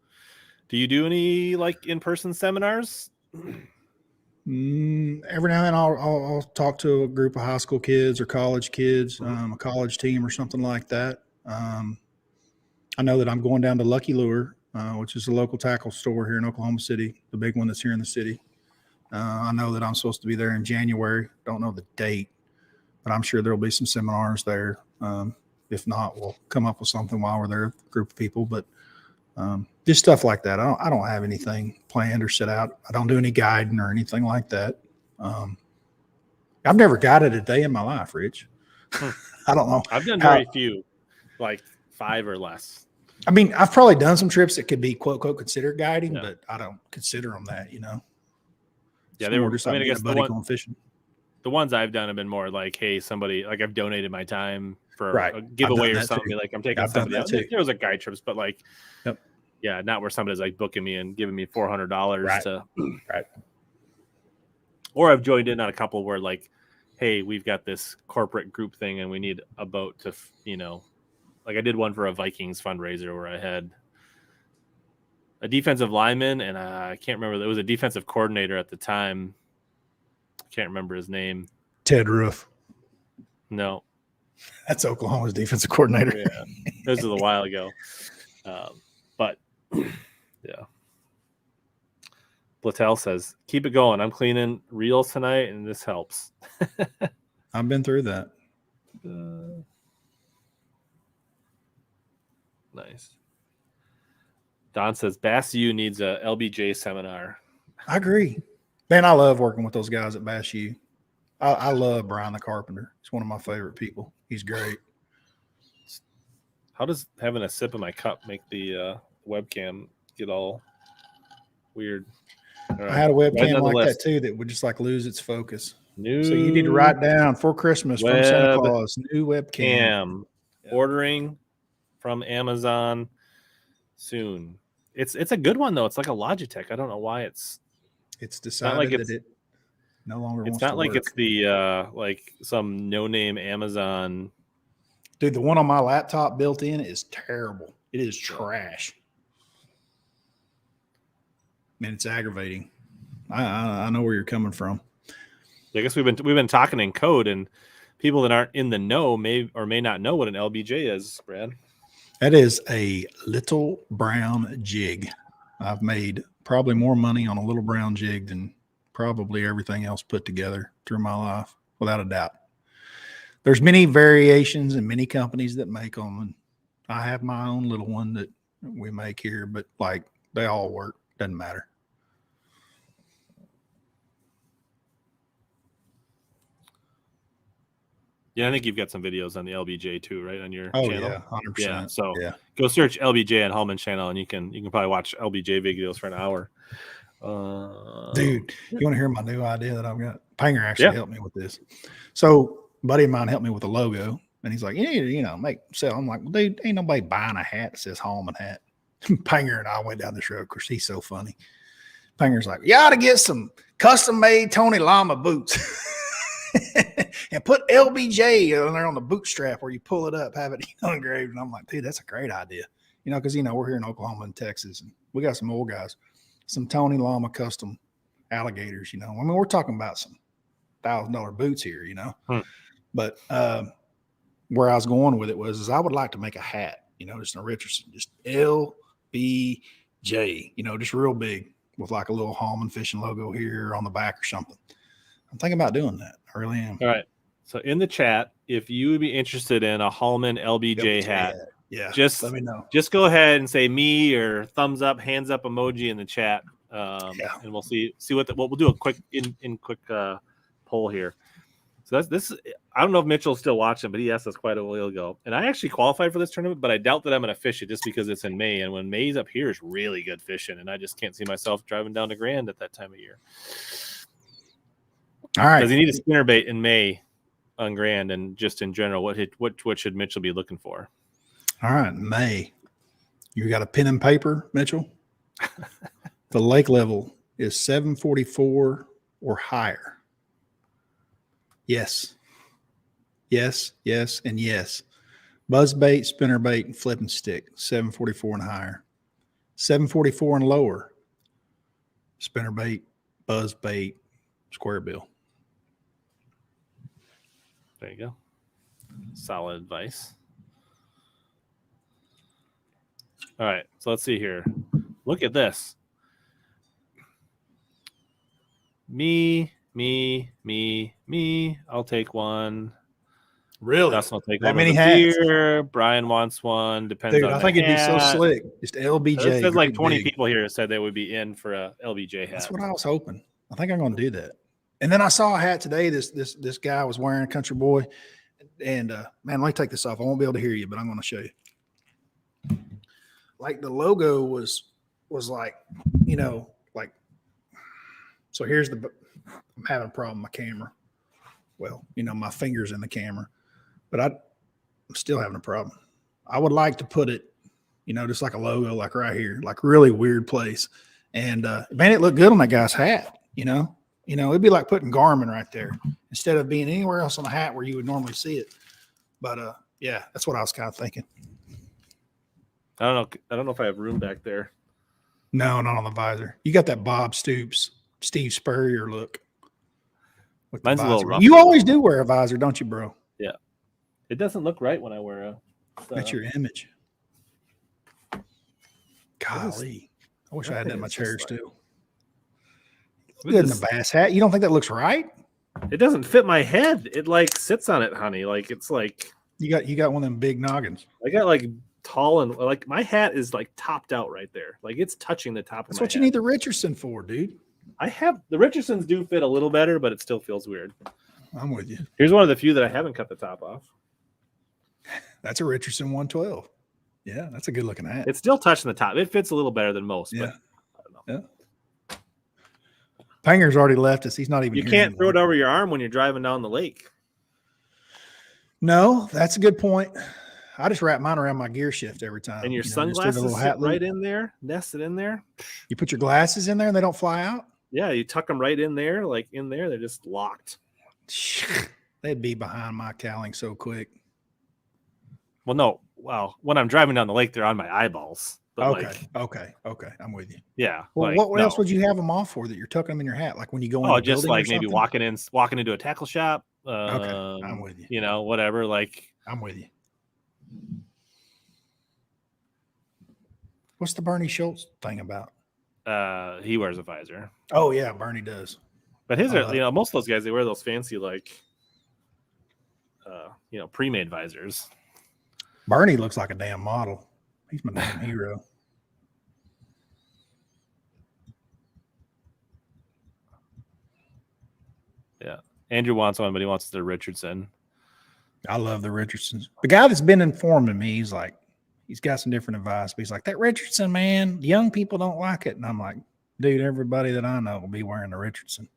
Speaker 1: Do you do any like in-person seminars?
Speaker 2: Every now and then I'll talk to a group of high school kids or college kids, a college team or something like that. I know that I'm going down to Lucky Lure, which is a local tackle store here in Oklahoma City, the big one that's here in the city. I know that I'm supposed to be there in January. Don't know the date, but I'm sure there'll be some seminars there. If not, we'll come up with something while we're there, a group of people. But just stuff like that. I don't have anything planned or set out. I don't do any guiding or anything like that. I've never guided a day in my life, Rich. I don't know.
Speaker 1: I've done very few, like 5 or less.
Speaker 2: I mean, I've probably done some trips that could be quote unquote considered guiding, but I don't consider them that,
Speaker 1: Yeah, they were
Speaker 2: just like I guess going fishing.
Speaker 1: The ones I've done have been more like, hey, somebody, like I've donated my time for a giveaway or something. Like I'm taking somebody else. There was like guide trips, but like, yeah, not where somebody's like booking me and giving me $400 to.
Speaker 2: Right.
Speaker 1: Or I've joined in on a couple where like, hey, we've got this corporate group thing and we need a boat to, like I did one for a Vikings fundraiser where I had a defensive lineman and I can't remember. It was a defensive coordinator at the time. I can't remember his name.
Speaker 2: Ted Roof.
Speaker 1: No.
Speaker 2: That's Oklahoma's defensive coordinator.
Speaker 1: Yeah. This was a while ago. But yeah. Blatel says, keep it going. I'm cleaning reels tonight and this helps.
Speaker 2: I've been through that.
Speaker 1: Nice. Don says Bass U needs a LBJ seminar.
Speaker 2: I agree. Man, I love working with those guys at Bass U. I love Brian the Carpenter. He's one of my favorite people. He's great.
Speaker 1: How does having a sip of my cup make the webcam get all weird?
Speaker 2: Right. I had a webcam like that too that would just like lose its focus.
Speaker 1: New.
Speaker 2: So you need to write down for Christmas from Santa Claus, new webcam.
Speaker 1: Ordering from Amazon soon. It's a good one though. It's like a Logitech. I don't know why it's
Speaker 2: decided that it no longer wants to work. It's not
Speaker 1: like it's the like some no-name Amazon.
Speaker 2: Dude, the one on my laptop built in is terrible. It is trash. Man, it's aggravating. I know where you're coming from.
Speaker 1: I guess we've been talking in code, and people that aren't in the know may or may not know what an LBJ is, Brad.
Speaker 2: That is a little brown jig. I've made probably more money on a little brown jig than probably everything else put together through my life, without a doubt. There's many variations and many companies that make them. And I have my own little one that we make here, but like they all work. Doesn't matter.
Speaker 1: Yeah, I think you've got some videos on the LBJ too, right? On your channel.
Speaker 2: Yeah, 100%.
Speaker 1: Yeah, so go search LBJ on Hallman channel, and you can probably watch LBJ videos for an hour.
Speaker 2: Dude, you want to hear my new idea that I've got? Panger actually helped me with this. So, a buddy of mine helped me with the logo, and he's like, make sell. I'm like, well, dude, ain't nobody buying a hat that says Hallman hat. Panger and I went down this road because he's so funny. Panger's like, you ought to get some custom made Tony Lama boots. And put LBJ on there on the bootstrap where you pull it up, have it engraved. And I'm like, dude, that's a great idea. Because we're here in Oklahoma and Texas, and we got some old guys, some Tony Lama custom alligators. I mean, we're talking about some $1,000 boots here. But where I was going with it is I would like to make a hat. Just a Richardson, just LBJ. Just real big with like a little Hallman fishing logo here on the back or something. I'm thinking about doing that. I really am.
Speaker 1: All right. So in the chat, if you would be interested in a Hallman LBJ hat, just
Speaker 2: let me know.
Speaker 1: Just go ahead and say me or thumbs up, hands up emoji in the chat, and we'll see what we'll do a quick poll here. So this. I don't know if Mitchell's still watching, but he asked us quite a while ago, and I actually qualified for this tournament, but I doubt that I'm going to fish it just because it's in May, and when May's up here is really good fishing, and I just can't see myself driving down to Grand at that time of year.
Speaker 2: All right.
Speaker 1: Does he need a spinnerbait in May on Grand, and just in general, what should Mitchell be looking for?
Speaker 2: All right, May. You got a pen and paper, Mitchell? The lake level is 744 or higher. Yes. Yes, yes, and yes. Buzzbait, spinnerbait, and flipping stick, 744 and higher. 744 and lower. Spinnerbait, buzzbait, square bill.
Speaker 1: There you go. Solid advice. All right, so let's see here. Look at this. Me. I'll take one.
Speaker 2: Really?
Speaker 1: Dustin will take
Speaker 2: that
Speaker 1: one.
Speaker 2: Many hats.
Speaker 1: Beer. Brian wants one. Depends
Speaker 2: Dude,
Speaker 1: on
Speaker 2: I think it'd be so slick. Just LBJ.
Speaker 1: It says like 20 people here said they would be in for a LBJ hat.
Speaker 2: That's what I was hoping. I think I'm going to do that. And then I saw a hat today. This guy was wearing, a country boy. And man, let me take this off. I won't be able to hear you, but I'm going to show you. Like the logo was like, like, so here's I'm having a problem with my camera. Well, my finger's in the camera, but I'm still having a problem. I would like to put it, just like a logo, like right here, like really weird place. And man, it looked good on that guy's hat, it'd be like putting Garmin right there instead of being anywhere else on the hat where you would normally see it. But yeah, that's what I was kind of thinking.
Speaker 1: I don't know if I have room back there.
Speaker 2: No, not on the visor. You got that Bob Stoops, Steve Spurrier look.
Speaker 1: Mine's a little rough.
Speaker 2: You always do wear a visor, don't you, bro?
Speaker 1: Yeah. It doesn't look right when I wear a.
Speaker 2: That's your image. Golly. I wish I had that much hair too. Good in the bass hat. You don't think that looks right?
Speaker 1: It doesn't fit my head. It like sits on it, honey. Like it's like
Speaker 2: you got one of them big noggins.
Speaker 1: I got like tall and like my hat is like topped out right there. Like it's touching the top of my head.
Speaker 2: That's what you need the Richardson for, dude.
Speaker 1: I have the Richardsons do fit a little better, but it still feels weird.
Speaker 2: I'm with you.
Speaker 1: Here's one of the few that I haven't cut the top off.
Speaker 2: That's a Richardson 112. Yeah, that's a good looking hat.
Speaker 1: It's still touching the top. It fits a little better than most.
Speaker 2: Yeah.
Speaker 1: But I don't know.
Speaker 2: Yeah. Panger's already left us. He's not even
Speaker 1: You
Speaker 2: here
Speaker 1: can't
Speaker 2: anymore.
Speaker 1: throw it over your arm when you're driving down the lake.
Speaker 2: No, that's a good point. I just wrap mine around my gear shift every time.
Speaker 1: And your
Speaker 2: just do the
Speaker 1: sunglasses
Speaker 2: little
Speaker 1: sit
Speaker 2: hat
Speaker 1: right
Speaker 2: loop.
Speaker 1: in there, nested in there.
Speaker 2: You put your glasses in there and they don't fly out?
Speaker 1: Yeah, you tuck them right in there, like in there. They're just locked.
Speaker 2: They'd be behind my cowling so quick.
Speaker 1: Well, no. Well, when I'm driving down the lake, they're on my eyeballs. But
Speaker 2: Okay. I'm with you.
Speaker 1: Yeah.
Speaker 2: Well, what else would you have them off for that you're tucking them in your hat? Like when you go in?
Speaker 1: Oh, just like maybe walking into a tackle shop.
Speaker 2: Okay, I'm with you.
Speaker 1: You know, whatever. Like
Speaker 2: I'm with you. What's the Bernie Schultz thing about?
Speaker 1: He wears a visor.
Speaker 2: Oh yeah, Bernie does.
Speaker 1: But his are, most of those guys, they wear those fancy pre-made visors.
Speaker 2: Bernie looks like a damn model. He's my damn hero.
Speaker 1: Yeah. Andrew wants one, but he wants the Richardson.
Speaker 2: I love the Richardsons. The guy that's been informing me, he's got some different advice, but he's like, that Richardson, man, young people don't like it. And I'm like, dude, everybody that I know will be wearing the Richardson.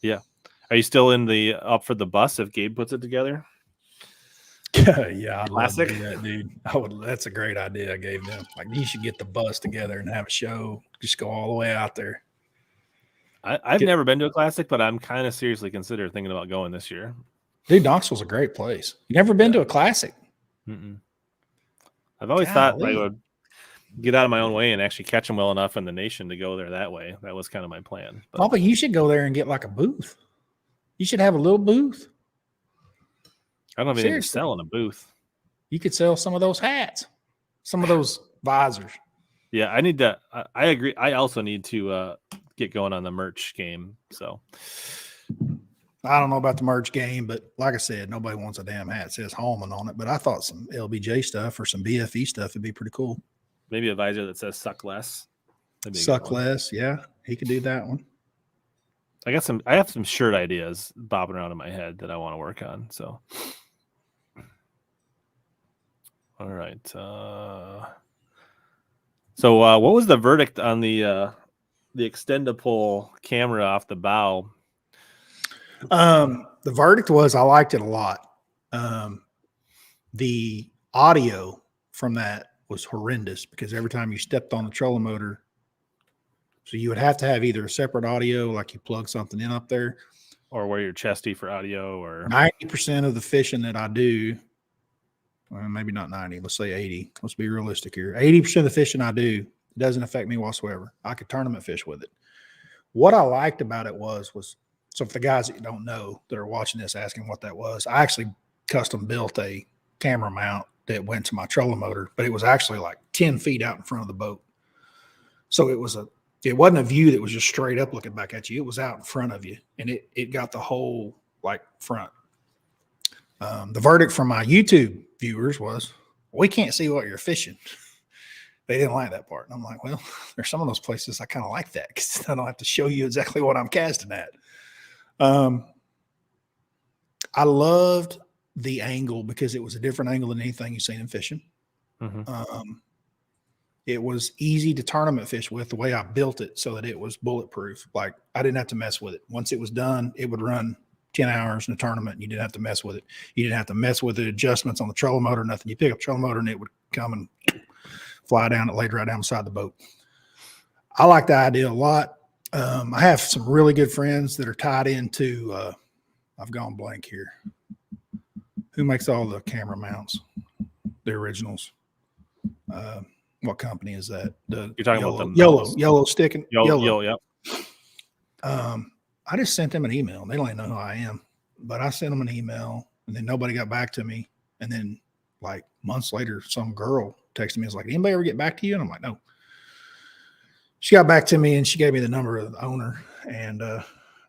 Speaker 1: Yeah. Are you still up for the bus if Gabe puts it together?
Speaker 2: Yeah, I'd
Speaker 1: classic.
Speaker 2: love to do that, dude. That's a great idea I gave them. Like, you should get the bus together and have a show. Just go all the way out there.
Speaker 1: I've never been to a classic, but I'm kind of seriously thinking about going this year.
Speaker 2: Dude, Knoxville's a great place. You never been to a classic?
Speaker 1: Mm-mm. I've always thought I would get out of my own way and actually catch them well enough in the nation to go there that way. That was kind of my plan.
Speaker 2: But you should go there and get like a booth. You should have a little booth.
Speaker 1: I don't have anything to sell in a booth.
Speaker 2: You could sell some of those hats, some of those visors.
Speaker 1: Yeah, I need to. I agree. I also need to get going on the merch game. So
Speaker 2: I don't know about the merch game, but like I said, nobody wants a damn hat that says Hallman on it. But I thought some LBJ stuff or some BFE stuff would be pretty cool.
Speaker 1: Maybe a visor that says "suck less."
Speaker 2: Suck less, yeah. He could do that one.
Speaker 1: I have some shirt ideas bobbing around in my head that I want to work on. So, all right. So, what was the verdict on the Extendapole camera off the bow?
Speaker 2: The verdict was I liked it a lot. The audio from that was horrendous because every time you stepped on the trolling motor, so you would have to have either a separate audio, like you plug something in up there,
Speaker 1: or wear your chesty for audio. Or
Speaker 2: 90% of the fishing that I do, well, maybe not 90, let's say 80. Let's be realistic here. 80% of the fishing I do doesn't affect me whatsoever. I could tournament fish with it. What I liked about it was so for the guys that you don't know that are watching this asking what that was, I actually custom built a camera mount that went to my trolling motor, but it was actually like 10 feet out in front of the boat. So it wasn't a view that was just straight up looking back at you. It was out in front of you, and it got the whole like front. The verdict from my YouTube viewers was, we can't see what you're fishing. They didn't like that part. And I'm like, well, there's some of those places I kind of like that because I don't have to show you exactly what I'm casting at. I loved the angle because it was a different angle than anything you've seen in fishing. Mm-hmm. It was easy to tournament fish with the way I built it so that it was bulletproof. Like I didn't have to mess with it. Once it was done, it would run 10 hours in a tournament and you didn't have to mess with it. You didn't have to mess with the adjustments on the trolling motor, nothing. You pick up the trolling motor and it would come and fly down. It laid right down beside the boat. I like the idea a lot. I have some really good friends that are tied into, I've gone blank here. Who makes all the camera mounts? The originals. What company is that?
Speaker 1: You're talking about the
Speaker 2: YOLO sticking.
Speaker 1: YOLO, yeah.
Speaker 2: I just sent them an email. They don't even know who I am, but I sent them an email and then nobody got back to me. And then like months later, some girl texted me. I was like, anybody ever get back to you? And I'm like, no. She got back to me and she gave me the number of the owner. And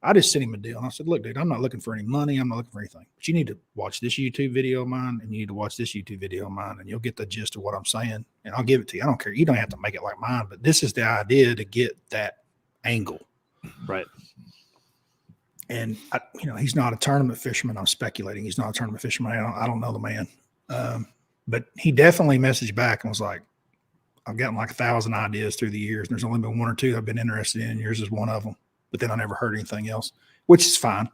Speaker 2: I just sent him a deal. And I said, look, dude, I'm not looking for any money. I'm not looking for anything. But you need to watch this YouTube video of mine and you need to watch this YouTube video of mine and you'll get the gist of what I'm saying. And I'll give it to you. I don't care. You don't have to make it like mine, but this is the idea to get that angle.
Speaker 1: Right.
Speaker 2: And, he's not a tournament fisherman. I'm speculating. He's not a tournament fisherman. I don't know the man. But he definitely messaged back and was like, I've gotten like 1,000 ideas through the years. And there's only been one or two I've been interested in. Yours is one of them. but then I never heard anything else, which is fine.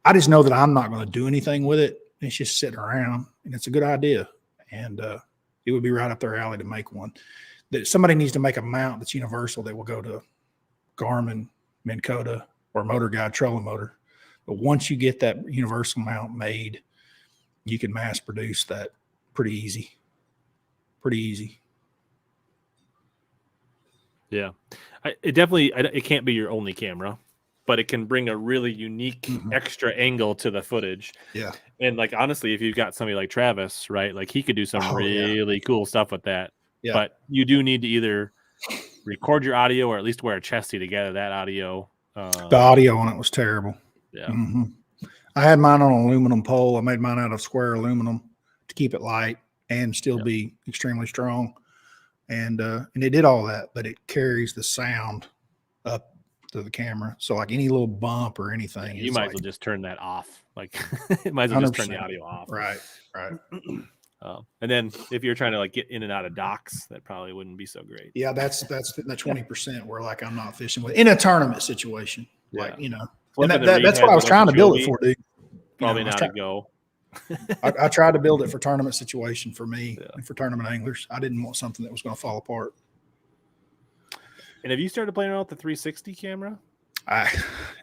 Speaker 2: I just know that I'm not going to do anything with it. It's just sitting around, and it's a good idea. And it would be right up their alley to make one. That somebody needs to make a mount that's universal that will go to Garmin, Minn Kota, or Motor Guide trolling motor. But once you get that universal mount made, you can mass produce that pretty easy. Pretty easy.
Speaker 1: Yeah. It can't be your only camera, but it can bring a really unique extra angle to the footage.
Speaker 2: Yeah.
Speaker 1: And like, honestly, if you've got somebody like Travis, right, like he could do some really cool stuff with that. Yeah. But you do need to either record your audio or at least wear a chesty to gather that audio.
Speaker 2: The audio on it was terrible.
Speaker 1: Yeah.
Speaker 2: I had mine on an aluminum pole. I made mine out of square aluminum to keep it light and still be extremely strong. And it did all that, but it carries the sound up to the camera. So like any little bump or anything,
Speaker 1: you might as well just turn that off. Like it might as well just turn the audio off.
Speaker 2: Right.
Speaker 1: And then if you're trying to like get in and out of docks, that probably wouldn't be so great.
Speaker 2: Yeah, that's the 20% where like I'm not fishing with in a tournament situation. Like, you know, and that's what I was trying to build it for, dude.
Speaker 1: Probably not a go.
Speaker 2: I tried to build it for tournament situation for me and for tournament anglers. I didn't want something that was going to fall apart.
Speaker 1: And have you started playing around with the 360 camera?
Speaker 2: I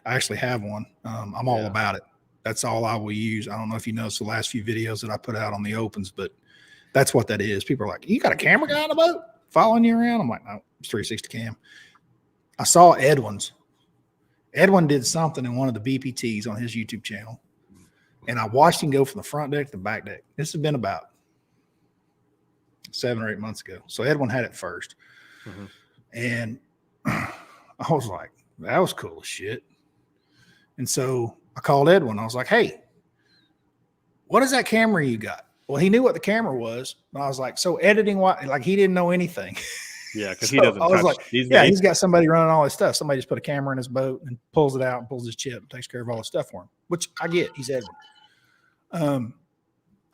Speaker 2: actually have one. I'm all about it. That's all I will use. I don't know if you noticed the last few videos that I put out on the opens, but that's what that is. People are like, you got a camera guy on the boat following you around? I'm like, no, it's 360 cam. I saw Edwin's. Edwin did something in one of the BPTs on his YouTube channel, and I watched him go from the front deck to the back deck. This has been about 7 or 8 months ago. So Edwin had it first. And I was like, that was cool as shit. And so I called Edwin. I was like, hey, what is that camera you got? Well, he knew what the camera was. But I was like, so editing what? Like he didn't know anything.
Speaker 1: Yeah, because he doesn't.
Speaker 2: I was like, he's got somebody running all his stuff. Somebody just put a camera in his boat and pulls it out and pulls his chip and takes care of all his stuff for him, which I get. He's Edwin.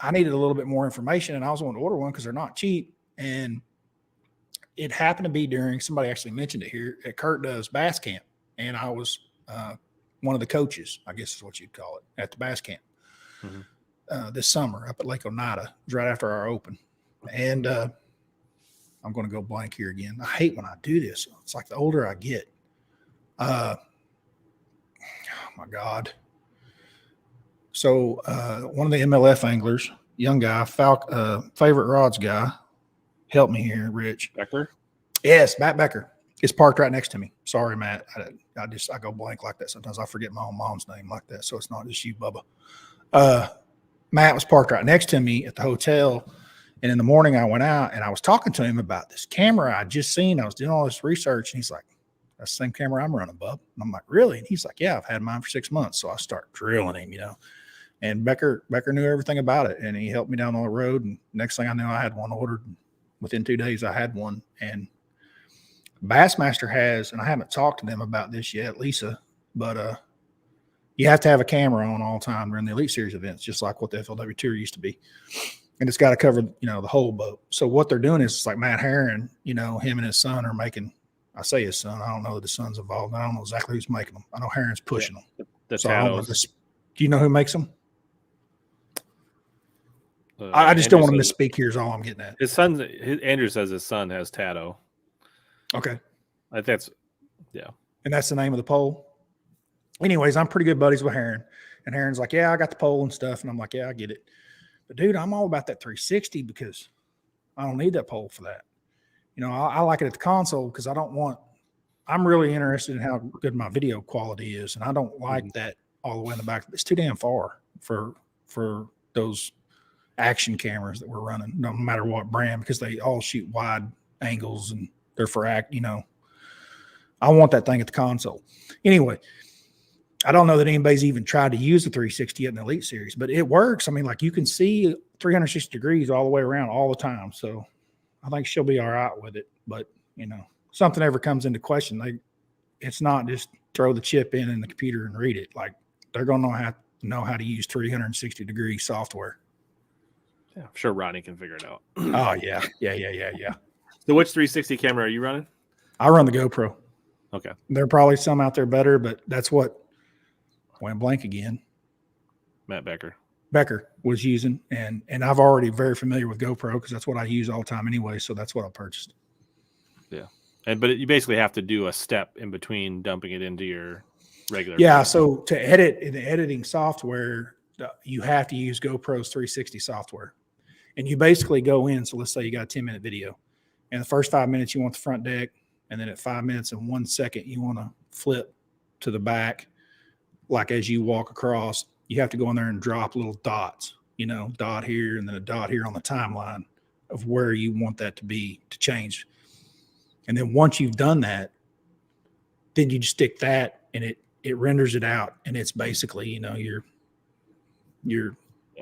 Speaker 2: I needed a little bit more information, and I was wanting to order one because they're not cheap. And it happened to be during, somebody actually mentioned it here, at Kurt does bass camp. And I was one of the coaches, I guess is what you'd call it, at the bass camp this summer up at Lake Oneida, right after our open. And I'm going to go blank here again. I hate when I do this. It's like the older I get. Oh, my God. So one of the MLF anglers, young guy, favorite rods guy, help me here, Rich.
Speaker 1: Becker?
Speaker 2: Yes, Matt Becker. It's parked right next to me. Sorry, Matt. I go blank like that. Sometimes I forget my own mom's name like that. So it's not just you, Bubba. Matt was parked right next to me at the hotel. And in the morning I went out and I was talking to him about this camera I just seen. I was doing all this research and he's like, that's the same camera I'm running, bub. And I'm like, really? And he's like, yeah, I've had mine for 6 months. So I start drilling him, you know. And Becker knew everything about it. And he helped me down on the road. And next thing I knew, I had one ordered. Within 2 days, I had one. And Bassmaster has, and I haven't talked to them about this yet, Lisa, but you have to have a camera on all the time during the Elite Series events, just like what the FLW Tour used to be. And it's got to cover, you know, the whole boat. So what they're doing is it's like Matt Herron, you know, him and his son are making, I say his son, I don't know that the son's involved. I don't know exactly who's making them. I know Herron's pushing them.
Speaker 1: So
Speaker 2: do you know who makes them? I just don't want to misspeak here is all I'm getting at.
Speaker 1: His son, Andrew says his son has Tato.
Speaker 2: Okay.
Speaker 1: I think that's,
Speaker 2: And that's the name of the pole. Anyways, I'm pretty good buddies with Herron. And Herron's like, yeah, I got the pole and stuff. And I'm like, yeah, I get it. But dude, I'm all about that 360 because I don't need that pole for that. You know, I like it at the console because I'm really interested in how good my video quality is. And I don't like that all the way in the back. It's too damn far for those action cameras that we're running, no matter what brand, because they all shoot wide angles and they're for you know, I want that thing at the console. Anyway, I don't know that anybody's even tried to use the 360 yet in the Elite Series, but it works. I mean, like you can see 360 degrees all the way around all the time. So I think she'll be all right with it. But, you know, something ever comes into question, it's not just throw the chip in the computer and read it. Like they're going to know how to use 360 degree software.
Speaker 1: Yeah, I'm sure Ronnie can figure it out.
Speaker 2: Oh, yeah. Yeah.
Speaker 1: So which 360 camera are you running?
Speaker 2: I run the GoPro.
Speaker 1: Okay.
Speaker 2: There are probably some out there better, but that's what went blank again.
Speaker 1: Matt
Speaker 2: Becker was using, and I've already very familiar with GoPro because that's what I use all the time anyway. So that's what I purchased.
Speaker 1: Yeah, but you basically have to do a step in between dumping it into your regular.
Speaker 2: Yeah. So to edit in the editing software, you have to use GoPro's 360 software, and you basically go in. So let's say you got a 10-minute video, and the first 5 minutes you want the front deck, and then at 5 minutes and 1 second you want to flip to the back, like as you walk across. You have to go in there and drop little dots, dot here and then a dot here on the timeline of where you want that to be to change. And then once you've done that, then you just stick that and it renders it out. And it's basically, your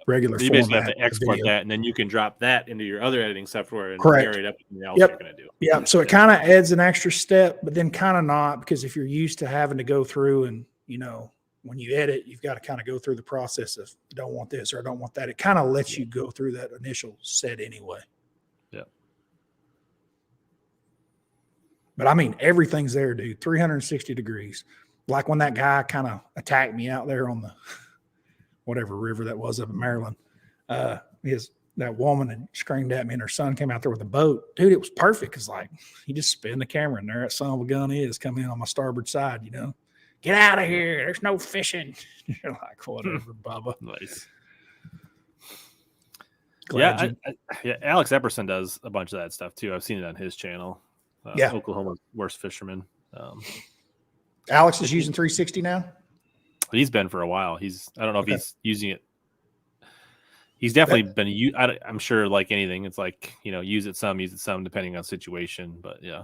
Speaker 2: regular
Speaker 1: you basically have to export that, and then you can drop that into your other editing software and marry it up with anything else you're going to do.
Speaker 2: Yeah. So it kind of adds an extra step, but then kind of not, because if you're used to having to go through and, when you edit, you've got to kind of go through the process of I don't want this or I don't want that. It kind of lets you go through that initial set anyway.
Speaker 1: Yeah.
Speaker 2: But I mean, everything's there, dude. 360 degrees. Like when that guy kind of attacked me out there on the whatever river that was up in Maryland. That woman had screamed at me and her son came out there with a boat. Dude, it was perfect. Cause like you just spin the camera and there that son of a gun is coming in on my starboard side, Get out of here. There's no fishing. You're like, whatever, Bubba.
Speaker 1: Nice.
Speaker 2: Yeah,
Speaker 1: Alex Epperson does a bunch of that stuff too. I've seen it on his channel. Oklahoma's worst fisherman.
Speaker 2: Alex is using 360 now?
Speaker 1: He's been for a while. I don't know if he's using it. He's definitely been, I'm sure like anything, it's like, use it some, depending on situation. But yeah.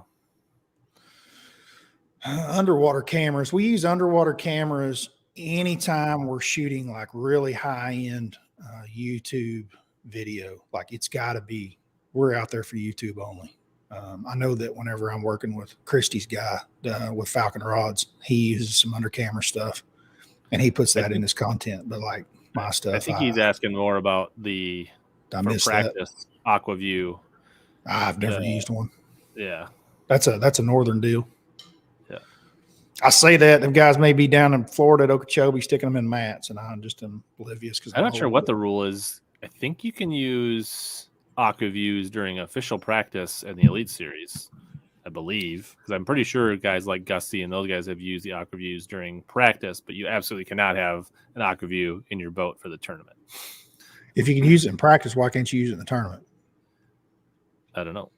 Speaker 2: Underwater cameras. We use underwater cameras anytime we're shooting like really high-end YouTube video. Like it's got to be, we're out there for YouTube only. I know that whenever I'm working with Christie's guy with Falcon Rods, he uses some under camera stuff and he puts that in his content. But like my stuff,
Speaker 1: I think he's asking more about the practice AquaView.
Speaker 2: I've never used one.
Speaker 1: Yeah,
Speaker 2: that's a northern deal.
Speaker 1: Yeah,
Speaker 2: I say that them guys may be down in Florida at Okeechobee sticking them in mats, and I'm just oblivious because
Speaker 1: I'm not sure what the rule is. I think you can use AquaViews during official practice in the Elite Series, I believe, because I'm pretty sure guys like Gusty and those guys have used the AquaViews during practice, but you absolutely cannot have an AquaView in your boat for the tournament.
Speaker 2: If you can use it in practice, why can't you use it in the tournament?
Speaker 1: I don't know.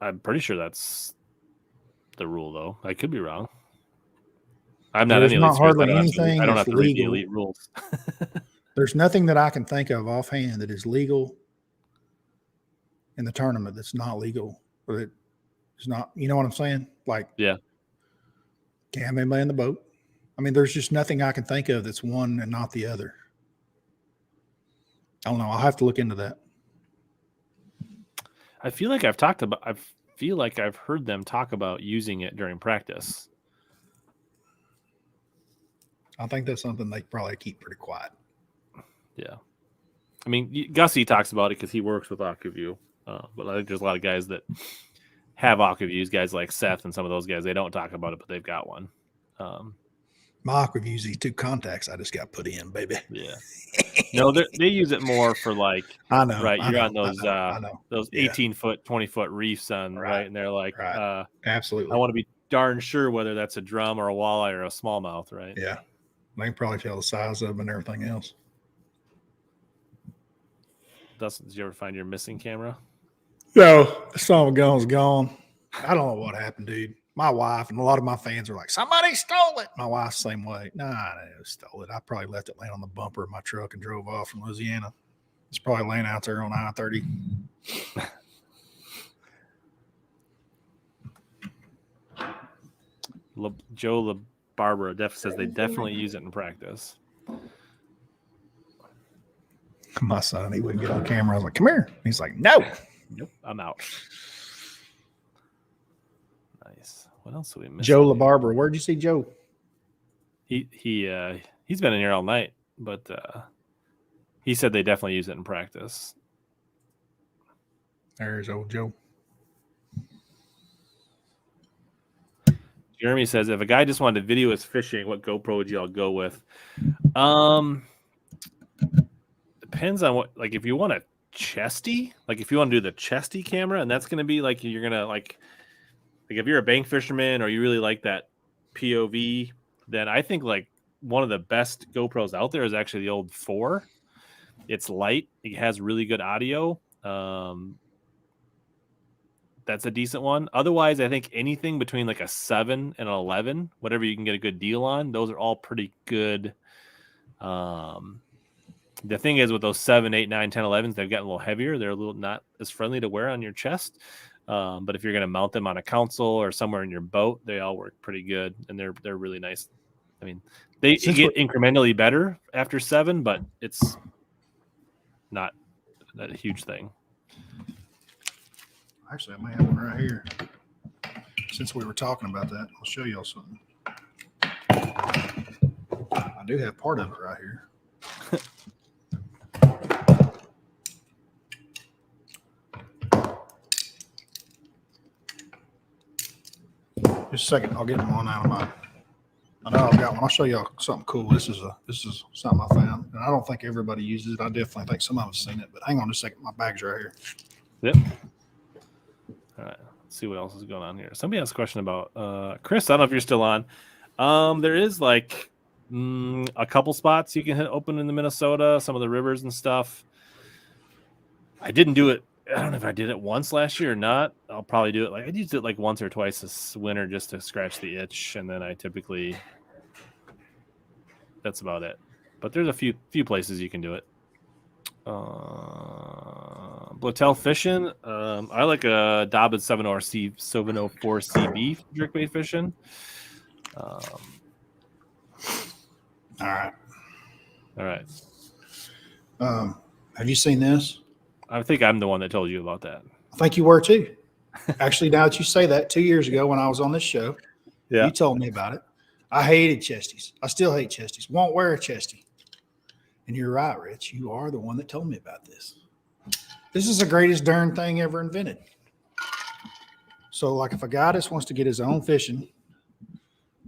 Speaker 1: I'm pretty sure that's the rule, though. I could be wrong. I'm not any Elite Series. I don't have to read the Elite rules.
Speaker 2: There's nothing that I can think of offhand that is legal in the tournament that's not legal, or that is not, you know what I'm saying? Like,
Speaker 1: yeah,
Speaker 2: can't have anybody in the boat. I mean, there's just nothing I can think of that's one and not the other. I don't know. I'll have to look into that.
Speaker 1: I feel like I've heard them talk about using it during practice.
Speaker 2: I think that's something they probably keep pretty quiet.
Speaker 1: Yeah. I mean, Gussie talks about it because he works with AquaView. But I think there's a lot of guys that have AquaViews, guys like Seth and some of those guys, they don't talk about it, but they've got one.
Speaker 2: My AquaViews, these 2 contacts I just got put in, baby.
Speaker 1: Yeah. No, they use it more for like,
Speaker 2: I know,
Speaker 1: right? You're on those
Speaker 2: 18-foot,
Speaker 1: 20-foot reefs right? And they're like,
Speaker 2: absolutely.
Speaker 1: I want to be darn sure whether that's a drum or a walleye or a smallmouth, right?
Speaker 2: Yeah. They can probably tell the size of them and everything else.
Speaker 1: Dustin, did you ever find your missing camera?
Speaker 2: No, the son of a gun's gone. I don't know what happened, dude. My wife and a lot of my fans are like, somebody stole it. My wife's the same way. Nah, I never stole it. I probably left it laying on the bumper of my truck and drove off from Louisiana. It's probably laying out there on I-30.
Speaker 1: Joe LaBarbera says they definitely use it in practice.
Speaker 2: My son, he wouldn't get on camera. I was like, come here. He's like, no.
Speaker 1: Nope, I'm out. Nice. What else do we miss?
Speaker 2: Joe LaBarbera. Where'd you see Joe?
Speaker 1: He's been in here all night, but he said they definitely use it in practice.
Speaker 2: There's old Joe.
Speaker 1: Did Jeremy says, if a guy just wanted to video his fishing, what GoPro would you all go with? Depends on what. Like, if you want a chesty, like if you want to do the chesty camera, and that's going to be like you're gonna like if you're a bank fisherman or you really like that POV, then I think like one of the best GoPros out there is actually the old 4. It's light. It has really good audio. That's a decent one. Otherwise, I think anything between like a 7 and an 11, whatever you can get a good deal on, those are all pretty good. The thing is with those 7, 8, 9, 10, 11s, they've gotten a little heavier. They're a little not as friendly to wear on your chest. But if you're going to mount them on a console or somewhere in your boat, they all work pretty good, and they're really nice. I mean, they get incrementally better after 7, but it's not a huge thing.
Speaker 2: Actually, I may have one right here. Since we were talking about that, I'll show y'all something. I do have part of it right here. Just a second, I'll get them on out of my. I know I've got one. I'll show y'all something cool. This is something I found, and I don't think everybody uses it. I definitely think some of us have seen it, but hang on just a second. My bag's right here.
Speaker 1: Yep. All right. Let's see what else is going on here. Somebody asked a question about Chris. I don't know if you're still on. There is like a couple spots you can hit open in the Minnesota, some of the rivers and stuff. I didn't do it. I don't know if I did it once last year or not. I'll probably do it. Like I used it like once or twice this winter just to scratch the itch, and then I typically that's about it. But there's a few places you can do it. Blotel fishing. I like a Dobbin 704 CB jerkbait fishing.
Speaker 2: All right. Have you seen this?
Speaker 1: I think I'm the one that told you about that.
Speaker 2: I think you were too. Actually, now that you say that, 2 years ago when I was on this show, you told me about it. I hated chesties. I still hate chesties. Won't wear a chesty. And you're right, Rich. You are the one that told me about this. This is the greatest darn thing ever invented. So, like, if a guy just wants to get his own fishing,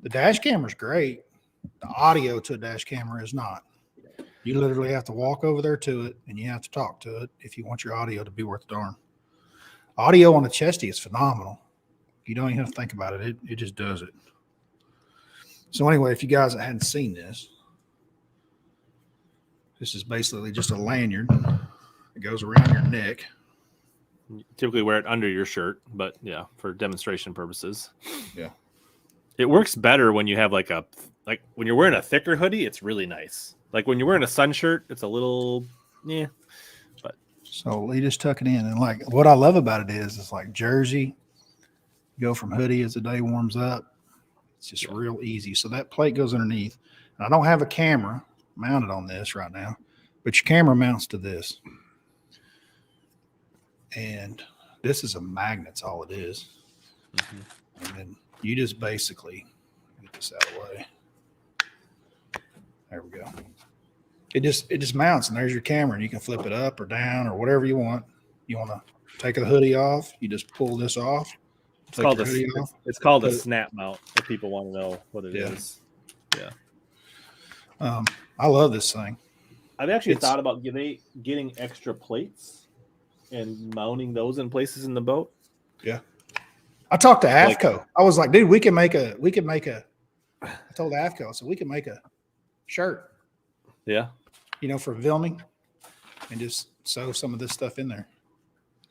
Speaker 2: the dash camera's great. The audio to a dash camera is not. You literally have to walk over there to it, and you have to talk to it if you want your audio to be worth the darn. Audio on a chesty is phenomenal. You don't even have to think about it. It just does it. So anyway, if you guys hadn't seen this, this is basically just a lanyard that goes around your neck.
Speaker 1: You typically wear it under your shirt, but yeah, for demonstration purposes.
Speaker 2: Yeah. It
Speaker 1: works better when you have like when you're wearing a thicker hoodie, it's really nice. Like when you're wearing a sun shirt, it's a little, but.
Speaker 2: So you just tuck it in. And like, what I love about it is it's like jersey, go from hoodie as the day warms up. It's just real easy. So that plate goes underneath. And I don't have a camera mounted on this right now, but your camera mounts to this. And this is a magnet. That's all it is. Mm-hmm. And then you just basically get this out of the way. There we go. It just mounts, and there's your camera, and you can flip it up or down or whatever you want. You want to take the hoodie off, you just pull this off.
Speaker 1: It's called a snap mount if people want to know what it is. Yeah.
Speaker 2: I love this thing.
Speaker 1: I've actually thought about getting extra plates and mounting those in places in the boat.
Speaker 2: Yeah. I talked to AFCO. I was like, dude, we can make a I told AFCO, so we can make a shirt.
Speaker 1: Yeah.
Speaker 2: For filming and just sew some of this stuff in there.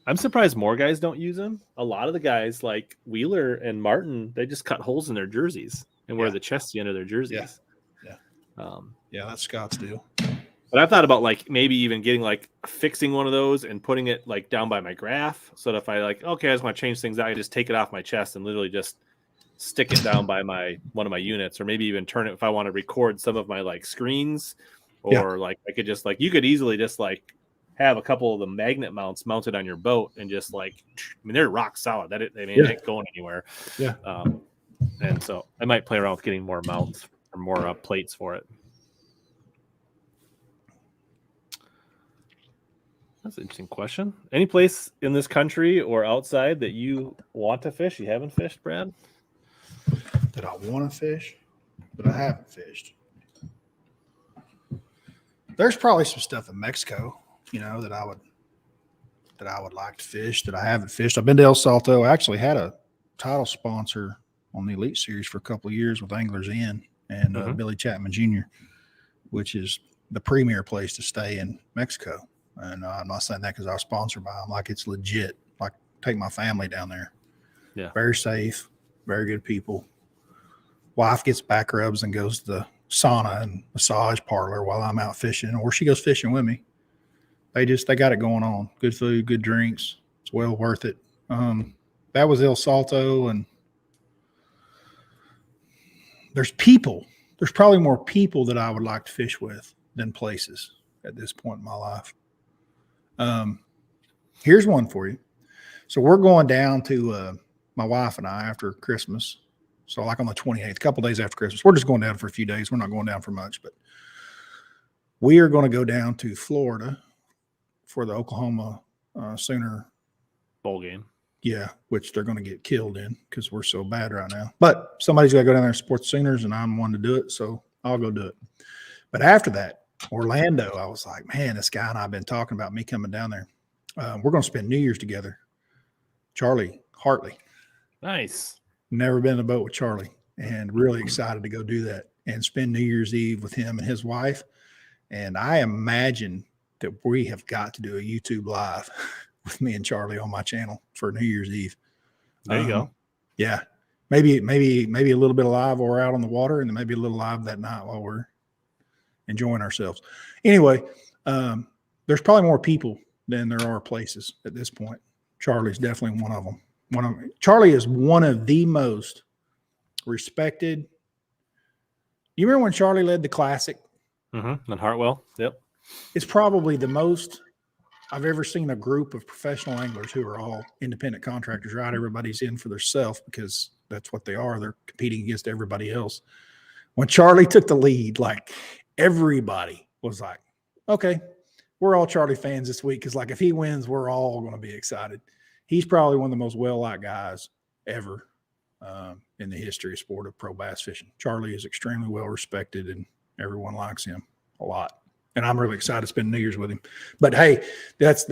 Speaker 1: I'm surprised more guys don't use them. A lot of the guys like Wheeler and Martin, they just cut holes in their jerseys and wear the chesty under their jerseys.
Speaker 2: Yeah. That's Scott's deal.
Speaker 1: But I thought about like maybe even getting like fixing one of those and putting it like down by my graph. So that if I I just want to change things out, I just take it off my chest and literally just stick it down by one of my units, or maybe even turn it if I want to record some of my like screens, or I could just you could easily just have a couple of the magnet mounts mounted on your boat and just they're rock solid. They ain't going anywhere.
Speaker 2: Yeah.
Speaker 1: And so I might play around with getting more mounts or more plates for it. That's an interesting question. Any place in this country or outside that you want to fish, you haven't fished, Brad?
Speaker 2: that I want to fish, but I haven't fished. There's probably some stuff in Mexico, that I would like to fish that I haven't fished. I've been to El Salto. I actually had a title sponsor on the Elite Series for a couple of years with Anglers Inn and Billy Chapman Jr., which is the premier place to stay in Mexico. And I'm not saying that because I was sponsored by them. Like, it's legit. Like, take my family down there.
Speaker 1: Yeah.
Speaker 2: Very safe, very good people. Wife gets back rubs and goes to the sauna and massage parlor while I'm out fishing, or she goes fishing with me. They got it going on. Good food, good drinks. It's well worth it. That was El Salto, and there's people. There's probably more people that I would like to fish with than places at this point in my life. Here's one for you. So we're going down to my wife and I after Christmas. So like on the 28th, a couple days after Christmas. We're just going down for a few days. We're not going down for much, but we are going to go down to Florida for the Oklahoma Sooner
Speaker 1: bowl game.
Speaker 2: Yeah, which they're going to get killed in because we're so bad right now. But somebody's got to go down there and support the Sooners, and I'm one to do it, so I'll go do it. But after that, Orlando, I was like, man, this guy and I have been talking about me coming down there. We're going to spend New Year's together. Charlie Hartley.
Speaker 1: Nice.
Speaker 2: Never been in a boat with Charlie, and really excited to go do that and spend New Year's Eve with him and his wife. And I imagine that we have got to do a YouTube live with me and Charlie on my channel for New Year's Eve.
Speaker 1: There you go.
Speaker 2: Yeah. Maybe a little bit of live while we're out on the water, and then maybe a little live that night while we're enjoying ourselves. Anyway, there's probably more people than there are places at this point. Charlie's definitely one of them. Charlie is one of the most respected. You remember when Charlie led the Classic?
Speaker 1: And Hartwell. Yep.
Speaker 2: It's probably the most I've ever seen a group of professional anglers who are all independent contractors, right? Everybody's in for themselves because that's what they are. They're competing against everybody else. When Charlie took the lead, like, everybody was like, okay, we're all Charlie fans this week because, like, if he wins, we're all going to be excited. He's probably one of the most well-liked guys ever in the history of sport of pro bass fishing. Charlie is extremely well-respected, and everyone likes him a lot. And I'm really excited to spend New Year's with him. But hey, that's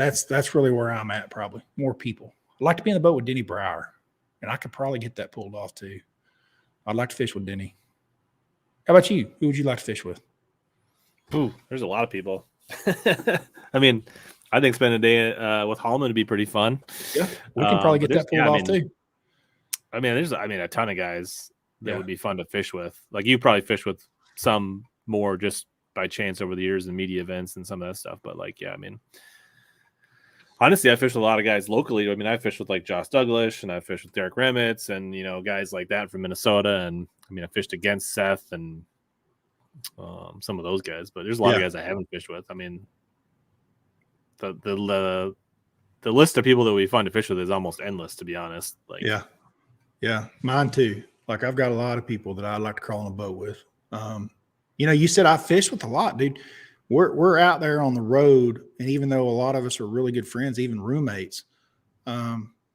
Speaker 2: really where I'm at. Probably more people. I'd like to be in the boat with Denny Brower, and I could probably get that pulled off too. I'd like to fish with Denny. How about you? Who would you like to fish with?
Speaker 1: Ooh, there's a lot of people. I mean, I think spending a day with Hallman would be pretty fun.
Speaker 2: Yeah, we can probably get that pulled off too.
Speaker 1: I mean, there's a ton of guys that would be fun to fish with. Like, you probably fish with some more just by chance over the years in media events and some of that stuff. But like, yeah, I mean, honestly, I fished with a lot of guys locally. I mean, I fished with like Josh Douglas, and I fished with Derek Remitz, and guys like that from Minnesota. And I mean, I fished against Seth and some of those guys. But there's a lot of guys I haven't fished with. I mean, the list of people that would be fun to fish with is almost endless, to be honest. Like,
Speaker 2: yeah, mine too. Like, I've got a lot of people that I'd like to crawl on a boat with. You said I fish with a lot, dude. We're out there on the road, and even though a lot of us are really good friends, even roommates,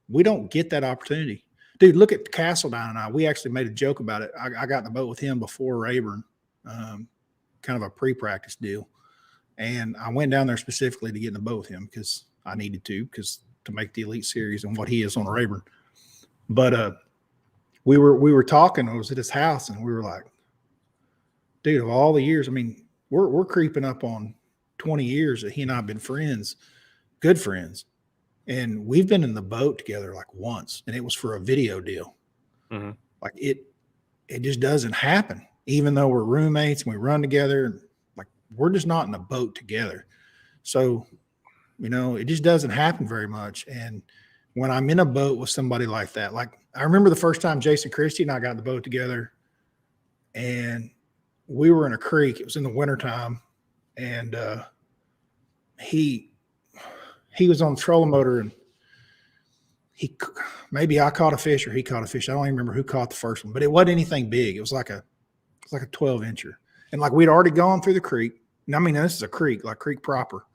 Speaker 2: we don't get that opportunity. Dude, look at Castledine and I. We actually made a joke about it. I got in the boat with him before Rayburn, kind of a pre-practice deal. And I went down there specifically to get in the boat with him because I needed to make the Elite Series and what he is on Rayburn. But we were talking. I was at his house, and we were like, dude, of all the years, I mean, we're creeping up on 20 years that he and I have been friends, good friends. And we've been in the boat together like once, and it was for a video deal. Like, it just doesn't happen. Even though we're roommates and we run together, like, we're just not in the boat together. So, it just doesn't happen very much. And when I'm in a boat with somebody like that, like, I remember the first time Jason Christie and I got in the boat together, and we were in a creek. It was in the wintertime, and he was on the trolling motor, and maybe I caught a fish or he caught a fish. I don't even remember who caught the first one, but it wasn't anything big. It was like a 12-incher, and like, we'd already gone through the creek. And I mean, this is a creek, like creek proper.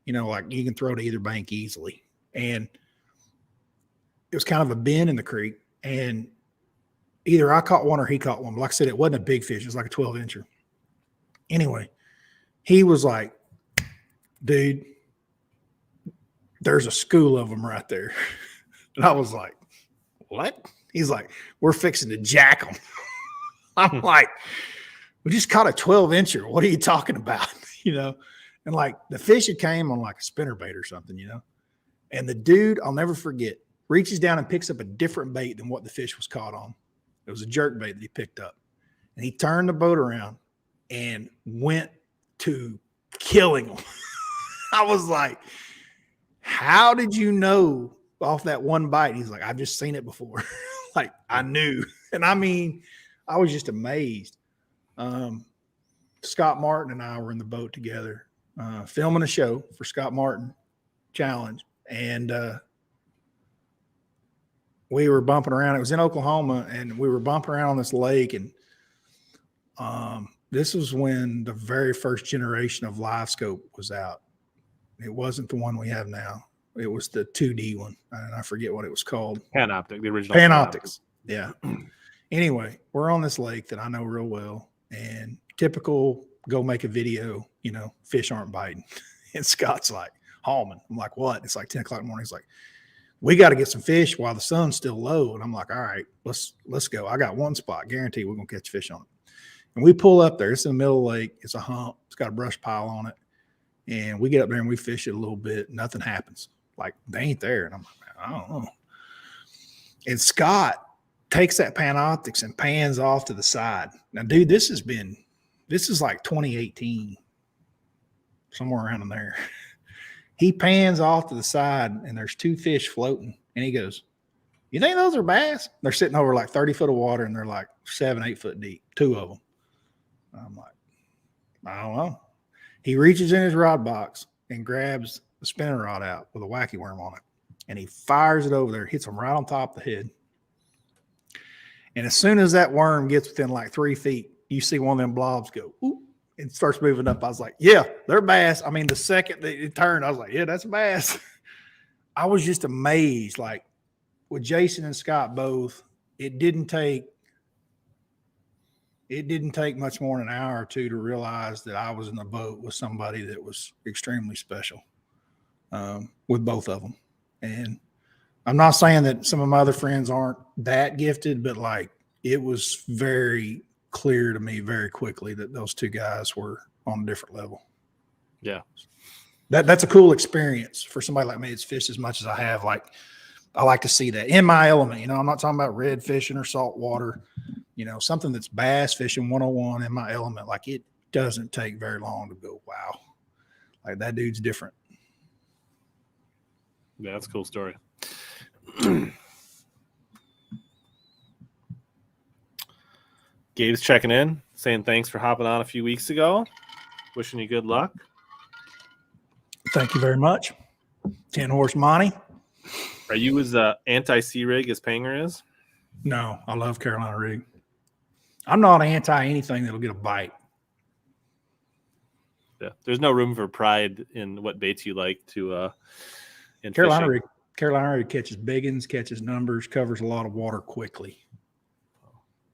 Speaker 2: Like, you can throw to either bank easily, and it was kind of a bend in the creek, and either I caught one or he caught one. But like I said, it wasn't a big fish. It was like a 12-incher. Anyway, he was like, dude, there's a school of them right there. And I was like, what? He's like, we're fixing to jack them. I'm like, we just caught a 12-incher. What are you talking about? You know? And like the fish had came on like a spinnerbait or something, you know? And the dude, I'll never forget, reaches down and picks up a different bait than what the fish was caught on. It was a jerk bait that he picked up. And he turned the boat around and went to killing them. I was like, how did you know off that one bite? He's like, I've just seen it before. Like, I knew. And I mean, I was just amazed. Scott Martin and I were in the boat together, filming a show for Scott Martin Challenge. And we were bumping around. It was in Oklahoma, and we were bumping around on this lake. And this was when the very first generation of live scope was out. It wasn't the one we have now. It was the 2D one, and I forget what it was called.
Speaker 1: Panoptic, the original
Speaker 2: Panoptics. Yeah. Anyway, we're on this lake that I know real well, and typical go make a video, you know, fish aren't biting. And Scott's like, Hallman. I'm like, what? It's like 10 o'clock in the morning. He's like, we got to get some fish while the sun's still low. And I'm like, all right, let's go. I got one spot. Guarantee we're going to catch fish on it. And we pull up there. It's in the middle of the lake. It's a hump. It's got a brush pile on it. And we get up there and we fish it a little bit. Nothing happens. Like, they ain't there. And I'm like, I don't know. And Scott takes that Panoptics and pans off to the side. Now, dude, this is like 2018, somewhere around in there. He pans off to the side and there's two fish floating. And he goes, you think those are bass? They're sitting over like 30 foot of water and they're like 7-8 foot deep, two of them. I'm like, I don't know. He reaches in his rod box and grabs the spinning rod out with a wacky worm on it. And he fires it over there, hits him right on top of the head. And as soon as that worm gets within like 3 feet, you see one of them blobs go, oop, and starts moving up. I was like, yeah, they're bass. I mean, the second that it turned, I was like, yeah, that's a bass. I was just amazed. Like with Jason and Scott both, it didn't take much more than an hour or two to realize that I was in the boat with somebody that was extremely special, with both of them. And I'm not saying that some of my other friends aren't that gifted, but like it was very clear to me very quickly that those two guys were on a different level.
Speaker 1: Yeah.
Speaker 2: That's a cool experience for somebody like me that's fished as much as I have. Like, I like to see that in my element. You know, I'm not talking about red fishing or salt water, you know, something that's bass fishing 101 in my element. Like, it doesn't take very long to go, wow, like that dude's different.
Speaker 1: Yeah, that's a cool story. Gabe's checking in, saying thanks for hopping on a few weeks ago. Wishing you good luck.
Speaker 2: Thank you very much. 10 horse Monty.
Speaker 1: Are you as anti-sea rig as Panger is?
Speaker 2: No, I love Carolina rig. I'm not anti anything that'll get a bite.
Speaker 1: Yeah, there's no room for pride in what baits you like to. In
Speaker 2: Carolina
Speaker 1: fishing.
Speaker 2: rig. Carolina rig catches biggins, catches numbers, covers a lot of water quickly.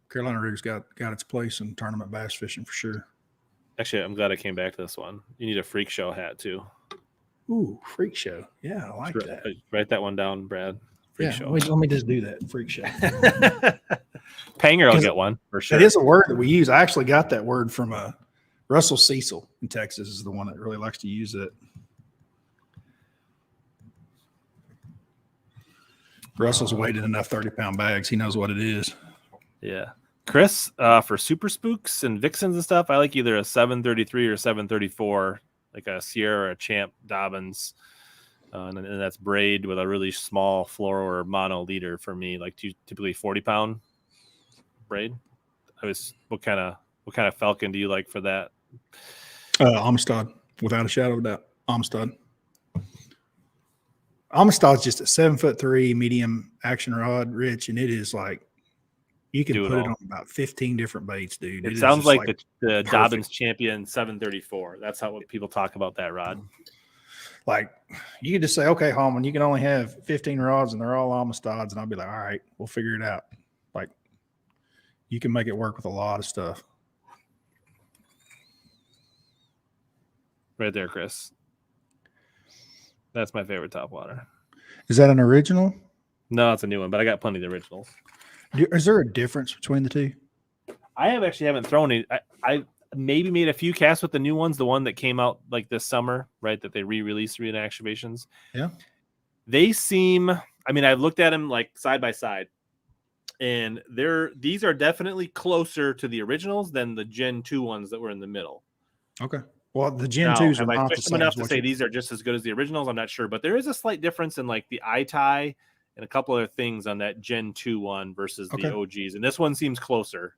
Speaker 2: Carolina rig's got its place in tournament bass fishing for sure.
Speaker 1: Actually, I'm glad I came back to this one. You need a freak show hat too.
Speaker 2: Ooh, freak show. Yeah, I like that.
Speaker 1: Write that one down, Brad. Freak show.
Speaker 2: Let me just do that. Freak show.
Speaker 1: Panger will get one for sure.
Speaker 2: It is a word that we use. I actually got that word from Russell Cecil in Texas is the one that really likes to use it. Russell's weighted enough 30-pound bags. He knows what it is.
Speaker 1: Yeah. Chris, for Super Spooks and Vixens and stuff, I like either a 733 or 734, like a Sierra or a Champ Dobbins. And that's braid with a really small fluoro or mono leader for me, like typically 40-pound braid. What kind of Falcon do you like for that?
Speaker 2: Amistad, without a shadow of a doubt. Amistad's just a 7'3" medium action rod, Rich, and it is like you can put it on about 15 different baits, dude.
Speaker 1: It sounds like the Dobbins Champion 734. That's what people talk about that rod.
Speaker 2: Like, you could just say, okay, Hallman, you can only have 15 rods and they're all Amistads, and I'll be like, all right, we'll figure it out. Like, You can make it work with a lot of stuff.
Speaker 1: Right there, Chris. That's my favorite topwater.
Speaker 2: Is that an original?
Speaker 1: No, it's a new one, but I got plenty of the originals.
Speaker 2: Is there a difference between the two?
Speaker 1: I haven't thrown it. I maybe made a few casts with the new ones, the one that came out like this summer, right? That they re-released reactivations.
Speaker 2: Yeah.
Speaker 1: They seem, I mean, I've looked at them like side by side, and these are definitely closer to the originals than the Gen 2 ones that were in the middle.
Speaker 2: Okay. Well, the Gen
Speaker 1: Now,
Speaker 2: 2s
Speaker 1: have
Speaker 2: are
Speaker 1: I
Speaker 2: not the
Speaker 1: fished them
Speaker 2: same
Speaker 1: enough
Speaker 2: as
Speaker 1: to
Speaker 2: what
Speaker 1: say
Speaker 2: you...
Speaker 1: these are just as good as the originals? I'm not sure, but there is a slight difference in like the eye tie and a couple other things on that Gen 2 one versus the OGs, and this one seems closer.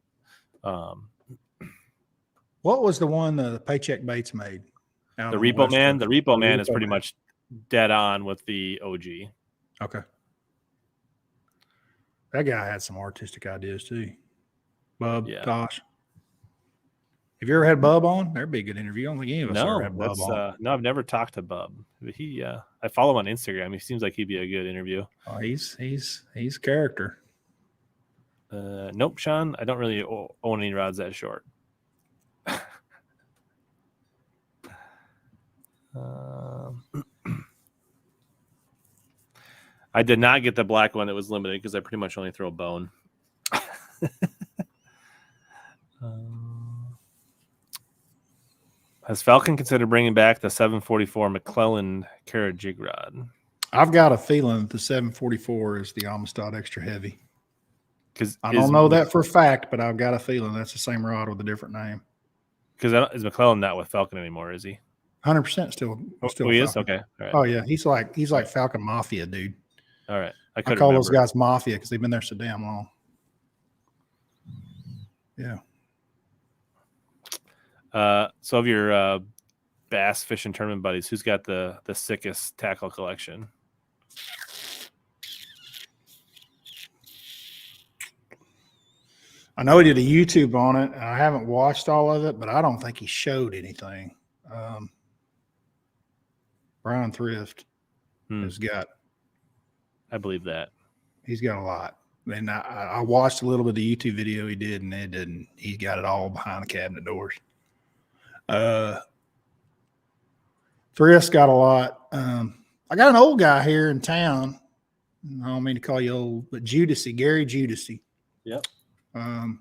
Speaker 2: What was the one the Paycheck Baits made?
Speaker 1: The Repo Man? The Repo Man is pretty much dead on with the OG.
Speaker 2: Okay. That guy had some artistic ideas too. Bub, Tosh. Have you ever had Bub on? That'd be a good interview. I don't think any of us ever had Bub on.
Speaker 1: No, I've never talked to Bub. I follow him on Instagram. He seems like he'd be a good interview.
Speaker 2: Oh, he's character.
Speaker 1: Nope, Sean. I don't really own any rods that short. I did not get the black one that was limited because I pretty much only throw a bone. Has Falcon considered bringing back the 744 McClellan Cara jig rod?
Speaker 2: I've got a feeling that the 744 is the Amistad Extra Heavy.
Speaker 1: Because
Speaker 2: I don't know that for a fact, but I've got a feeling that's the same rod with a different name.
Speaker 1: Because is McClellan not with Falcon anymore? Is he?
Speaker 2: 100% still.
Speaker 1: He is? Okay. All right.
Speaker 2: Oh yeah, he's like Falcon Mafia, dude.
Speaker 1: All right. I
Speaker 2: call those guys Mafia because they've been there so damn long. Yeah.
Speaker 1: So of your bass fishing tournament buddies, who's got the sickest tackle collection?
Speaker 2: I know he did a YouTube on it. I haven't watched all of it, but I don't think he showed anything. Brian Thrift has got.
Speaker 1: I believe that.
Speaker 2: He's got a lot. And I watched a little bit of the YouTube video he did, and it didn't. He's got it all behind the cabinet doors. Thrift's got a lot. I got an old guy here in town. I don't mean to call you old, but Judasy, Gary Judasy.
Speaker 1: Yep.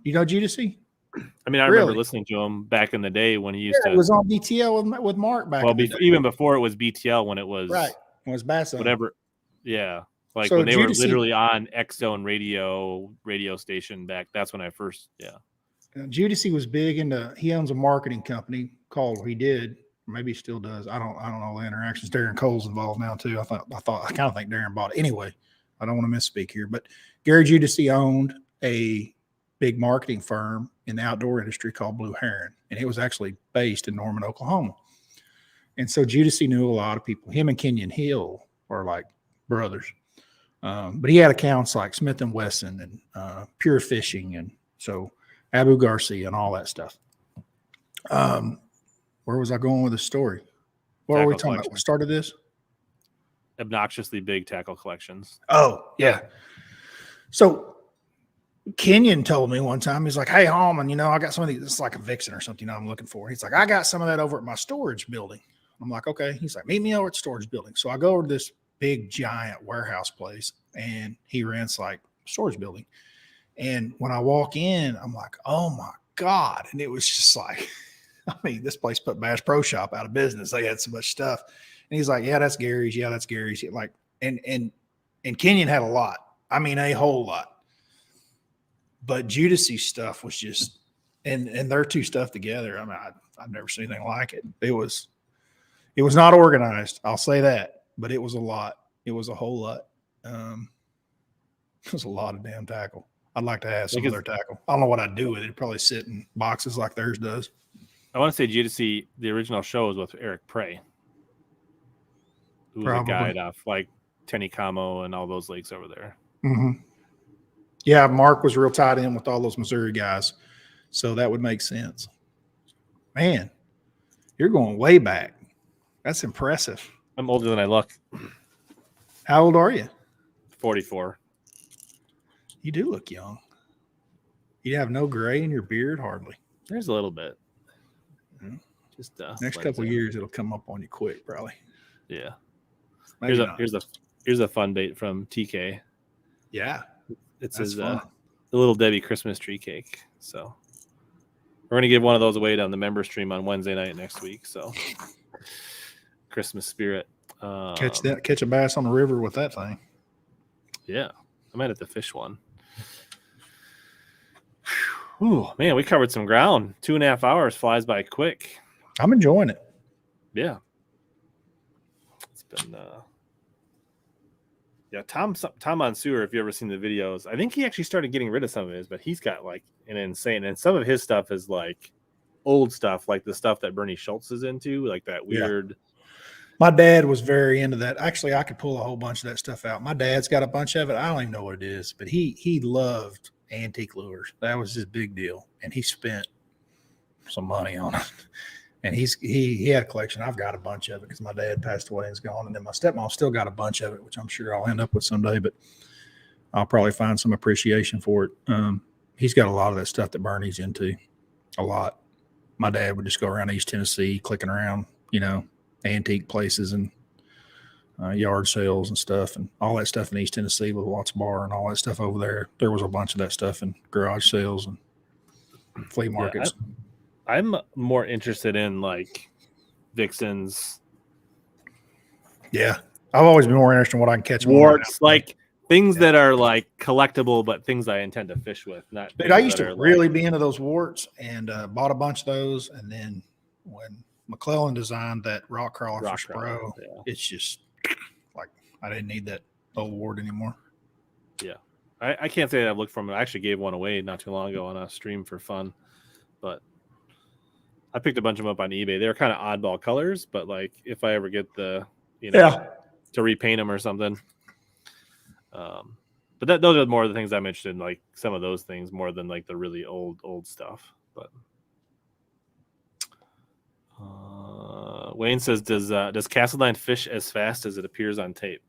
Speaker 2: You know Judasy?
Speaker 1: I mean, I remember listening to him back in the day when he used to.
Speaker 2: It was on BTL with Mark back.
Speaker 1: Well, even before it was BTL, when it was
Speaker 2: right, when it was Bass.
Speaker 1: Whatever. Yeah, like
Speaker 2: so
Speaker 1: when they
Speaker 2: Judasy,
Speaker 1: were literally on X Zone radio station back. That's when I first. Yeah.
Speaker 2: Judasy was big into. He owns a marketing company called. He did. Maybe he still does. I don't know the interactions. Darren Cole's involved now too. I kind of think Darren bought it. Anyway, I don't want to misspeak here, but Gary Judasy owned a big marketing firm in the outdoor industry called Blue Heron, and it was actually based in Norman, Oklahoma. And so Judasy knew a lot of people. Him and Kenyon Hill are like brothers, but he had accounts like Smith and Wesson and Pure Fishing, and so Abu Garcia and all that stuff. Where was I going with the story? What were we talking about? What started this?
Speaker 1: Obnoxiously big tackle collections.
Speaker 2: Oh, yeah. So Kenyon told me one time, he's like, hey, Hallman, I got some of these. It's like a Vixen or something I'm looking for. He's like, I got some of that over at my storage building. I'm like, okay. He's like, meet me over at the storage building. So I go over to this big, giant warehouse place, and he rents like storage building. And when I walk in, I'm like, oh, my God. And it was just like, this place put Bass Pro Shop out of business. They had so much stuff. And he's like, yeah, that's Gary's. Yeah, that's Gary's. Like, and Kenyon had a lot. I mean, a whole lot. But Judasy's stuff was just, and their two stuff together. I mean, I've never seen anything like it. It was not organized. I'll say that, but it was a lot. It was a whole lot. It was a lot of damn tackle. I'd like to have some of their tackle. I don't know what I'd do with it. It'd probably sit in boxes like theirs does.
Speaker 1: I want to say Judasy, the original show was with Eric Prey, who was a guide off like Tenicamo and all those lakes over there.
Speaker 2: Mm-hmm. Yeah, Mark was real tied in with all those Missouri guys, so that would make sense. Man, you're going way back. That's impressive.
Speaker 1: I'm older than I look.
Speaker 2: How old are you?
Speaker 1: 44.
Speaker 2: You do look young. You have no gray in your beard, hardly.
Speaker 1: There's a little bit.
Speaker 2: Yeah.
Speaker 1: Just
Speaker 2: next couple of years, it'll come up on you quick, probably.
Speaker 1: Yeah.
Speaker 2: Maybe
Speaker 1: Here's a fun bait from TK.
Speaker 2: Yeah,
Speaker 1: it's his the Little Debbie Christmas tree cake. So we're gonna give one of those away down the member stream on Wednesday night next week. So Christmas spirit.
Speaker 2: Catch a bass on the river with that thing.
Speaker 1: Yeah, I might have to fish one. Ooh, man, we covered some ground. 2.5 hours flies by quick.
Speaker 2: I'm enjoying it.
Speaker 1: Yeah, it's been. Yeah, Tom Mansour, if you ever seen the videos, I think he actually started getting rid of some of his, but he's got like an insane, and some of his stuff is like old stuff, like the stuff that Bernie Schultz is into, like that weird.
Speaker 2: Yeah. My dad was very into that. Actually, I could pull a whole bunch of that stuff out. My dad's got a bunch of it. I don't even know what it is, but he loved antique lures. That was his big deal, and he spent some money on it. And he had a collection. I've got a bunch of it because my dad passed away and is gone. And then my stepmom still got a bunch of it, which I'm sure I'll end up with someday, but I'll probably find some appreciation for it. He's got a lot of that stuff that Bernie's into, a lot. My dad would just go around East Tennessee, clicking around, antique places and yard sales and stuff, and all that stuff in East Tennessee with Watts Bar and all that stuff over there. There was a bunch of that stuff in garage sales and flea markets.
Speaker 1: Yeah, I'm more interested in like vixens.
Speaker 2: Yeah, I've always been more interested in what I can catch.
Speaker 1: Warts, like things that are like collectible, but things I intend to fish with. Not.
Speaker 2: Dude, I used to really be into those warts and bought a bunch of those. And then when McClellan designed that rock crawler for Spro, it's just like I didn't need that old wart anymore.
Speaker 1: Yeah, I can't say that I've looked for them. I actually gave one away not too long ago on a stream for fun, but. I picked a bunch of them up on eBay. They're kind of oddball colors, but like if I ever get the, to repaint them or something. But those are more of the things I'm interested in, like some of those things more than like the really old stuff. But Wayne says, does Castledine fish as fast as it appears on tape?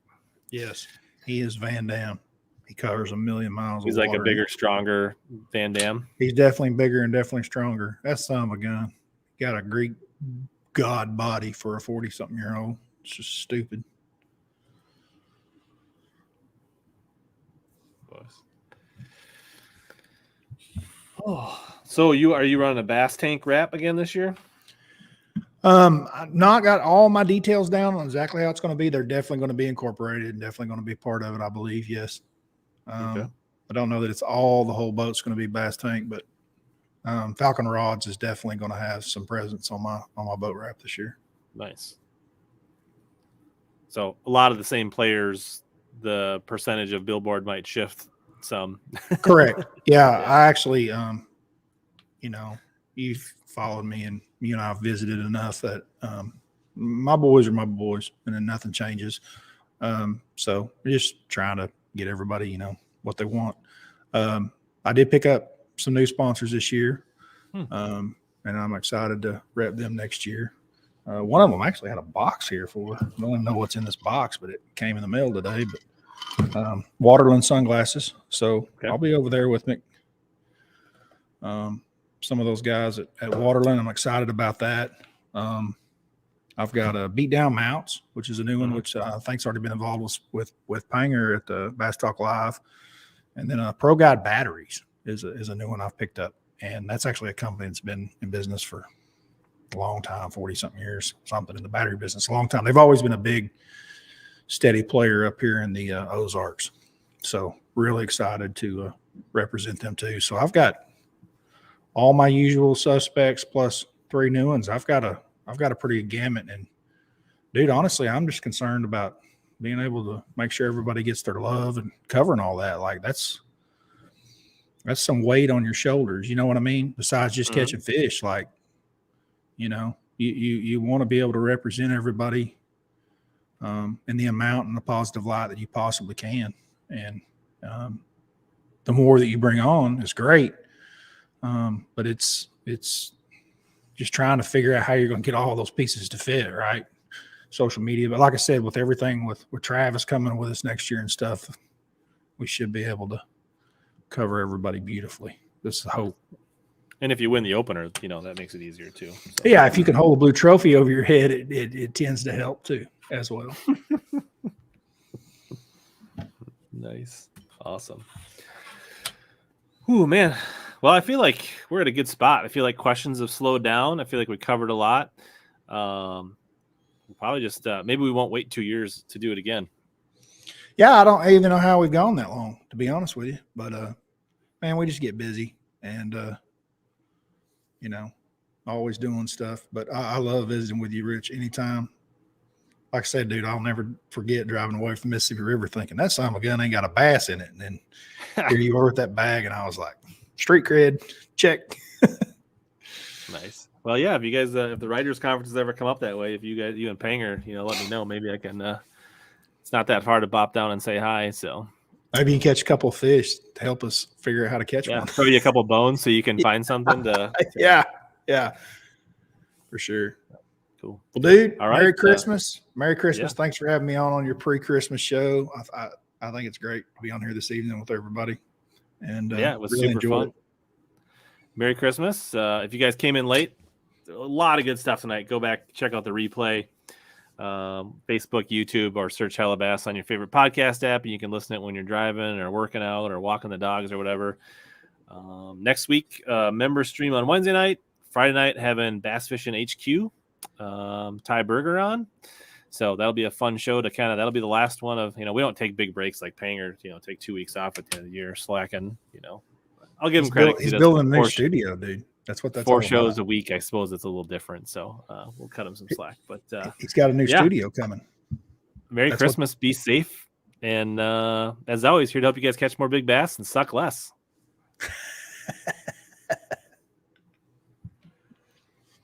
Speaker 2: Yes, he is Van Dam. He covers 1,000,000 miles.
Speaker 1: He's like a bigger, stronger Van Dam.
Speaker 2: He's definitely bigger and definitely stronger. That's son of a gun. Got a Greek god body for a 40-something-year-old. It's just stupid.
Speaker 1: Oh, so are you running a bass tank wrap again this year?
Speaker 2: I've not got all my details down on exactly how it's going to be. They're definitely going to be incorporated and definitely going to be part of it, I believe. Yes. Okay. I don't know that it's all the whole boat's going to be bass tank, but Falcon Rods is definitely going to have some presence on my boat wrap this year.
Speaker 1: Nice. So a lot of the same players, the percentage of billboard might shift some.
Speaker 2: Correct. Yeah. I actually, you've followed me and you and I have visited enough that my boys are my boys and then nothing changes. So we're just trying to get everybody, what they want. I did pick up some new sponsors this year. And I'm excited to rep them next year. One of them actually had a box here for, I don't even know what's in this box, but it came in the mail today, but Waterland sunglasses. So I'll be over there with Mick. Some of those guys at Waterland. I'm excited about that. I've got a Beat Down Mounts, which is a new one, which I think's already been involved with Panger at the Bass Talk Live. And then Pro Guide Batteries is a new one I've picked up. And that's actually a company that's been in business for a long time, 40-something years, something in the battery business, a long time. They've always been a big, steady player up here in the Ozarks. So really excited to represent them too. So I've got all my usual suspects plus 3 new ones. I've got a pretty good gamut. And dude, honestly, I'm just concerned about being able to make sure everybody gets their love and covering all that. Like that's some weight on your shoulders. You know what I mean? Besides just catching fish, like, you want to be able to represent everybody in the amount and the positive light that you possibly can. And the more that you bring on is great. But it's just trying to figure out how you're going to get all those pieces to fit, right? Social media. But like I said, with everything with Travis coming with us next year and stuff, we should be able to cover everybody beautifully. This is the hope.
Speaker 1: And if you win the opener, that makes it easier too. So.
Speaker 2: Yeah, if you can hold a blue trophy over your head, it tends to help too as well.
Speaker 1: Nice. Awesome. Ooh, man. Well, I feel like we're at a good spot. I feel like questions have slowed down. I feel like we covered a lot. We'll probably just maybe we won't wait 2 years to do it again.
Speaker 2: Yeah, I don't even know how we've gone that long, to be honest with you. But man, we just get busy and always doing stuff. But I love visiting with you, Rich, anytime. Like I said, dude, I'll never forget driving away from Mississippi River thinking that son of a gun ain't got a bass in it. And then here you are with that bag, and I was like, street cred, check.
Speaker 1: Nice. Well, yeah, if you guys, if the writers' conferences ever come up that way, if you and Panger, let me know. Maybe I can, it's not that far to bop down and say hi. So
Speaker 2: maybe you can catch a couple of fish to help us figure out how to catch one.
Speaker 1: Throw you a couple bones so you can find something to.
Speaker 2: Yeah, for sure.
Speaker 1: Cool.
Speaker 2: Well, dude,
Speaker 1: all right,
Speaker 2: Merry Christmas. Merry Christmas.
Speaker 1: Yeah.
Speaker 2: Thanks for having me on your pre-Christmas show. I think it's great to be on here this evening with everybody. And
Speaker 1: it was
Speaker 2: really
Speaker 1: super fun. Merry Christmas. If you guys came in late, a lot of good stuff tonight. Go back, check out the replay. Facebook, YouTube, or search HellaBass on your favorite podcast app, and you can listen to it when you're driving or working out or walking the dogs or whatever. Next week, member stream on Wednesday night. Friday night, having Bass Fishing HQ, Ty Berger on. So that'll be a fun show to that'll be the last one of, we don't take big breaks like Panger, take 2 weeks off at the end of the year, slacking, I'll give him credit.
Speaker 2: He's building a new studio, dude. That's what that's
Speaker 1: 4 shows a week. I suppose it's a little different. So we'll cut him some slack, but
Speaker 2: he's got a new studio coming.
Speaker 1: Merry Christmas. Be safe. And as always, here to help you guys catch more big bass and suck less.